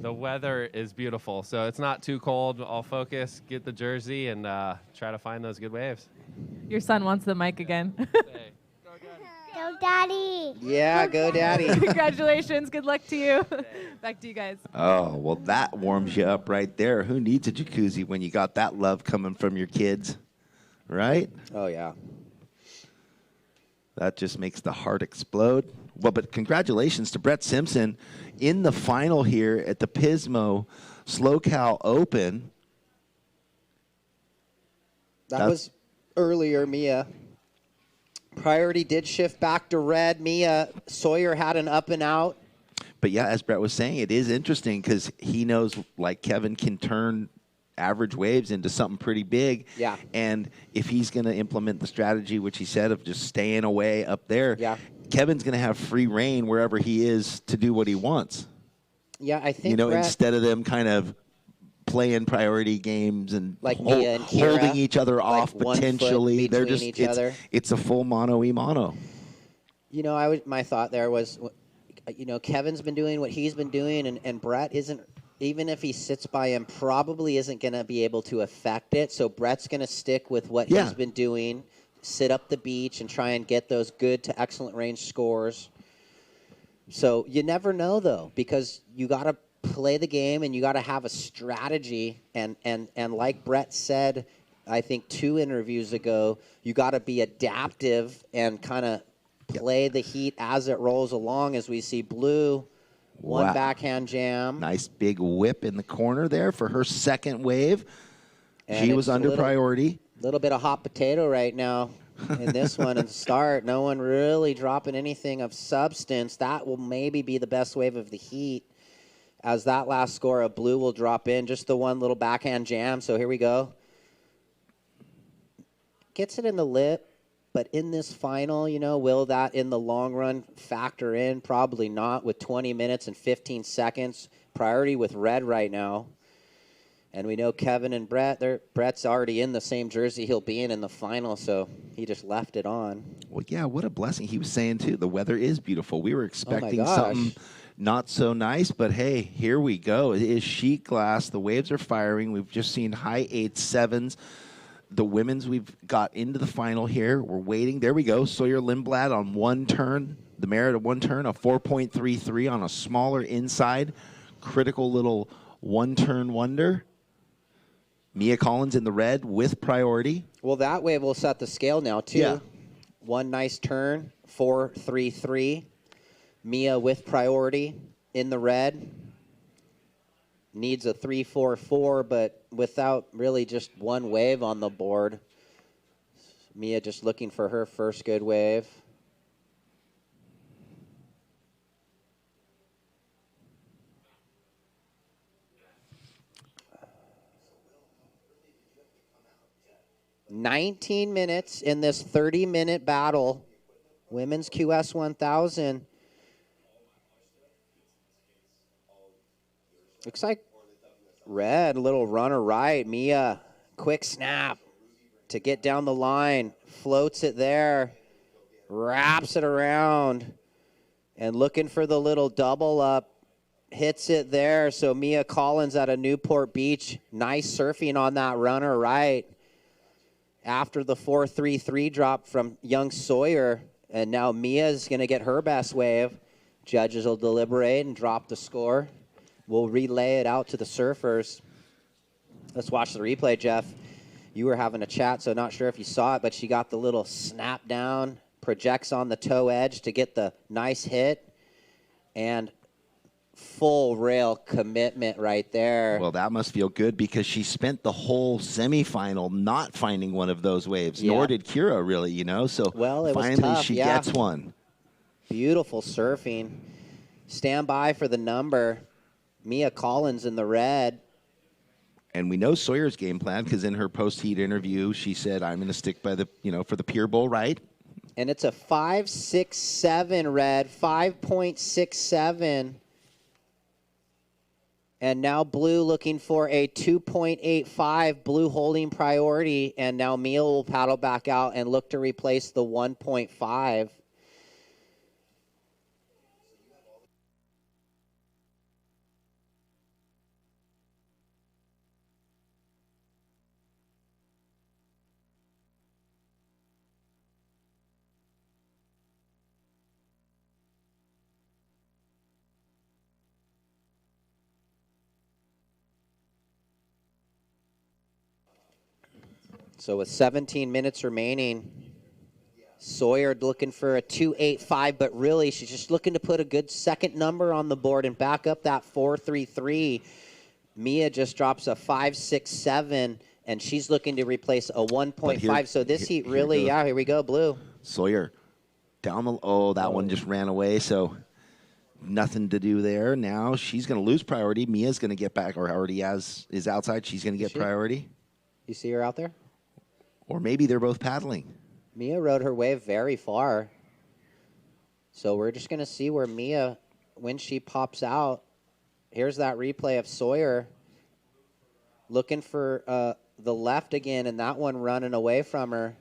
the weather is beautiful. So it's not too cold. I'll focus, get the jersey, and try to find those good waves. Your son wants the mic again. Go, Daddy. Yeah, go Daddy. Congratulations. Good luck to you. Back to you guys. Oh, well, that warms you up right there. Who needs a jacuzzi when you got that love coming from your kids, right? Oh, yeah. That just makes the heart explode. Well, but congratulations to Brett Simpson in the final here at the Pismo SLO Open. That was earlier, Mia. Priority did shift back to red. Mia Sawyer had an up and out. But, yeah, as Brett was saying, it is interesting because he knows, like, Kevin can turn average waves into something pretty big. Yeah. And if he's going to implement the strategy, which he said, of just staying away up there, Kevin's going to have free reign wherever he is to do what he wants. Yeah, I think Brett, instead of them kind of playing priority games and, like Mia and Kira, holding each other off like potentially. They're just it's a full mono-y-mono. My thought there was, Kevin's been doing what he's been doing, and Brett isn't. Even if he sits by him, probably isn't going to be able to affect it. So Brett's going to stick with what he's been doing, sit up the beach and try and get those good to excellent range scores. So you never know, though, because you got to play the game and you got to have a strategy. And like Brett said, I think 2 interviews ago, you got to be adaptive and kind of play the heat as it rolls along, as we see Blue. One backhand jam. Nice big whip in the corner there for her second wave. And she was under priority. A little bit of hot potato right now in this one at the start. No one really dropping anything of substance. That will maybe be the best wave of the heat, as that last score of Blue will drop in. Just the one little backhand jam. So here we go. Gets it in the lip. But in this final, will that in the long run factor in? Probably not, with 20 minutes and 15 seconds. Priority with red right now. And we know Kevin and Brett, Brett's already in the same jersey he'll be in the final, so he just left it on. Well, yeah, what a blessing. He was saying, too, the weather is beautiful. We were expecting something not so nice, but, hey, here we go. It is sheet glass. The waves are firing. We've just seen high 8s, 7s. The women's, we've got into the final here. We're waiting. There we go. Sawyer Lindblad on one turn. The Merritt at one turn, a 4.33 on a smaller inside. Critical little one-turn wonder. Mia Collins in the red with priority. Well, that wave will set the scale now, too. Yeah. One nice turn, 4.33. Mia with priority in the red. Needs a 3.44, but without really just one wave on the board. Mia just looking for her first good wave. "19 minutes in this 30-minute battle. Women's QS 1000. Looks like red, little runner right. Mia, quick snap to get down the line. Floats it there. Wraps it around. And looking for the little double up. Hits it there. So Mia Collins out of Newport Beach. Nice surfing on that runner right. After the 4.33 drop from young Sawyer. And now Mia's going to get her best wave. Judges will deliberate and drop the score. We'll relay it out to the surfers. Let's watch the replay, Jeff. You were having a chat, so not sure if you saw it, but she got the little snap down, projects on the toe edge to get the nice hit, and full rail commitment right there. Well, that must feel good because she spent the whole semifinal not finding one of those waves, nor did Kira really, So well, it was finally tough, she gets one. Beautiful surfing. Stand by for the number. Mia Collins in the red. And we know Sawyer's game plan because in her post-heat interview, she said, I'm going to stick by the, for the pier bowl, right? And it's a 5.67 red, 5.67. And now Blue looking for a 2.85, Blue holding priority. And now Mia will paddle back out and look to replace the 1.5. So with 17 minutes remaining, Sawyer looking for a 2.85, but really she's just looking to put a good second number on the board and back up that 4.33. Mia just drops a 5.67, and she's looking to replace a 1.5. So this heat really, here we go, Blue. Sawyer down the, that one just ran away, so nothing to do there. Now she's going to lose priority. Mia's going to get back, or already is outside. She's going to get priority. You see her out there? Or maybe they're both paddling. Mia rode her wave very far. So we're just going to see where Mia, when she pops out. Here's that replay of Sawyer looking for the left again, and that one running away from her.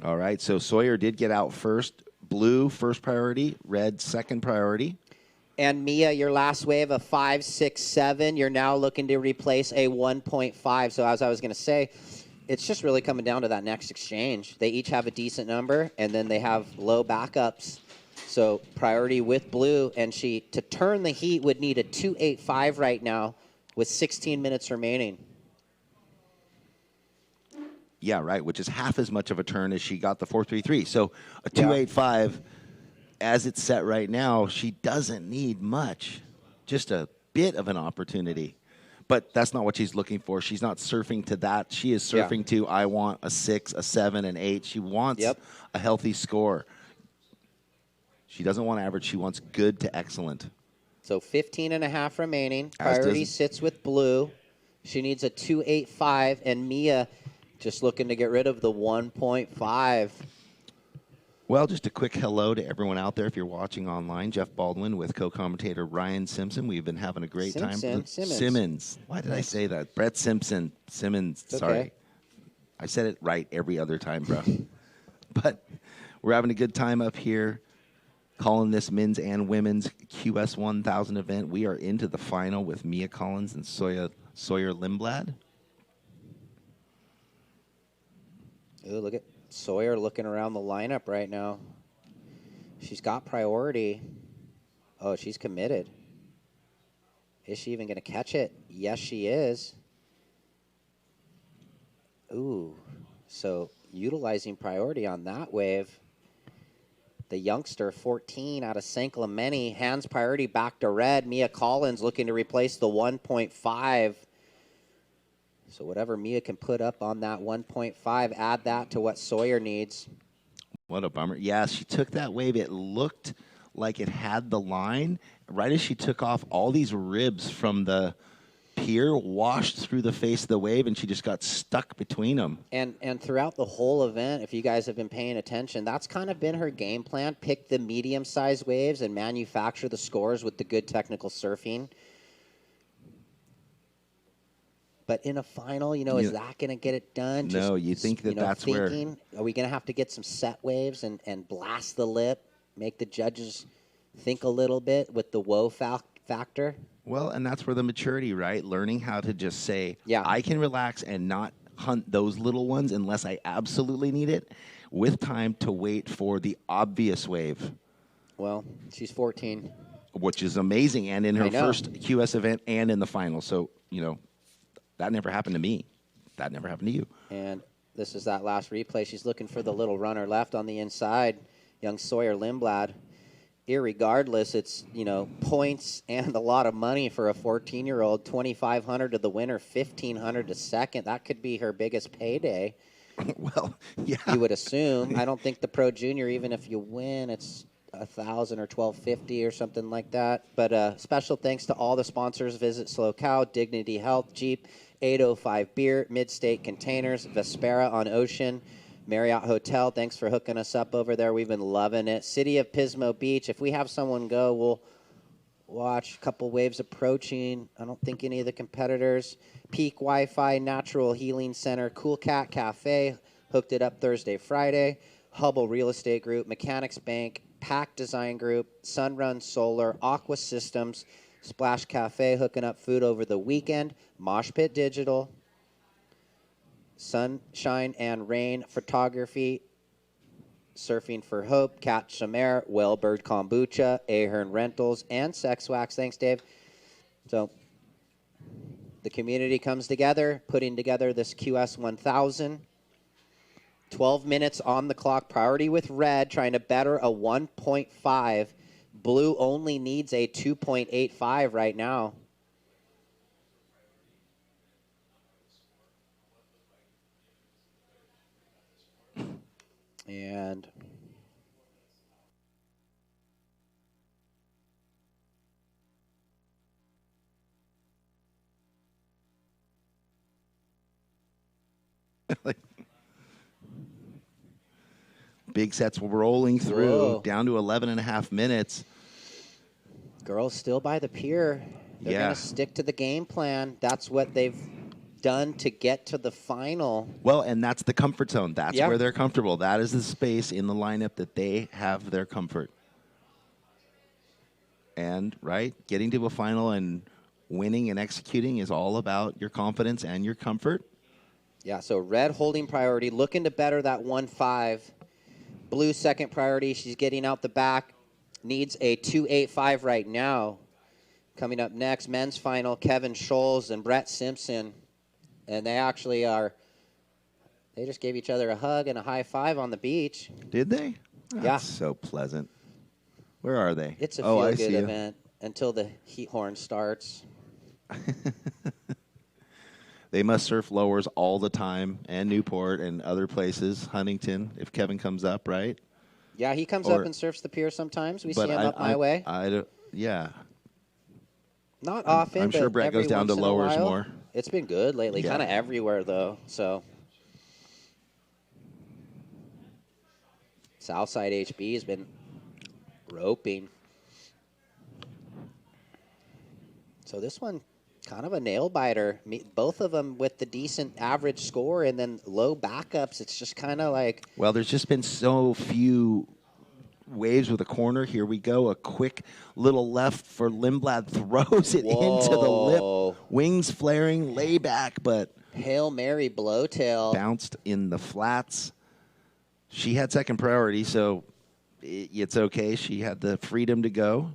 All right, so Sawyer did get out first. Blue, first priority. Red, second priority. And Mia, your last wave of 5.67, you're now looking to replace a 1.5. So as I was going to say, it's just really coming down to that next exchange. They each have a decent number, and then they have low backups. So priority with Blue, and she, to turn the heat, would need a 2.85 right now with 16 minutes remaining. Yeah, right, which is half as much of a turn as she got the 4.33. So a 2.85, as it's set right now, she doesn't need much, just a bit of an opportunity. But that's not what she's looking for. She's not surfing to that. She is surfing to, I want a 6, a 7, an 8. She wants a healthy score. She doesn't want average. She wants good to excellent. So 15 and a half remaining. Priority sits with Blue. She needs a 2.85, and Mia just looking to get rid of the 1.5. Well, just a quick hello to everyone out there. If you're watching online, Jeff Baldwin with co-commentator Ryan Simpson. We've been having a great time. Simmons. Why did I say that? Brett Simpson. Simmons. Sorry. Okay. I said it right every other time, bro. But we're having a good time up here, calling this men's and women's QS 1000 event. We are into the final with Mia Collins and Sawyer Lindblad. Ooh, look at Sawyer looking around the lineup right now. She's got priority. Oh, she's committed. Is she even going to catch it? Yes, she is. Ooh, so utilizing priority on that wave. The youngster, 14 out of St. Clemente, hands priority back to red. Mia Collins looking to replace the 1.5. So whatever Mia can put up on that 1.5, add that to what Sawyer needs. What a bummer. Yeah, she took that wave. It looked like it had the line. Right as she took off, all these ribs from the pier washed through the face of the wave, and she just got stuck between them. And throughout the whole event, if you guys have been paying attention, that's kind of been her game plan. Pick the medium-sized waves and manufacture the scores with the good technical surfing. But in a final, is that going to get it done? No, you think that's thinking, where... Are we going to have to get some set waves and blast the lip, make the judges think a little bit with the woe factor? Well, and that's where the maturity, right? Learning how to just say, yeah, I can relax and not hunt those little ones unless I absolutely need it, with time to wait for the obvious wave. Well, she's 14. Which is amazing, and in her first QS event and in the final. So, That never happened to me. That never happened to you. And this is that last replay. She's looking for the little runner left on the inside. Young Sawyer Lindblad. Irregardless, it's, points and a lot of money for a 14-year-old. $2,500 to the winner, $1,500 to second. That could be her biggest payday. Well, yeah. You would assume. I don't think the Pro Junior, even if you win, it's $1,000 or $1,250 or something like that. But special thanks to all the sponsors. Visit Slow Cow, Dignity Health, Jeep, 805 Beer, Midstate Containers, Vespera on Ocean, Marriott Hotel. Thanks for hooking us up over there. We've been loving it. City of Pismo Beach. If we have someone go, we'll watch a couple waves approaching. I don't think any of the competitors. Peak Wi-Fi, Natural Healing Center, Cool Cat Cafe. Hooked it up Thursday, Friday. Hubble Real Estate Group, Mechanics Bank, Pack Design Group, Sunrun Solar, Aqua Systems, Splash Cafe hooking up food over the weekend, Mosh Pit Digital, Sunshine and Rain Photography, Surfing for Hope, Catch Some Air, Wellbird Kombucha, Ahern Rentals, and Sex Wax. Thanks, Dave. So the community comes together, putting together this QS 1000. 12 minutes on the clock. Priority with red, trying to better a 1.5. Blue only needs a 2.85 right now. And big sets rolling through. Whoa. Down to 11 and a half minutes. Girls still by the pier. They're Yeah. going to stick to the game plan. That's what they've done to get to the final. Well, and that's the comfort zone. That's Yeah. where they're comfortable. That is the space in the lineup that they have their comfort. And, right, getting to a final and winning and executing is all about your confidence and your comfort. Yeah, so red holding priority, looking to better that 1.5. Blue second priority. She's getting out the back. Needs a 2.85 right now. Coming up next, men's final, Kevin Scholes and Brett Simpson. And they actually they just gave each other a hug and a high five on the beach. Did they? Yeah. That's so pleasant. Where are they? It's a I see feel-good you. event until the heat horn starts. They must surf lowers all the time, and Newport and other places, Huntington, if Kevin comes up, right? Yeah, he comes Or- up and surfs the pier sometimes. We see But him up my way. Yeah. Not often, I'm sure but Brett every goes down to once in a lowers while. more. It's been good lately, Yeah. kind of everywhere, though. So Southside HB has been roping. So this one, kind of a nail biter. Both of them with the decent average score and then low backups. It's just kind of like, Well, there's just been so few waves with a corner. Here we go. A quick little left for Lindblad. Throws it into the Whoa. lip. Wings flaring. Layback, but Hail Mary blowtail. bounced in the flats. She had second priority, so it's okay. She had the freedom to go.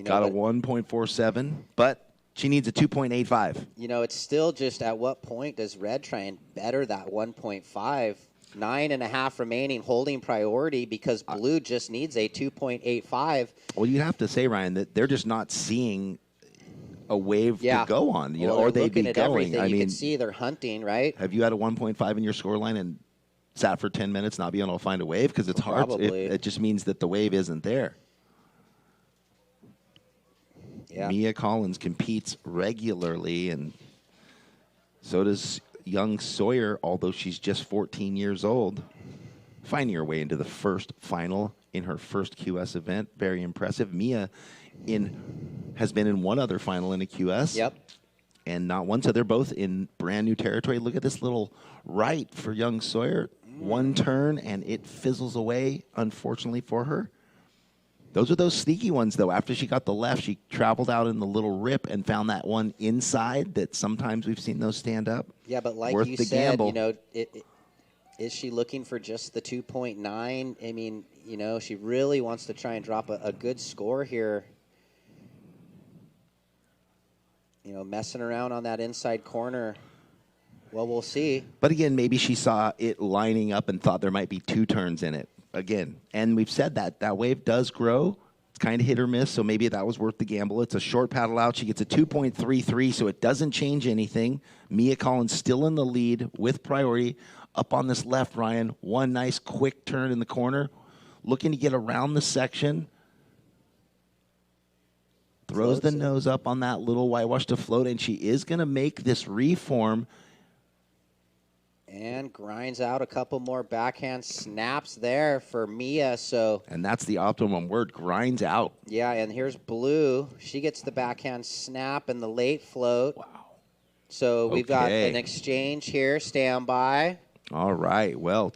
Got a 1.47, but she needs a 2.85. It's still just at what point does red try and better that 1.5? 9.5 remaining holding priority because blue just needs a 2.85. Well, you have to say, Ryan, that they're just not seeing a wave to go on, Well, or they're they'd be looking at going. everything. I You mean, can see they're hunting, right? have you had a 1.5 in your scoreline and sat for 10 minutes not being able to find a wave? Because it's hard. Probably. It just means that the wave isn't there. Yeah. Mia Collins competes regularly, and so does young Sawyer, although she's just 14 years old. Finding her way into the first final in her first QS event. Very impressive. Mia has been in one other final in a QS. Yep. And not one, so they're both in brand new territory. Look at this little right for young Sawyer. One turn, and it fizzles away, unfortunately for her. Those are those sneaky ones, though. After she got the left, she traveled out in the little rip and found that one inside that sometimes we've seen those stand up. Yeah, but like Worth you the said, gamble. is she looking for just the 2.9? I mean, she really wants to try and drop a good score here. messing around on that inside corner. Well, we'll see. But again, maybe she saw it lining up and thought there might be 2 turns in it. Again, and we've said that wave does grow. It's kind of hit or miss, so maybe that was worth the gamble. It's a short paddle out. She gets a 2.33, so it doesn't change anything. Mia Collins still in the lead with priority. Up on this left, Ryan, one nice quick turn in the corner. Looking to get around the section. Throws the nose up on that little whitewash to float, and she is going to make this reform. And grinds out a couple more backhand snaps there for Mia. And that's the optimum word, grinds out. Yeah, and here's Blue. She gets the backhand snap and the late float. Wow. So we've got an exchange here. Stand by. All right. Well,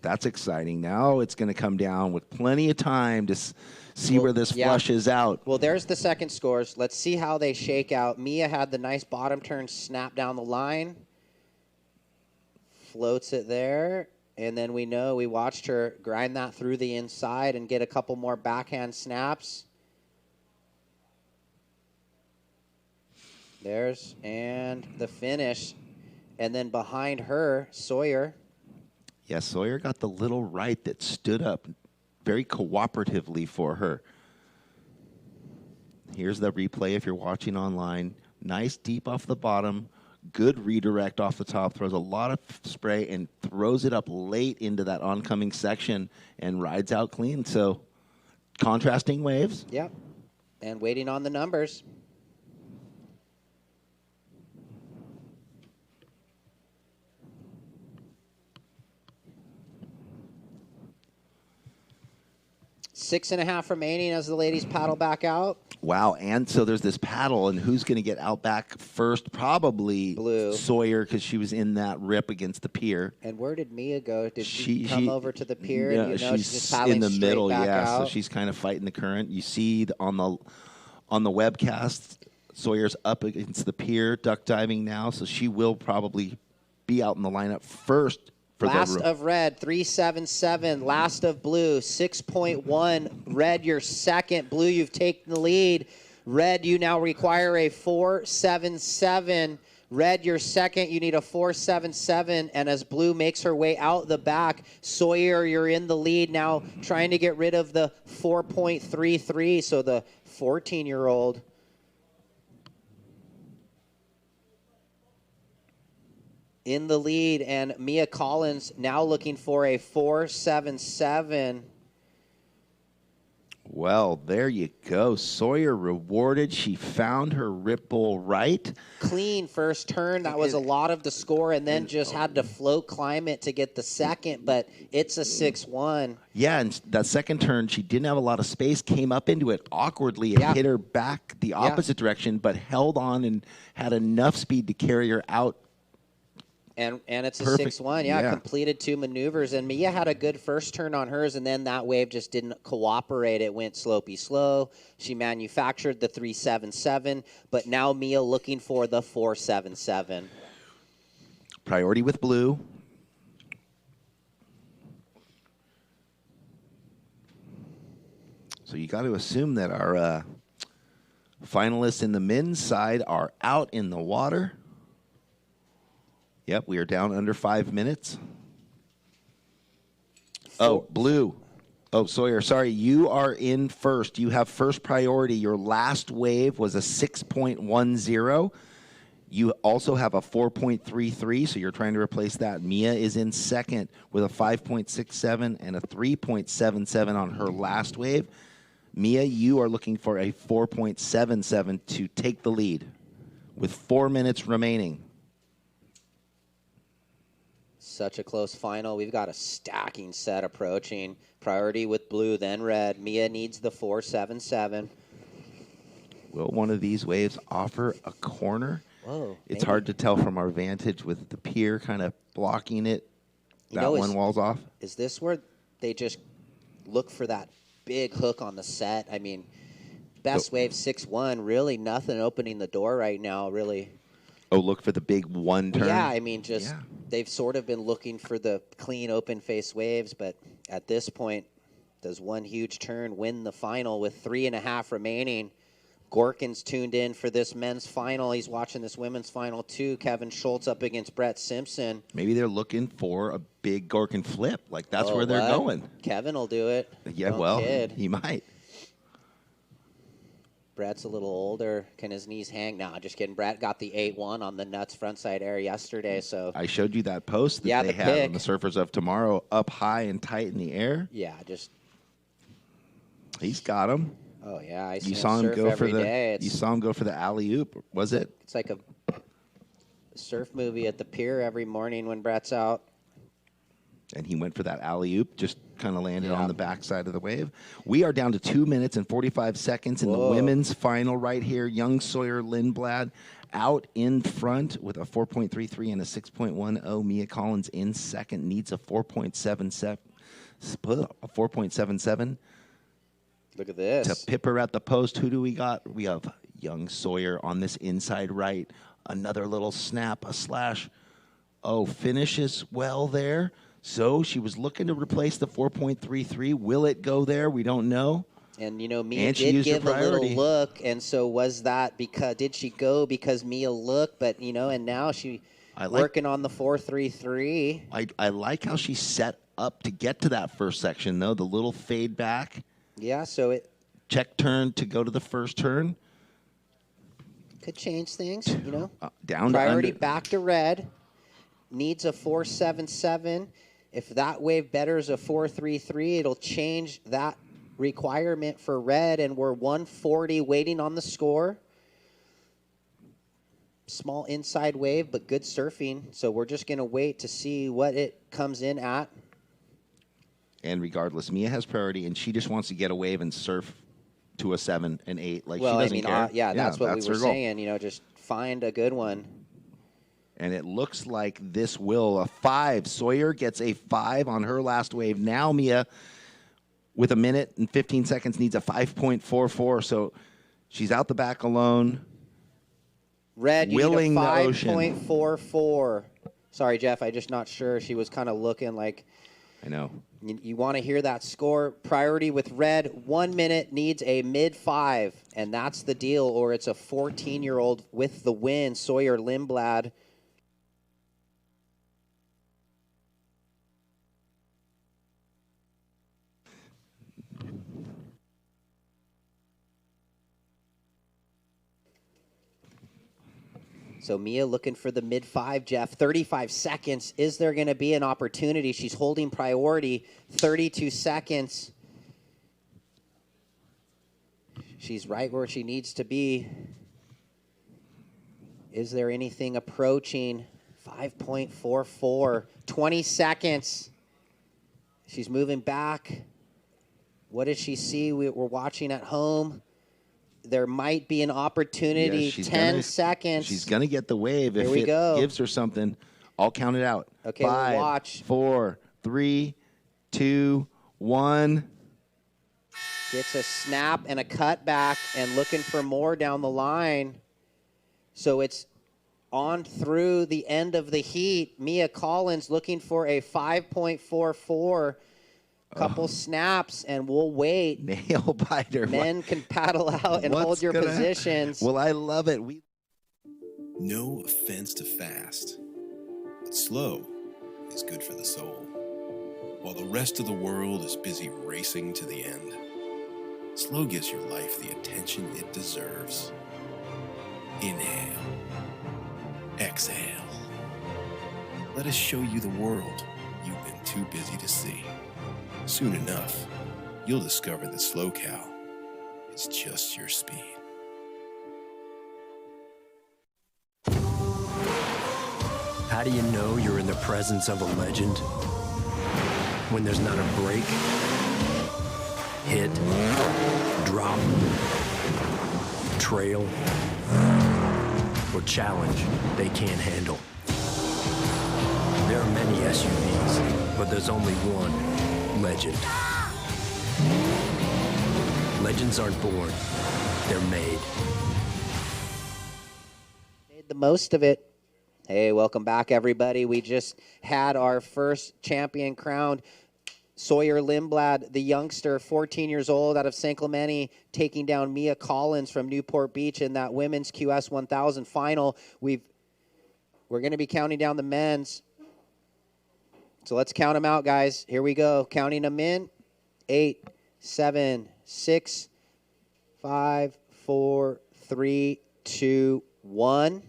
that's exciting. Now it's going to come down with plenty of time to see where this flushes out. Well, there's the second scores. Let's see how they shake out. Mia had the nice bottom turn snap down the line. Floats it there, and then we watched her grind that through the inside and get a couple more backhand snaps. And the finish. And then behind her, Sawyer. Yeah, Sawyer got the little right that stood up very cooperatively for her. Here's the replay if you're watching online. Nice deep off the bottom. Good redirect off the top, throws a lot of spray and throws it up late into that oncoming section and rides out clean. So contrasting waves. Yep. And waiting on the numbers. Six and a half remaining as the ladies paddle back out. Wow, and so there's this paddle, and who's going to get out back first? Probably Blue. Sawyer, because she was in that rip against the pier. And where did Mia go? Did she come over to the pier? Yeah, and she's just paddling in the straight middle, back out? so she's kind of fighting the current. You see on the webcast, Sawyer's up against the pier, duck diving now, so she will probably be out in the lineup first. Last of red, 3.77. Last of blue, 6.1. Red, you're second. Blue, you've taken the lead. Red, you now require a 4.77. Red, you're second. You need a 4.77. And as Blue makes her way out the back, Sawyer, you're in the lead now, trying to get rid of the 4.33. So the 14-year-old. In the lead, and Mia Collins now looking for a 4.77. Well, there you go. Sawyer rewarded. She found her ripple right. Clean first turn. That was a lot of the score, and then just had to float climb it to get the second, but it's a 6-1. Yeah, and that second turn, she didn't have a lot of space, came up into it awkwardly and hit her back the opposite direction, but held on and had enough speed to carry her out. And it's a Perfect. 6-1. Yeah, completed 2 maneuvers. And Mia had a good first turn on hers, and then that wave just didn't cooperate. It went slopey slow. She manufactured the 3.77, but now Mia looking for the 4.77. Priority with Blue. So you got to assume that our finalists in the men's side are out in the water. Yep, we are down under 5 minutes. Oh, Blue. Oh, Sawyer, sorry. You are in first. You have first priority. Your last wave was a 6.10. You also have a 4.33, so you're trying to replace that. Mia is in second with a 5.67 and a 3.77 on her last wave. Mia, you are looking for a 4.77 to take the lead with 4 minutes remaining. Such a close final. We've got a stacking set approaching. Priority with Blue, then red. Mia needs the 4.77. Will one of these waves offer a corner? Whoa. It's hard to tell from our vantage with the pier kind of blocking it. That one wall's off. Is this where they just look for that big hook on the set? I mean, best wave 6-1. Really nothing opening the door right now, really. Oh, look for the big one turn? Yeah, I mean, they've sort of been looking for the clean open face waves, but at this point, does one huge turn win the final with 3.5 remaining? Gorkin's tuned in for this men's final. He's watching this women's final too. Kevin Schultz up against Brett Simpson. Maybe they're looking for a big Gorkin flip. Like, that's where they're going. Kevin will do it. Yeah, Don't well, kid. he might. Brett's a little older. Can his knees hang? No, just kidding. Brett got the 8-1 on the nuts frontside air yesterday. So I showed you that post that they the had pick. on the Surfers of Tomorrow, up high and tight in the air. Yeah, just he's got him. Oh yeah, I see You saw him surf go for every the. day. You saw him go for the alley oop. Was it? It's like a surf movie at the pier every morning when Brett's out. And he went for that alley oop, just kind of landed Yeah. on the backside of the wave. We are down to 2 minutes and 45 seconds in the women's final right here. Young Sawyer Lindblad out in front with a 4.33 and a 6.10. Mia Collins in second, needs a 4.77. A 4.77 Look at this. to pip her at the post. Who do we got? We have Young Sawyer on this inside right. Another little snap, a slash. Oh, finishes well there. So she was looking to replace the 4.33. Will it go there? We don't know. And, you know, Mia And she did used her give a little priority. look. And so was that because, did she go because Mia looked? But, you know, and now she working on the 4.33. I like how she set up to get to that first section, though. The little fade back. Yeah, so it Check turn to go to the first turn. could change things, you know. Down Priority to under. back to red. Needs a 4.77. If that wave betters a 4.33, it'll change that requirement for red, and we're 140 waiting on the score. Small inside wave, but good surfing. So we're just going to wait to see what it comes in at. And regardless, Mia has priority, and she just wants to get a wave and surf to a 7 and 8. Like, Well, she I doesn't mean, care. yeah, that's what we were her goal. saying. You know, just find a good one. And it looks like this will a 5. Sawyer gets a 5 on her last wave. Now Mia, with a minute and 15 seconds, needs a 5.44. So she's out the back alone. Red, you Willing need the a ocean. 5.44. Sorry, Jeff, I just not sure. She was kind of looking like. I know. You want to hear that score. Priority with red, 1 minute, needs a mid-5, and that's the deal, or it's a 14-year-old with the win, Sawyer Lindblad. So Mia looking for the mid-5, Jeff. 35 seconds. Is there going to be an opportunity? She's holding priority. 32 seconds. She's right where she needs to be. Is there anything approaching? 5.44. 20 seconds. She's moving back. What does she see? We're watching at home. There might be an opportunity. Yeah, 10 seconds. She's going to get the wave. Here If we it go. gives her something, I'll count it out. Okay, we'll 5, watch. 4, 3, 2, 1. Gets a snap and a cutback and looking for more down the line. So it's on through the end of the heat. Mia Collins looking for a 5.44. Couple snaps, and we'll wait. Nail biter. Men can paddle out and What's hold your gonna- positions. Well, I love it. No offense to fast, but slow is good for the soul. While the rest of the world is busy racing to the end, slow gives your life the attention it deserves. Inhale. Exhale. Let us show you the world you've been too busy to see. Soon enough, you'll discover that Slow Cow is just your speed. How do you know you're in the presence of a legend? When there's not a break, hit, drop, trail, or challenge they can't handle. There are many SUVs, but there's only one legend. Legends aren't born, they're made. Made the most of it. Hey, welcome back, everybody. We just had our first champion crowned. Sawyer Lindblad, the youngster, 14 years old, out of San Clemente, taking down Mia Collins from Newport Beach in that women's QS 1000 final. We're going to be counting down the men's. So let's count them out, guys. Here we go. Counting them in. 8, 7, 6, 5, 4, 3, 2, 1.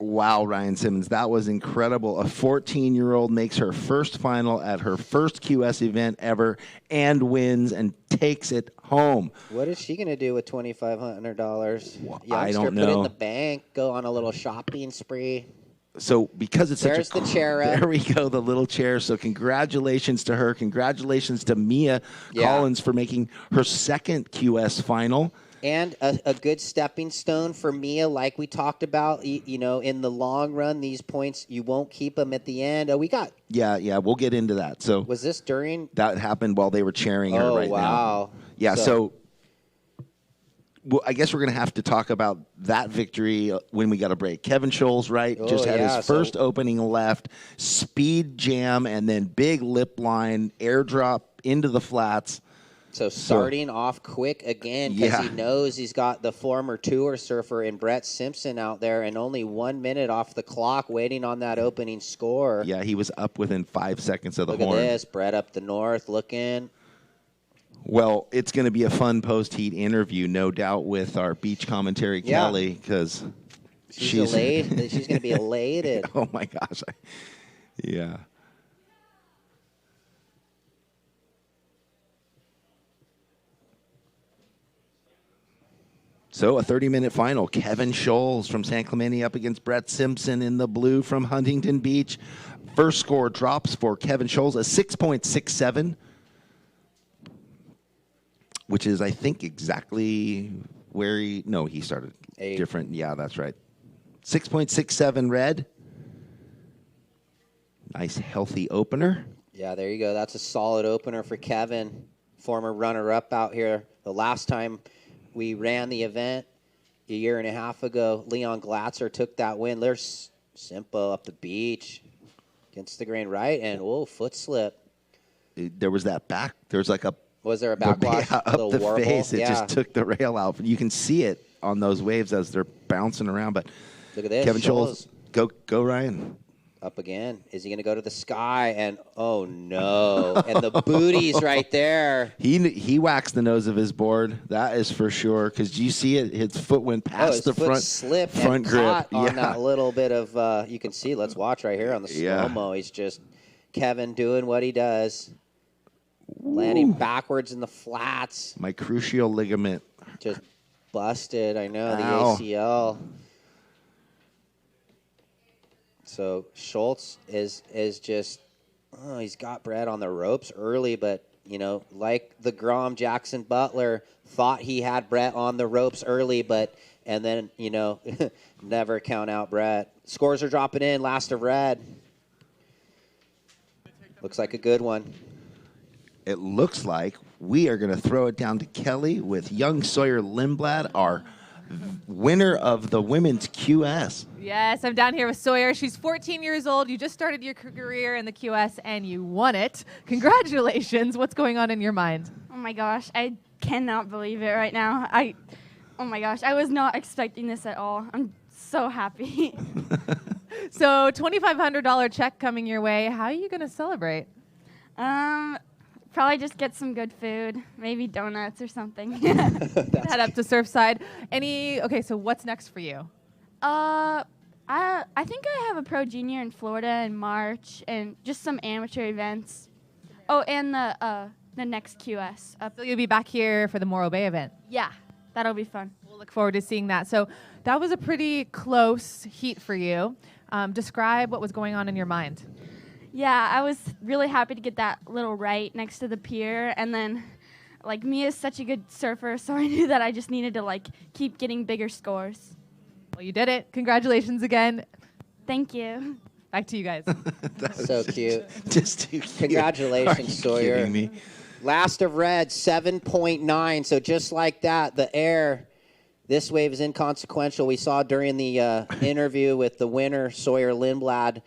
Wow, Ryan Simmons, that was incredible. A 14-year-old makes her first final at her first QS event ever and wins and takes it home. What is she going to do with $2,500? Well, Youngster, I don't put it in know. the bank, go on a little shopping spree. So because it's There's such a the chair up. There we go, the little chair. So congratulations to her. Congratulations to Mia Collins for making her second QS final. And a good stepping stone for Mia, like we talked about. You know, in the long run, these points, you won't keep them at the end. Oh, we got. Yeah, we'll get into that. So Was this during? that happened while they were cheering her right now. Wow. Yeah, so well, I guess we're going to have to talk about that victory when we got a break. Kevin Scholes, right, just had his first opening left, speed jam, and then big lip line, airdrop into the flats. So starting off quick again because he knows he's got the former tour surfer and Brett Simpson out there and only 1 minute off the clock waiting on that opening score. Yeah, he was up within 5 seconds of the horn. Look at this. Brett up the north looking. Well, it's going to be a fun post-heat interview, no doubt, with our beach commentary, Kelly, because she's elated. She's going to be elated. Oh, my gosh. Yeah. So a 30-minute final. Kevin Scholes from San Clemente up against Brett Simpson in the blue from Huntington Beach. First score drops for Kevin Scholes, a 6.67, which is, I think, exactly where he started 8. Different. Yeah, that's right. 6.67 red. Nice, healthy opener. Yeah, there you go. That's a solid opener for Kevin, former runner-up out here. The last time we ran the event a year and a half ago, Leon Glatzer took that win. There's Simpo up the beach against the grain right, and foot slip. There was that back. There was like a. Was there a backwash? Up the warble? face. It Yeah. just took the rail out. You can see it on those waves as they're bouncing around. But Look at this. Kevin Scholes, go Ryan. Up again. Is he going to go to the sky? And oh no! And the booties right there. He waxed the nose of his board. That is for sure. Because you see it, his foot went past his the foot slipped front and grip. caught on that little bit of. You can see. Let's watch right here on the slow mo. He's just Kevin doing what he does, landing backwards in the flats. My crucial ligament just busted. I know. Ow. The ACL. So Schultz is just, he's got Brett on the ropes early, but, like the Grom Jackson Butler, thought he had Brett on the ropes early, and then, never count out Brett. Scores are dropping in, last of red. Looks like a good one. It looks like we are going to throw it down to Kelly with young Sawyer Lindblad, our winner of the women's QS. Yes, I'm down here with Sawyer. She's 14 years old. You just started your career in the QS and you won it. Congratulations. What's going on in your mind? Oh my gosh, I cannot believe it right now. Oh my gosh, I was not expecting this at all. I'm so happy. So $2,500 check coming your way. How are you going to celebrate? Probably just get some good food, maybe donuts or something. Head up to Surfside. So what's next for you? I think I have a pro junior in Florida in March and just some amateur events. Oh, and the next QS. So you'll be back here for the Morro Bay event. Yeah, that'll be fun. We'll look forward to seeing that. So that was a pretty close heat for you. Describe what was going on in your mind. Yeah, I was really happy to get that little right next to the pier. And then, Mia's such a good surfer, so I knew that I just needed to, keep getting bigger scores. Well, you did it. Congratulations again. Thank you. Back to you guys. So cute. Just too cute. Congratulations, Sawyer. Kidding me? Last of red, 7.9. So just like that, the air, this wave is inconsequential. We saw during the interview with the winner, Sawyer Lindblad,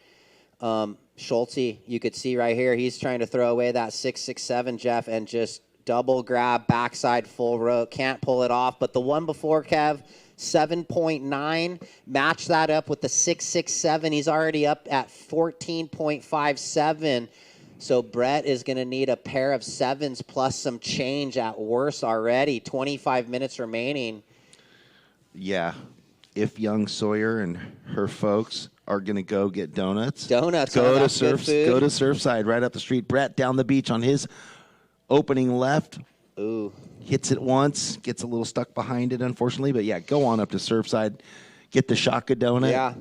Schulte, you could see right here, he's trying to throw away that 667, Jeff, and just double grab, backside full rope. Can't pull it off. But the one before, Kev, 7.9. Match that up with the 667. He's already up at 14.57. So Brett is going to need a pair of 7s plus some change at worst already. 25 minutes remaining. Yeah. If young Sawyer and her folks are going to go get donuts. Go to Surfside right up the street. Brett down the beach on his opening left. Ooh. Hits it once, gets a little stuck behind it, unfortunately. But, yeah, go on up to Surfside. Get the Shaka donut. Yeah.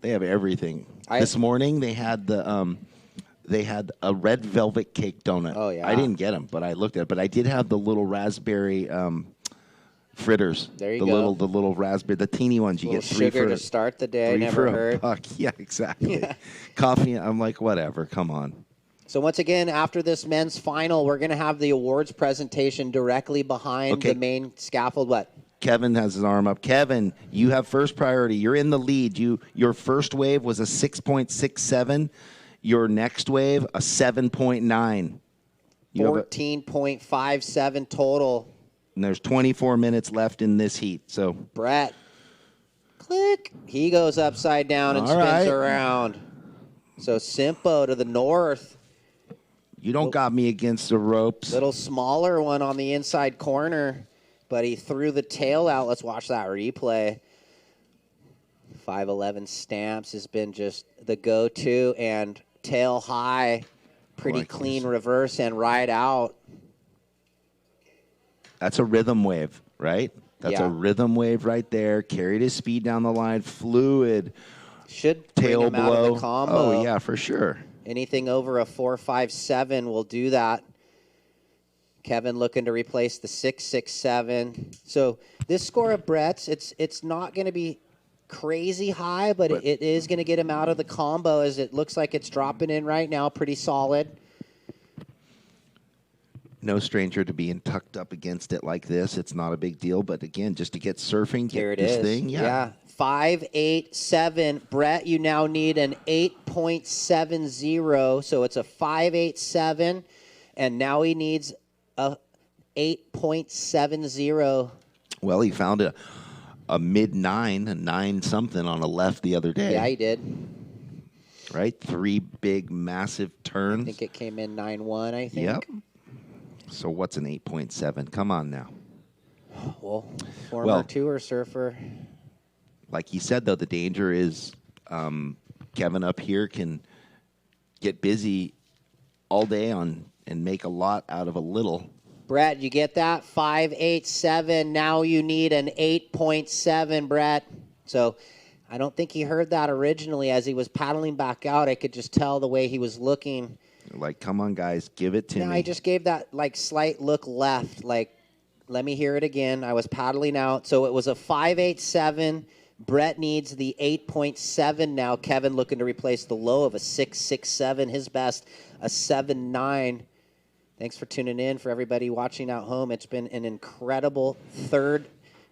They have everything. This morning they had a red velvet cake donut. Oh, yeah. I didn't get them, but I looked at it. But I did have the little raspberry fritters. There you go. The little raspberry, the teeny ones. You get three sugar for to start the day. three Never for heard. a buck. Yeah, exactly. Yeah. Coffee. I'm like, whatever. Come on. So once again, after this men's final, we're going to have the awards presentation directly behind the main scaffold. What? Kevin has his arm up. Kevin, you have first priority. You're in the lead. Your first wave was a 6.67. Your next wave, a 7.9. 14.57 total. And there's 24 minutes left in this heat. So Brett, click. He goes upside down and spins around. So Simpo to the north. You don't got me against the ropes. Little smaller one on the inside corner, but he threw the tail out. Let's watch that replay. 5'11 Stamps has been just the go-to, and tail high, pretty clean reverse and ride out. That's a rhythm wave, right? That's a rhythm wave right there. Carried his speed down the line, fluid. Should tail bring him blow. out of the combo. Oh, yeah, for sure. Anything over a 4.57 will do that. Kevin looking to replace the 6.67. So this score of Brett's, it's not going to be crazy high, but it is going to get him out of the combo, as it looks like it's dropping in right now, pretty solid. No stranger to being tucked up against it like this. It's not a big deal, but again, just to get surfing, get this thing. Yeah. 5.87. Brett, you now need an 8.70. So it's a 5.87, and now he needs a 8.70. Well, he found a mid-9, a 9-something on a left the other day. Yeah, he did. Right? 3 big, massive turns. I think it came in 9.1, I think. Yep. So what's an 8.7? Come on now. Well, former tour surfer. Like you said, though, the danger is Kevin up here can get busy all day and make a lot out of a little. Brett, you get that? 5.87. Now you need an 8.7, Brett. So I don't think he heard that originally as he was paddling back out. I could just tell the way he was looking. Like, come on, guys, give it to me. I just gave that, slight look left. Let me hear it again. I was paddling out. So it was a 5.87. Brett needs the 8.7 now. Kevin looking to replace the low of a 6.67. His best, a 7.9. Thanks for tuning in. For everybody watching at home, it's been an incredible third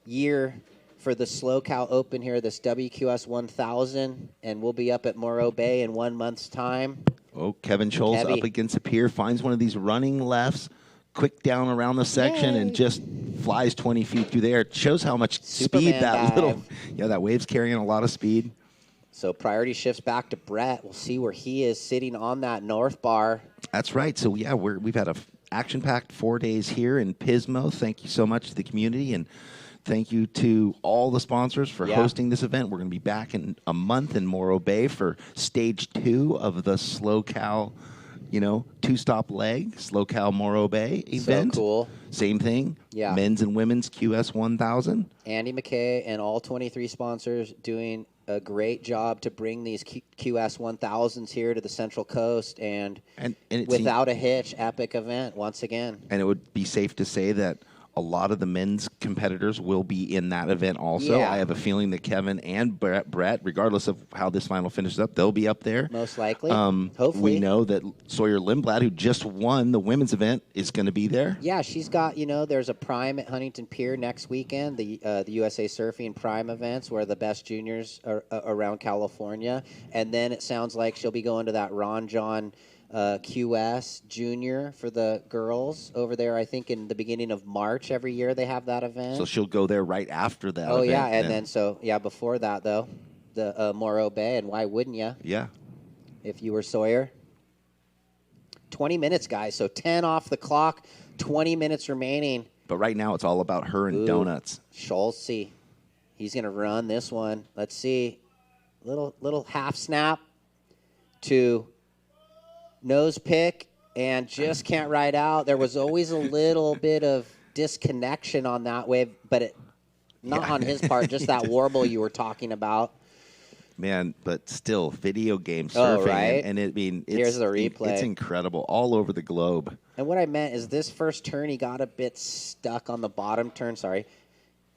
year for the SLO Cal Open here, this WQS 1000, and we'll be up at Morro Bay in 1 month's time. Oh, Kevin Scholl's up against a pier, finds one of these running lefts, quick down around the section, and just flies 20 feet through there. It shows how much speed that that wave's carrying a lot of speed. So priority shifts back to Brett. We'll see where he is sitting on that north bar. That's right. So, yeah, we've had a action-packed 4 days here in Pismo. Thank you so much to the community, and thank you to all the sponsors for hosting this event. We're going to be back in a month in Morro Bay for stage 2 of the SLO Cal, 2-stop leg, SLO Cal Morro Bay event. So cool. Same thing. Yeah. Men's and women's QS 1000. Andy McKay and all 23 sponsors doing a great job to bring these QS 1000s here to the Central Coast, and it without a hitch, epic event once again. And it would be safe to say that a lot of the men's competitors will be in that event also. Yeah. I have a feeling that Kevin and Brett, regardless of how this final finishes up, they'll be up there. Most likely. We Hopefully. know that Sawyer Lindblad, who just won the women's event, is going to be there. Yeah, she's got, there's a Prime at Huntington Pier next weekend, the USA Surfing Prime events where the best juniors are around California. And then it sounds like she'll be going to that Ron John QS Junior for the girls over there, I think, in the beginning of March every year they have that event. So she'll go there right after that Oh, event. yeah, and then before that, though, the Morro Bay, and why wouldn't you? Yeah. If you were Sawyer. 20 minutes, guys, so 10 off the clock, 20 minutes remaining. But right now it's all about her and donuts. Schulze, he's going to run this one. Let's see. Little half snap to nose pick and just can't ride out. There was always a little bit of disconnection on that wave, but not on his part, just that warble you were talking about. Man, but still, video game surfing. Oh, right? And it's, Here's the replay. It's incredible all over the globe. And what I meant is this first turn, he got a bit stuck on the bottom turn, sorry.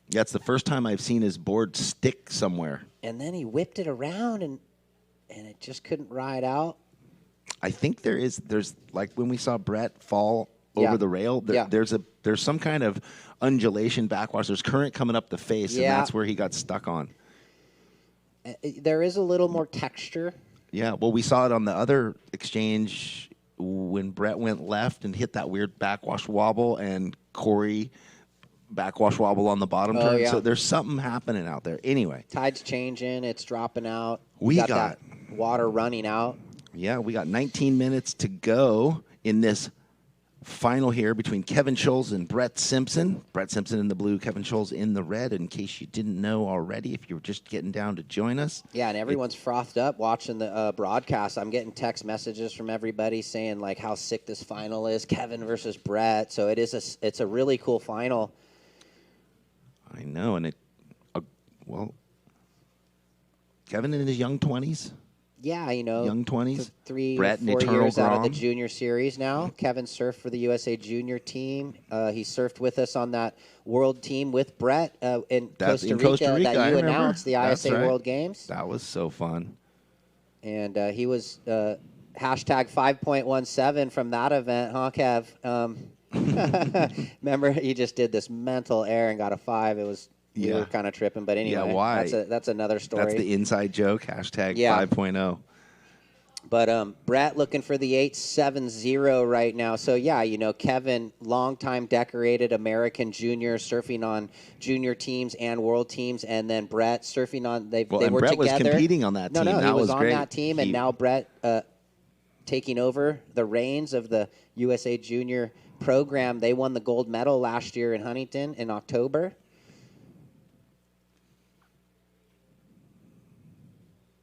Yeah, it's the first time I've seen his board stick somewhere. And then he whipped it around, and it just couldn't ride out. I think there's like when we saw Brett fall over the rail, there's some kind of undulation backwash. There's current coming up the face, and that's where he got stuck on. There is a little more texture. Yeah, well, we saw it on the other exchange when Brett went left and hit that weird backwash wobble, and Corey backwash wobble on the bottom turn. Yeah. So there's something happening out there. Anyway. Tide's changing. It's dropping out. We got that water running out. Yeah, we got 19 minutes to go in this final here between Kevin Scholes and Brett Simpson. Brett Simpson in the blue, Kevin Scholes in the red, in case you didn't know already, if you were just getting down to join us. Yeah, and everyone's frothed up watching the broadcast. I'm getting text messages from everybody saying, like, how sick this final is, Kevin versus Brett. So it's a really cool final. I know, and Kevin in his young 20s. Yeah, young 20s. 3 Brett or 4 Eternal years out of the Grom. junior series now. Kevin surfed for the USA Junior team. He surfed with us on that world team with Brett in Costa Rica that I you remember. announced, the That's ISA right. World Games. That was so fun. And he was hashtag 5.17 from that event, huh, Kev? Remember, he just did this mental air and got a 5. It was we were kind of tripping, but anyway, Yeah, why? That's another story. That's the inside joke, hashtag 5.0. But Brett looking for the 8.70 right now. So, yeah, Kevin, longtime decorated American junior, surfing on junior teams and world teams. And then Brett surfing on, they were Brett together. was competing on that team. No, that he was was on great. that team. And now Brett taking over the reins of the USA Junior program. They won the gold medal last year in Huntington in October.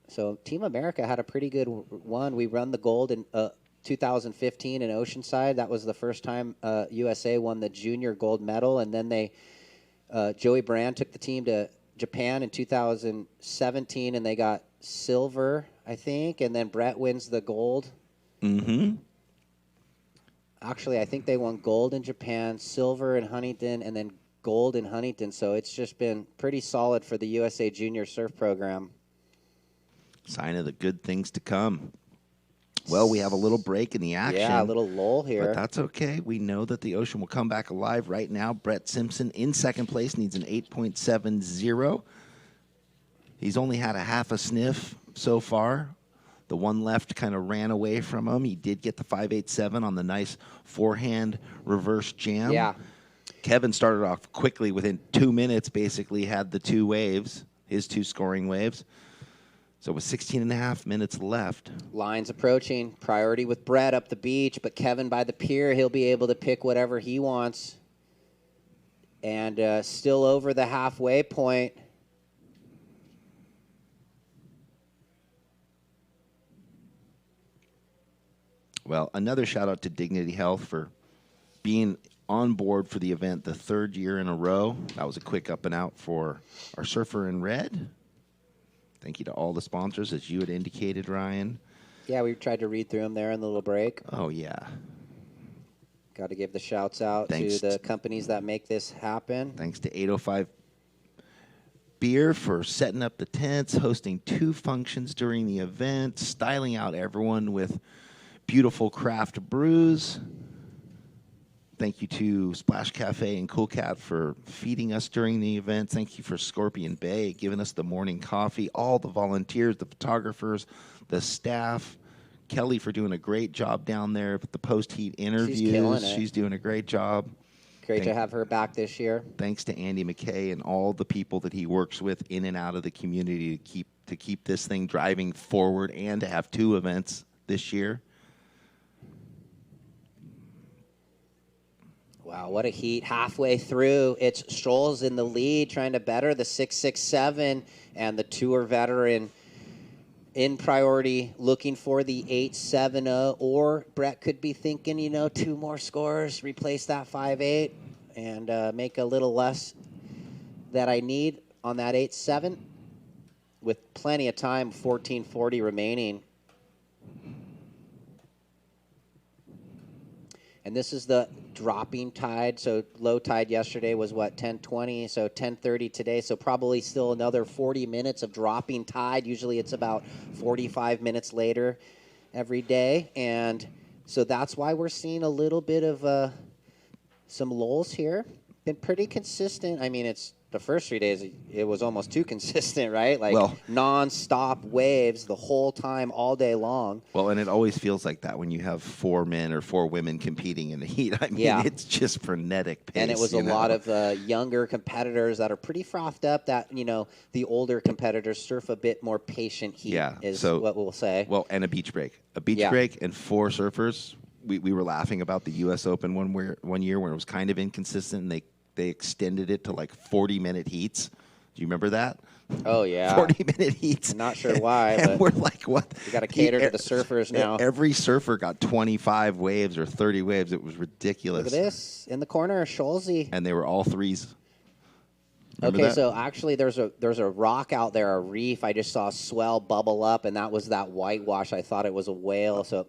So Team America had a pretty good one. We won the gold in 2015 in Oceanside. That was the first time USA won the junior gold medal. And then Joey Brand took the team to Japan in 2017, and they got silver, I think. And then Brett wins the gold. Mm-hmm. Actually, I think they won gold in Japan, silver in Huntington, and then gold in Huntington. So it's just been pretty solid for the USA Junior Surf Program. Sign of the good things to come. Well, we have a little break in the action. Yeah, a little lull here. But that's okay. We know that the ocean will come back alive right now. Brett Simpson in second place needs an 8.70. He's only had a half a sniff so far. The one left kind of ran away from him. He did get the 5.87 on the nice forehand reverse jam. Yeah. Kevin started off quickly. Within 2 minutes, basically had the 2 waves, his 2 scoring waves. So with 16 and a half minutes left. Lines approaching. Priority with Brett up the beach, but Kevin by the pier, he'll be able to pick whatever he wants. And still over the halfway point. Well, another shout out to Dignity Health for being on board for the event the 3rd year in a row. That was a quick up and out for our surfer in red. Thank you to all the sponsors, as you had indicated, Ryan. Yeah, we tried to read through them there in the little break. Oh, yeah. Got to give the shouts out Thanks to the companies that make this happen. Thanks to 805 Beer for setting up the tents, hosting 2 functions during the event, styling out everyone with beautiful craft brews. Thank you to Splash Cafe and Cool Cat for feeding us during the event. Thank you for Scorpion Bay giving us the morning coffee, all the volunteers, the photographers, the staff. Kelly for doing a great job down there with the post-heat interviews. She's killing it. She's doing a great job. Great to have her back this year. Thanks to Andy McKay and all the people that he works with in and out of the community to keep this thing driving forward and to have 2 events this year. Wow, what a heat. Halfway through, it's Scholl's in the lead, trying to better the 667, and the tour veteran in priority, looking for the 870, or Brett could be thinking, 2 more scores, replace that 5.8, and make a little less that I need on that 8.7 with plenty of time, 14:40 remaining. And this is the dropping tide. So low tide yesterday was, 10:20, so 10:30 today. So probably still another 40 minutes of dropping tide. Usually it's about 45 minutes later every day. And so that's why we're seeing a little bit of some lulls here. Been pretty consistent. I mean, it's the first 3 days, it was almost too consistent, right? Like non-stop waves the whole time, all day long. Well, and it always feels like that when you have 4 men or 4 women competing in the heat. I mean, it's just frenetic pace. And it was a lot of younger competitors that are pretty frothed up that, the older competitors surf a bit more patient heat is what we'll say. Well, and a beach break. A beach break and 4 surfers. We were laughing about the U.S. Open one year where it was kind of inconsistent, and they extended it to like 40-minute heats. Do you remember that? Oh, yeah. 40-minute heats. I'm not sure why. And but we're like, what? We got to cater to the surfers now. Every surfer got 25 waves or 30 waves. It was ridiculous. Look at this. In the corner, Scholzy. And they were all 3s. Remember that? So actually there's a rock out there, a reef. I just saw a swell bubble up, and that was that whitewash. I thought it was a whale. So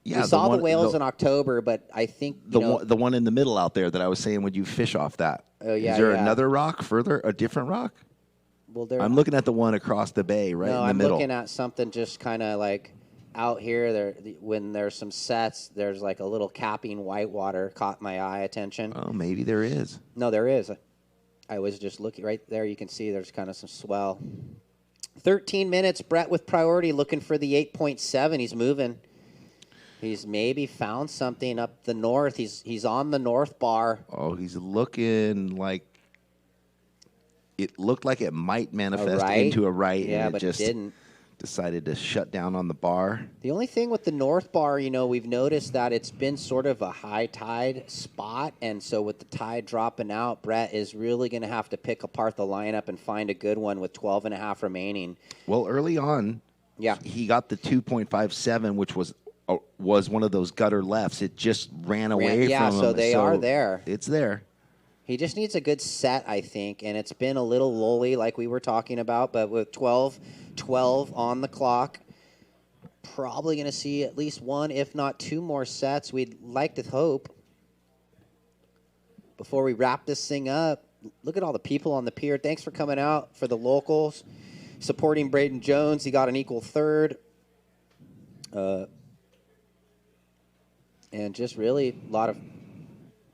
yeah, we saw the whales in October, but I think the one in the middle out there that I was saying, would you fish off that? Oh yeah. Is there another rock further, a different rock? Well, I'm looking at the one across the bay, right in the middle. I'm looking at something just kind of like out here. When there's some sets, there's like a little capping whitewater caught my eye attention. Oh, maybe there is. No, there is. I was just looking right there. You can see there's kind of some swell. 13 minutes. Brett with priority, looking for the 8.7. He's moving. He's maybe found something up the north. He's on the north bar. Oh, he's looking like it looked like it might manifest into a right. Yeah, and but just it didn't. Decided to shut down on the bar. The only thing with the north bar, we've noticed that it's been sort of a high tide spot. And so with the tide dropping out, Brett is really going to have to pick apart the lineup and find a good one with 12 and a half remaining. Well, early on, he got the 2.57, which was one of those gutter lefts. It just ran away from him. So they are there. It's there. He just needs a good set, I think, and it's been a little lolly like we were talking about, but with 12 on the clock, probably going to see at least 1, if not 2 more sets. We'd like to hope. Before we wrap this thing up, look at all the people on the pier. Thanks for coming out for the locals, supporting Braden Jones. He got an equal third. And just really a lot of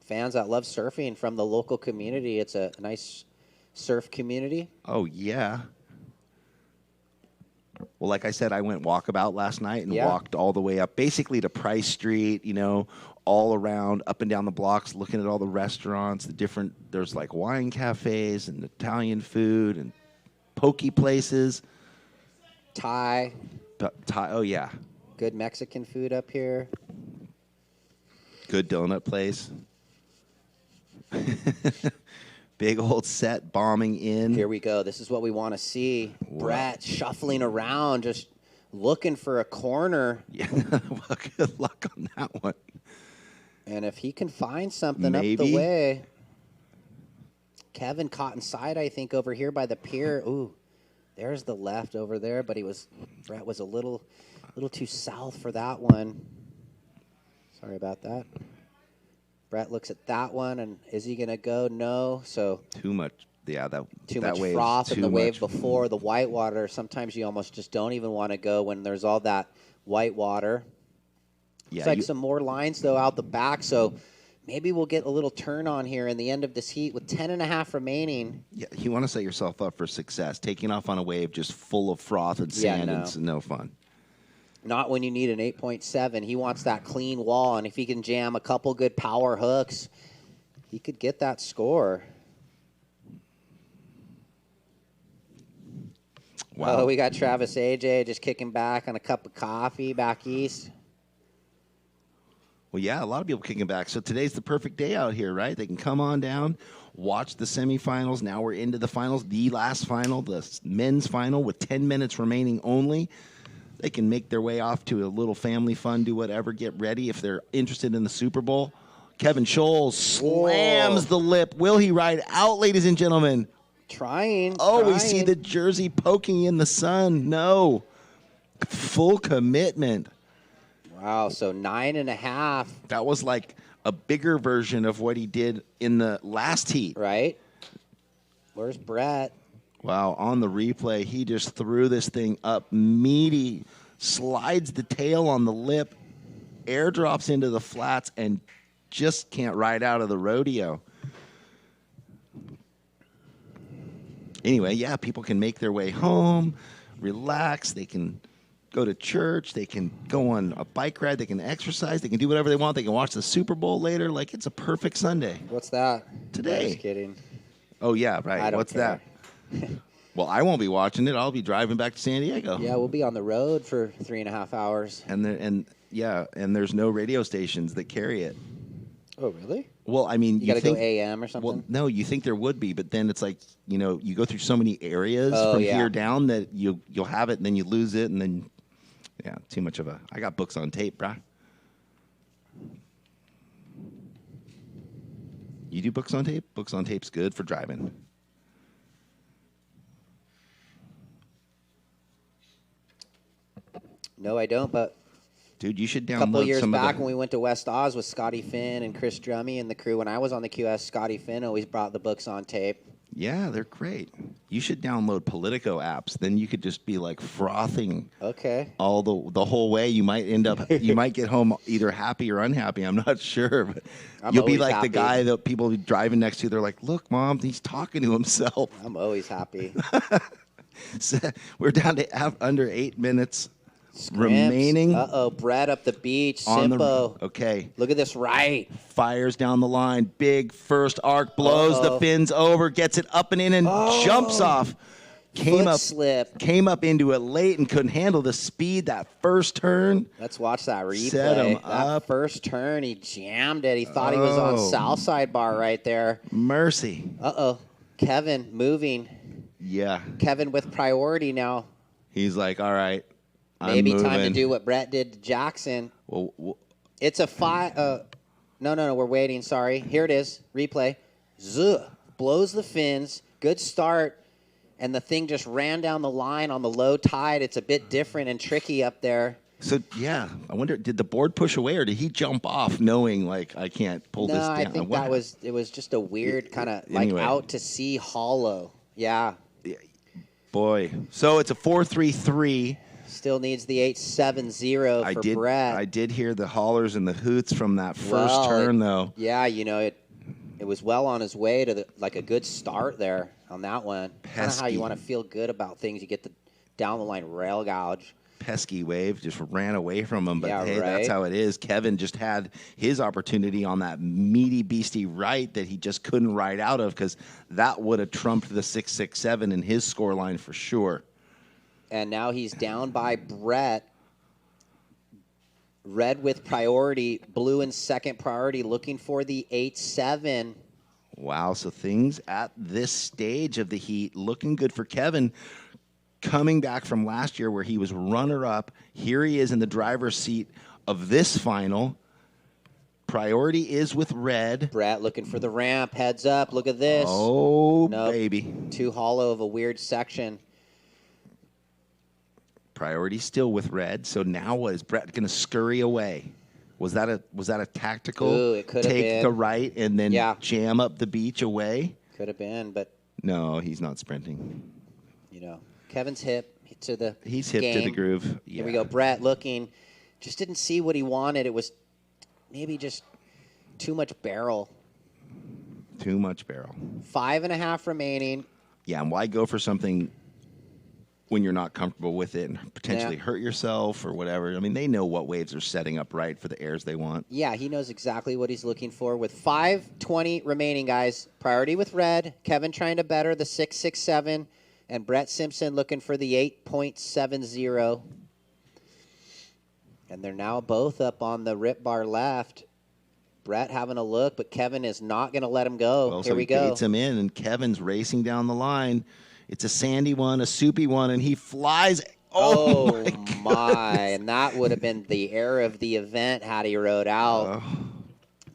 fans that love surfing from the local community. It's a nice surf community. Oh, yeah. Well, like I said, I went walkabout last night and walked all the way up, basically to Price Street, all around, up and down the blocks, looking at all the restaurants, there's like wine cafes and Italian food and pokey places. Thai. Oh, yeah. Good Mexican food up here. Good donut place. Big old set bombing in. Here we go. This is what we want to see. Wow. Brett shuffling around, just looking for a corner. Yeah, well, good luck on that one. And if he can find something up the way. Kevin caught inside, I think, over here by the pier. Ooh, there's the left over there, but Brett was a little too south for that one. Sorry about that. Brett looks at that one, and is he going to go? No. So Too much. Yeah, too that much wave's froth in too the wave much. before. The white water, sometimes you almost just don't even want to go when there's all that white water. Yeah, Looks like some more lines, though, out the back. So maybe we'll get a little turn on here in the end of this heat with 10.5 remaining. Yeah, you want to set yourself up for success. Taking off on a wave just full of froth and sand no. is no fun. Not when you need an 8.7. He wants that clean wall, and if he can jam a couple good power hooks, he could get that score. Wow. Oh, we got Travis AJ just kicking back on a cup of coffee back east. Well, yeah, a lot of people kicking back. So today's the perfect day out here, right? They can come on down, watch the semifinals. Now we're into the finals, the last final, the men's final with 10 minutes remaining only. They can make their way off to a little family fun, do whatever, get ready if they're interested in the Super Bowl. Kevin Scholes slams the lip. Will he ride out, ladies and gentlemen? Trying. We see the jersey poking in the sun. No. Full commitment. Wow, so 9.5. That was like a bigger version of what he did in the last heat. Right. Where's Brett? Wow, on the replay, he just threw this thing up meaty, slides the tail on the lip, airdrops into the flats, and just can't ride out of the rodeo. Anyway, yeah, people can make their way home, relax, they can go to church, they can go on a bike ride, they can exercise, they can do whatever they want, they can watch the Super Bowl later. Like, it's a perfect Sunday. What's that? Today. Just kidding. Oh, yeah, right. I don't What's care. that? Well, I won't be watching it. I'll be driving back to San Diego. Yeah, we'll be on the road for 3.5 hours. And there's no radio stations that carry it. Oh, really? Well, I mean, You got to go think, AM or something? well, no, you think there would be, but then it's like, you go through so many areas Oh, from yeah. here down that you'll have it and then you lose it and then, yeah, too much of a. I got books on tape, brah. You do books on tape? Books on tape's good for driving. No, I don't, but Dude, you should a couple download years some back of when we went to West Oz with Scotty Finn and Chris Drummy and the crew, when I was on the QS, Scotty Finn always brought the books on tape. Yeah, they're great. You should download Politico apps. Then you could just be like frothing Okay. all the whole way. You might you might get home either happy or unhappy. I'm not sure, but I'm you'll be always like happy. the guy that people be driving next to. They're like, "Look, Mom, he's talking to himself." I'm always happy. So we're down to under 8 minutes remaining. Uh-oh, Brett up the beach. On Simpo. Okay. Look at this right. Fires down the line. Big first arc, blows the fins over, gets it up and in, and jumps off. Foot slip. Came up into it late and couldn't handle the speed. That first turn. Let's watch that replay. Set him that up. first turn, he jammed it. He thought he was on Southside Bar right there. Mercy. Uh-oh. Kevin moving. Yeah. Kevin with priority now. He's like, all right. Maybe I'm time to moving. do what Brett did to Jackson. Well, It's a no, we're waiting. Sorry. Here it is. Replay. Zuh. Blows the fins. Good start. And the thing just ran down the line on the low tide. It's a bit different and tricky up there. so, yeah. I wonder, did the board push away or did he jump off knowing, like, I can't pull this No, down? I think it was just a weird kind of like Anyway. out to sea hollow. Yeah. Boy. So it's a 4-3-3. Still needs the 8.70 for Brett. I did hear the hollers and the hoots from that first Well, turn, though. Yeah, it was well on his way to like a good start there on that one. Kind of how Pesky. you want to feel good about things. You get the down the line rail gouge. Pesky wave just ran away from him, but Yeah, hey, that's right. how it is. Kevin just had his opportunity on that meaty beastie right that he just couldn't ride out of because that would have trumped the 6.67 in his scoreline for sure. And now he's down by Brett. Red with priority, blue in second priority, looking for the 8.7. Wow, so things at this stage of the heat looking good for Kevin. Coming back from last year where he was runner-up, here he is in the driver's seat of this final. Priority is with red. Brett looking for the ramp, heads up, look at this. Oh, Nope. baby. Too hollow of a weird section. Priority still with red, so now what, is Brett going to scurry away? Was that a tactical Ooh, it could have take been. the right and then Yeah. jam up the beach away? Could have been, but No, he's not sprinting. Kevin's hip to the He's hip to game. the groove. Here we Yeah. go. Brett looking, just didn't see what he wanted. It was maybe just too much barrel. Too much barrel. 5.5 remaining. Yeah, and why go for something when you're not comfortable with it and potentially Yeah. hurt yourself or whatever? I mean, they know what waves are setting up right for the airs they want. Yeah, he knows exactly what he's looking for. With 5:20 remaining, guys. Priority with red. Kevin trying to better the 6.67, and Brett Simpson looking for the 8.70. And they're now both up on the rip bar left. Brett having a look, but Kevin is not going to let him go. Well, Here so we he go. gates him in, and Kevin's racing down the line. It's a sandy one, a soupy one, and he flies. Oh, my. And that would have been the air of the event had he rode out.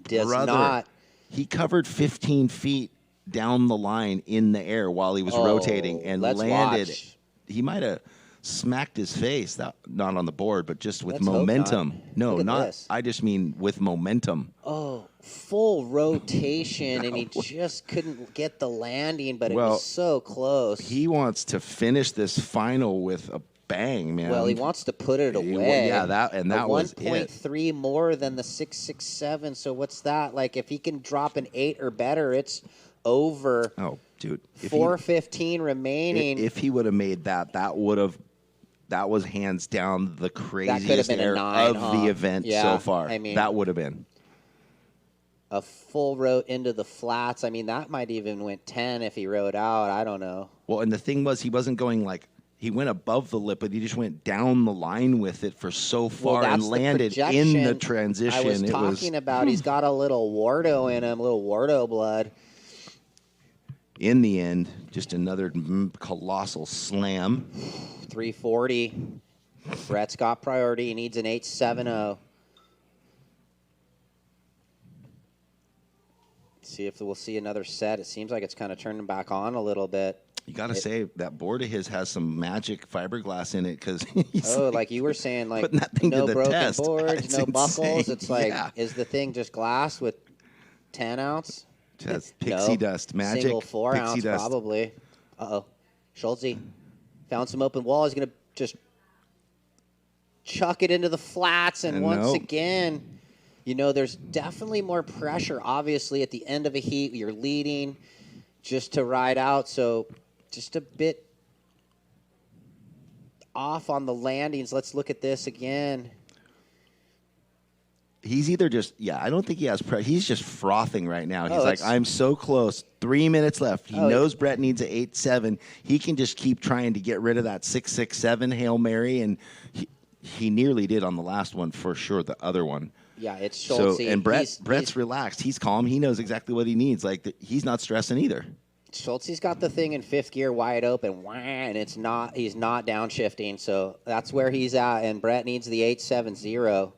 Does Brother, not. He covered 15 feet down the line in the air while he was rotating and let's landed. watch. He might have smacked his face, not on the board, but just with Let's hope momentum. not. No, Look at not. this. I just mean with momentum. Oh, full rotation, and he just couldn't get the landing, but it Well, was so close. He wants to finish this final with a bang, man. Well, he wants to put it He- away. yeah, that was it. 1.3 more than the 6.67. So what's that? Like, if he can drop an 8 or better, it's over. Oh, dude. If 4:15 remaining. If he would have made that, that was hands down the craziest been a air 9, of the event Yeah, so far. I mean- that would have been. A full rote into the flats. I mean, that might even went 10 if he rode out. I don't know. Well, and the thing was, he wasn't going like he went above the lip, but he just went down the line with it for so far and that's the landed in projection the transition. I was It talking was about. He's got a little Wardo in him, little Wardo blood. in the end just another colossal slam. 340. Brett's got priority. He needs an 8.70. See if we'll see another set. It seems like it's kind of turning back on a little bit. You got to say that board of his has some magic fiberglass in it because he's like you were saying, like putting that thing no to the broken test. boards, It's no buckles. insane. It's like, Yeah. is the thing just glass with 10 ounce? Just pixie No. dust, magic. Single 4 pixie ounce dust. probably. Schultze found some open wall. He's going to just chuck it into the flats, and once nope. again, there's definitely more pressure. Obviously, at the end of a heat, you're leading just to ride out, so just a bit off on the landings. Let's look at this again. He's either just, I don't think he has pressure. He's just frothing right now. He's Oh, like, it's- I'm so close. 3 minutes left. He Oh, knows Brett needs an 8.7. He can just keep trying to get rid of that 6.67 Hail Mary, and he nearly did on the last one for sure, the other one. Yeah, it's Schultze. And He's Brett's relaxed. He's calm. He knows exactly what he needs. Like, he's not stressing either. Schultze's got the thing in fifth gear wide open, and he's not downshifting, so that's where he's at, and Brett needs the 8.70.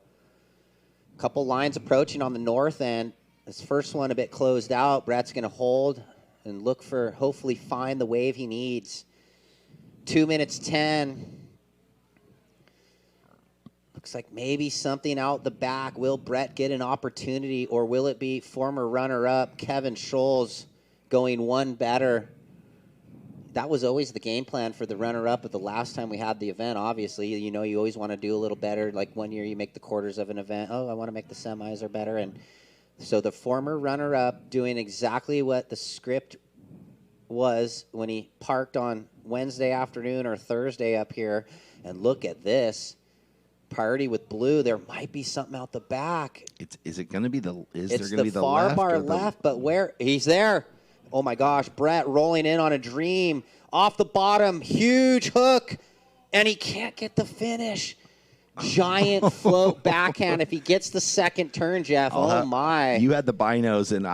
Couple lines approaching on the north end. This first one a bit closed out. Brett's going to hold and look for, hopefully find the wave he needs. 2 minutes 10. Looks like maybe something out the back. Will Brett get an opportunity, or will it be former runner-up Kevin Scholes going one better? That was always the game plan for the runner-up at the last time we had the event, obviously. You always want to do a little better. Like one year you make the quarters of an event. Oh, I want to make the semis or better. And so the former runner-up doing exactly what the script was when he parked on Wednesday afternoon or Thursday up here. And look at this. Priority with blue. There might be something out the back. Is it going to be the? Is It's there going to be the far left bar or the- left, but where he's there. Oh my gosh, Brett rolling in on a dream off the bottom, huge hook, and he can't get the finish. Giant float backhand. If he gets the second turn, Jeff, my! You had the binos, and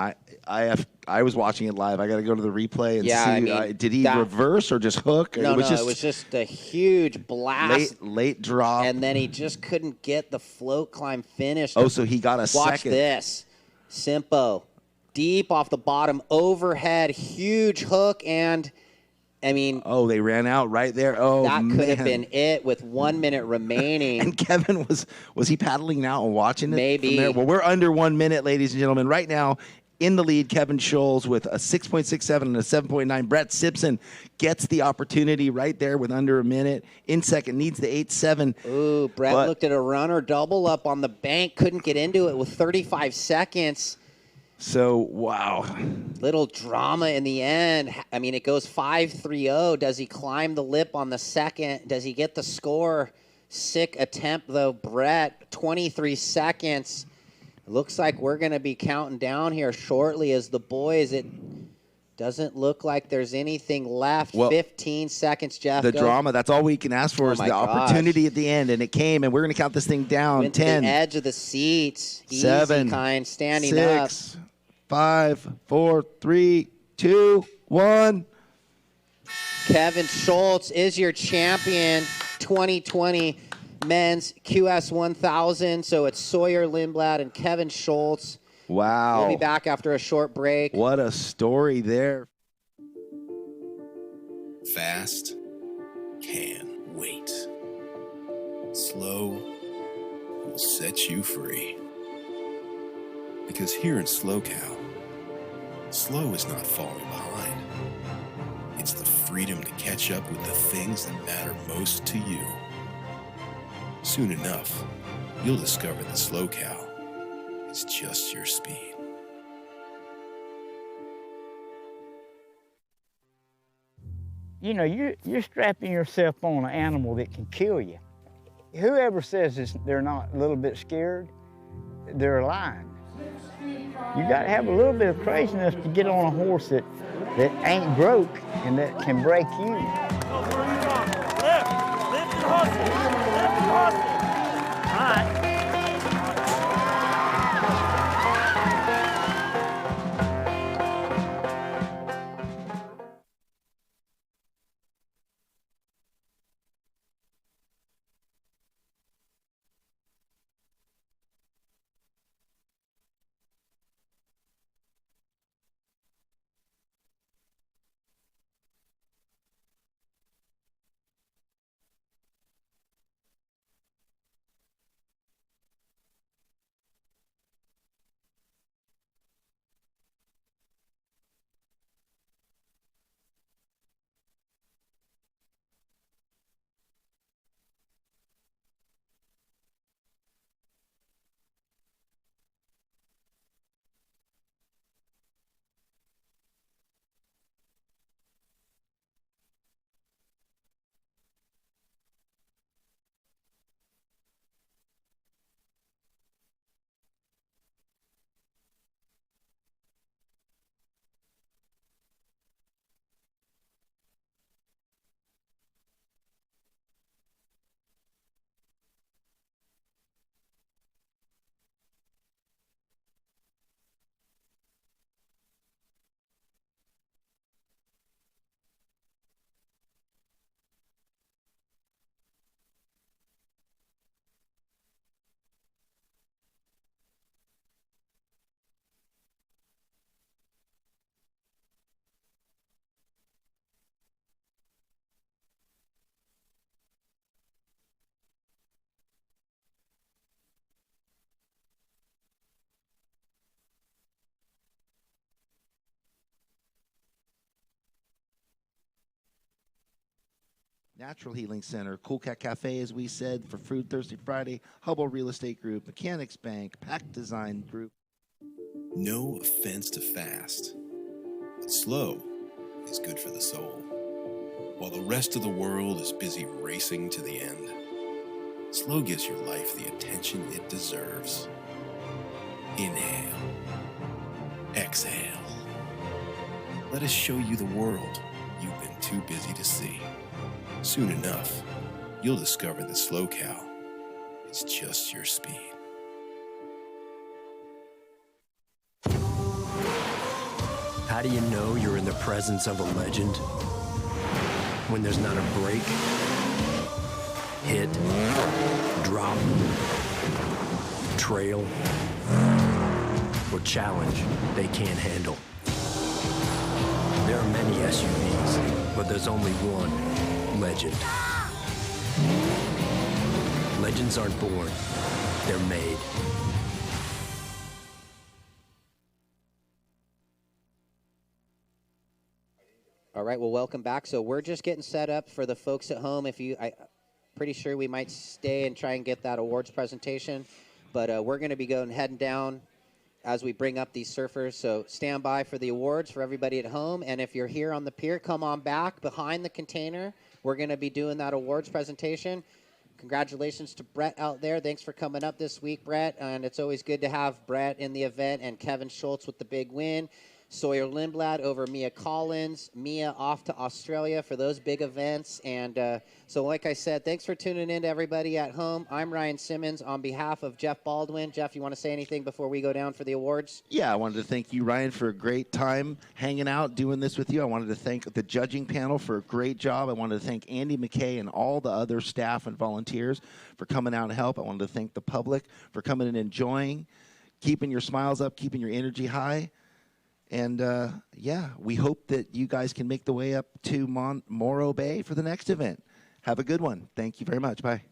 I was watching it live. I got to go to the replay and see. I mean, did he that- reverse or just hook? No, it was it was just a huge blast. late drop, and then he just couldn't get the float climb finished. Oh, so he got a Watch second. this. Simpo. Deep off the bottom, overhead, huge hook, and I mean, oh, they ran out right there. Oh, that man. could have been it with 1 minute remaining. And Kevin was he paddling now and watching it? Maybe. From there? Well, we're under 1 minute, ladies and gentlemen. Right now, in the lead, Kevin Scholes with a 6.67 and a 7.9. Brett Simpson gets the opportunity right there with under a minute. In second, needs the 8.7. Ooh, Brett looked at a runner double up on the bank, couldn't get into it with 35 seconds. So, wow. Little drama in the end. I mean, it goes 5-3-0. Does he climb the lip on the second? Does he get the score? Sick attempt, though, Brett. 23 seconds. Looks like we're going to be counting down here shortly as the boys. It doesn't look like there's anything left. Well, 15 seconds, Jeff. The drama, that's all we can ask for is the opportunity at the end, and it came, and we're going to count this thing down. Went to 10. the edge of the seats. 7. Easy kind, standing 6, up. 5, 4, 3, 2, 1. Kevin Schultz is your champion 2020 men's QS 1000. So it's Sawyer Lindblad and Kevin Schultz. Wow. We'll be back after a short break. What a story there. Fast can wait. Slow will set you free. Because here in SLO, slow is not falling behind. It's the freedom to catch up with the things that matter most to you. Soon enough, you'll discover that SLO is just your speed. You know, you're strapping yourself on an animal that can kill you. Whoever says they're not a little bit scared, they're lying. You got to have a little bit of craziness to get on a horse that ain't broke and that can break you. Lift your horses. Lift your horses. All right. Natural Healing Center, Cool Cat Cafe, as we said, for Food Thursday Friday, Hubble Real Estate Group, Mechanics Bank, Pack Design Group. No offense to fast, but slow is good for the soul. While the rest of the world is busy racing to the end, SLO gives your life the attention it deserves. Inhale. Exhale. Let us show you the world you've been too busy to see. Soon enough, you'll discover that SLO is just your speed. How do you know you're in the presence of a legend? When there's not a break, hit, drop, trail, or challenge they can't handle. There are many SUVs, but but there's only one legend. Legends aren't born, they're made. All right, well, welcome back. So we're just getting set up for the folks at home. Pretty sure we might stay and try and get that awards presentation, but we're going to be heading down as we bring up these surfers. So stand by for the awards for everybody at home. And if you're here on the pier, come on back behind the container. We're going to be doing that awards presentation. Congratulations to Brett out there. Thanks for coming up this week, Brett. And it's always good to have Brett in the event and Kevin Schultz with the big win. Sawyer Lindblad over Mia Collins. Mia off to Australia for those big events. And so like I said, thanks for tuning in to everybody at home. I'm Ryan Simmons on behalf of Jeff Baldwin. Jeff, you want to say anything before we go down for the awards? Yeah, I wanted to thank you, Ryan, for a great time hanging out, doing this with you. I wanted to thank the judging panel for a great job. I wanted to thank Andy McKay and all the other staff and volunteers for coming out and help. I wanted to thank the public for coming and enjoying, keeping your smiles up, keeping your energy high. And, yeah, we hope that you guys can make the way up to Morro Bay for the next event. Have a good one. Thank you very much. Bye.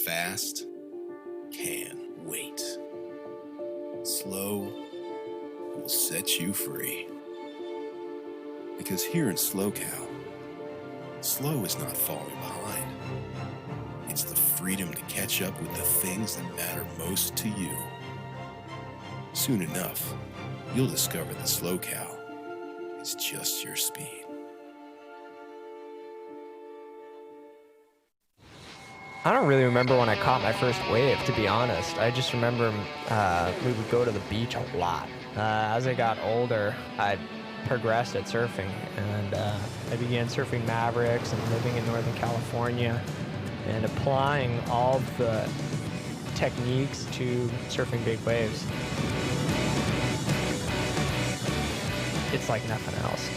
Fast can wait. Slow will set you free. Because here in SLO, slow is not falling behind. It's the freedom to catch up with the things that matter most to you. Soon enough, you'll discover that SLO is just your speed. I don't really remember when I caught my first wave, to be honest. I just remember we would go to the beach a lot. As I got older, I progressed at surfing, and I began surfing Mavericks and living in Northern California and applying all of the techniques to surfing big waves. It's like nothing else.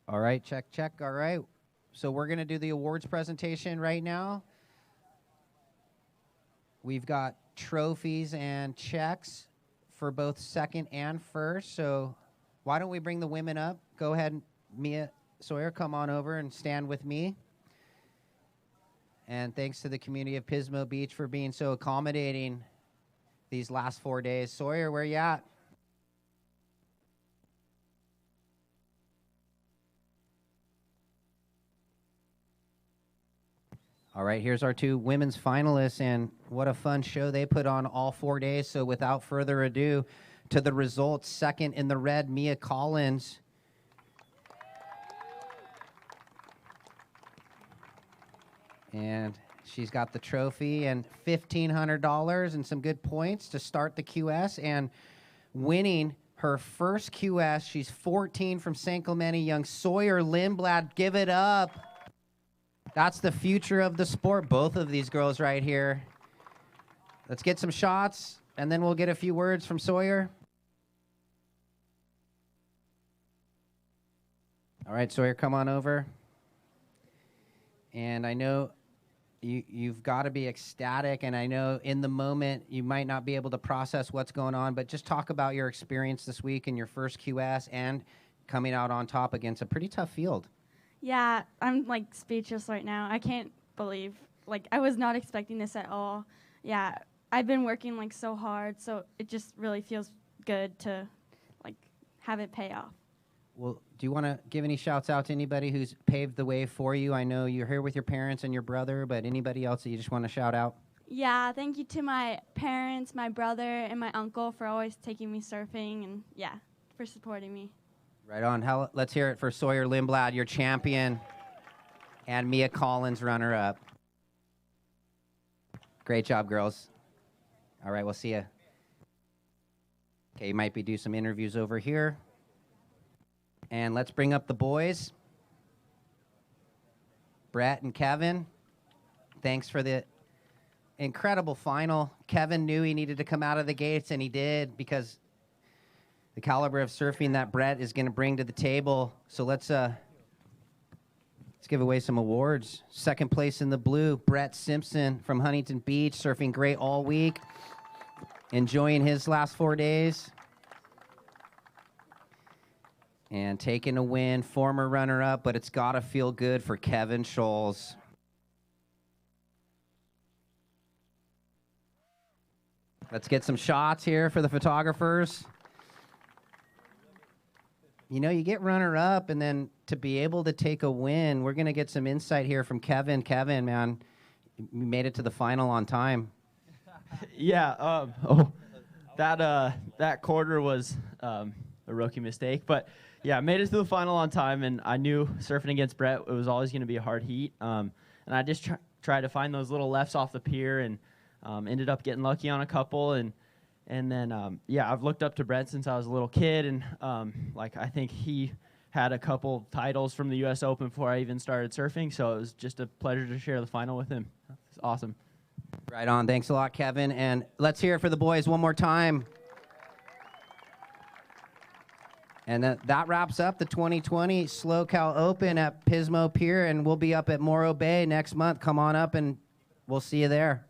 All right, check, check. All right. So we're going to do the awards presentation right now. We've got trophies and checks for both second and first. So why don't we bring the women up? Go ahead, Mia Sawyer, come on over and stand with me. And thanks to the community of Pismo Beach for being so accommodating these last 4 days. Sawyer, where you at? All right, here's our two women's finalists, and what a fun show they put on all 4 days. So without further ado, to the results. Second in the red, Mia Collins. And she's got the trophy and $1,500 and some good points to start the QS, and winning her first QS. She's 14 from St. Clemente, young Sawyer Lindblad. Give it up. That's the future of the sport. Both of these girls right here. Let's get some shots, and then we'll get a few words from Sawyer. All right, Sawyer, come on over. And I know you've got to be ecstatic, and I know in the moment you might not be able to process what's going on, but just talk about your experience this week in your first QS and coming out on top against a pretty tough field. Yeah, I'm like speechless right now. I can't believe, like, I was not expecting this at all. Yeah, I've been working like so hard, so it just really feels good to like have it pay off. Well, do you want to give any shouts out to anybody who's paved the way for you? I know you're here with your parents and your brother, but anybody else that you just want to shout out? Yeah, thank you to my parents, my brother, and my uncle for always taking me surfing, and yeah, for supporting me. Right on. Let's hear it for Sawyer Lindblad, your champion, and Mia Collins, runner-up. Great job, girls. All right, we'll see you. Okay, you might be do some interviews over here. And let's bring up the boys. Brett and Kevin, thanks for the incredible final. Kevin knew he needed to come out of the gates, and he did, because the caliber of surfing that Brett is going to bring to the table. So let's give away some awards. Second place in the blue, Brett Simpson from Huntington Beach, surfing great all week, enjoying his last 4 days. And taking a win, former runner-up, but it's got to feel good for Kevin Scholes. Let's get some shots here for the photographers. You know, you get runner-up, and then to be able to take a win, we're going to get some insight here from Kevin. Kevin, man, you made it to the final on time. Yeah, that quarter was a rookie mistake, but yeah, I made it to the final on time, and I knew surfing against Brett, it was always going to be a hard heat, and I just tried to find those little lefts off the pier, and ended up getting lucky on a couple, and then yeah, I've looked up to Brett since I was a little kid, and like I think he had a couple titles from the U.S. Open before I even started surfing, so it was just a pleasure to share the final with him. It's awesome. Right on. Thanks a lot, Kevin, and let's hear it for the boys one more time. And that wraps up the 2020 SLO Cal Open at Pismo Pier, and we'll be up at Morro Bay next month. Come on up, and we'll see you there.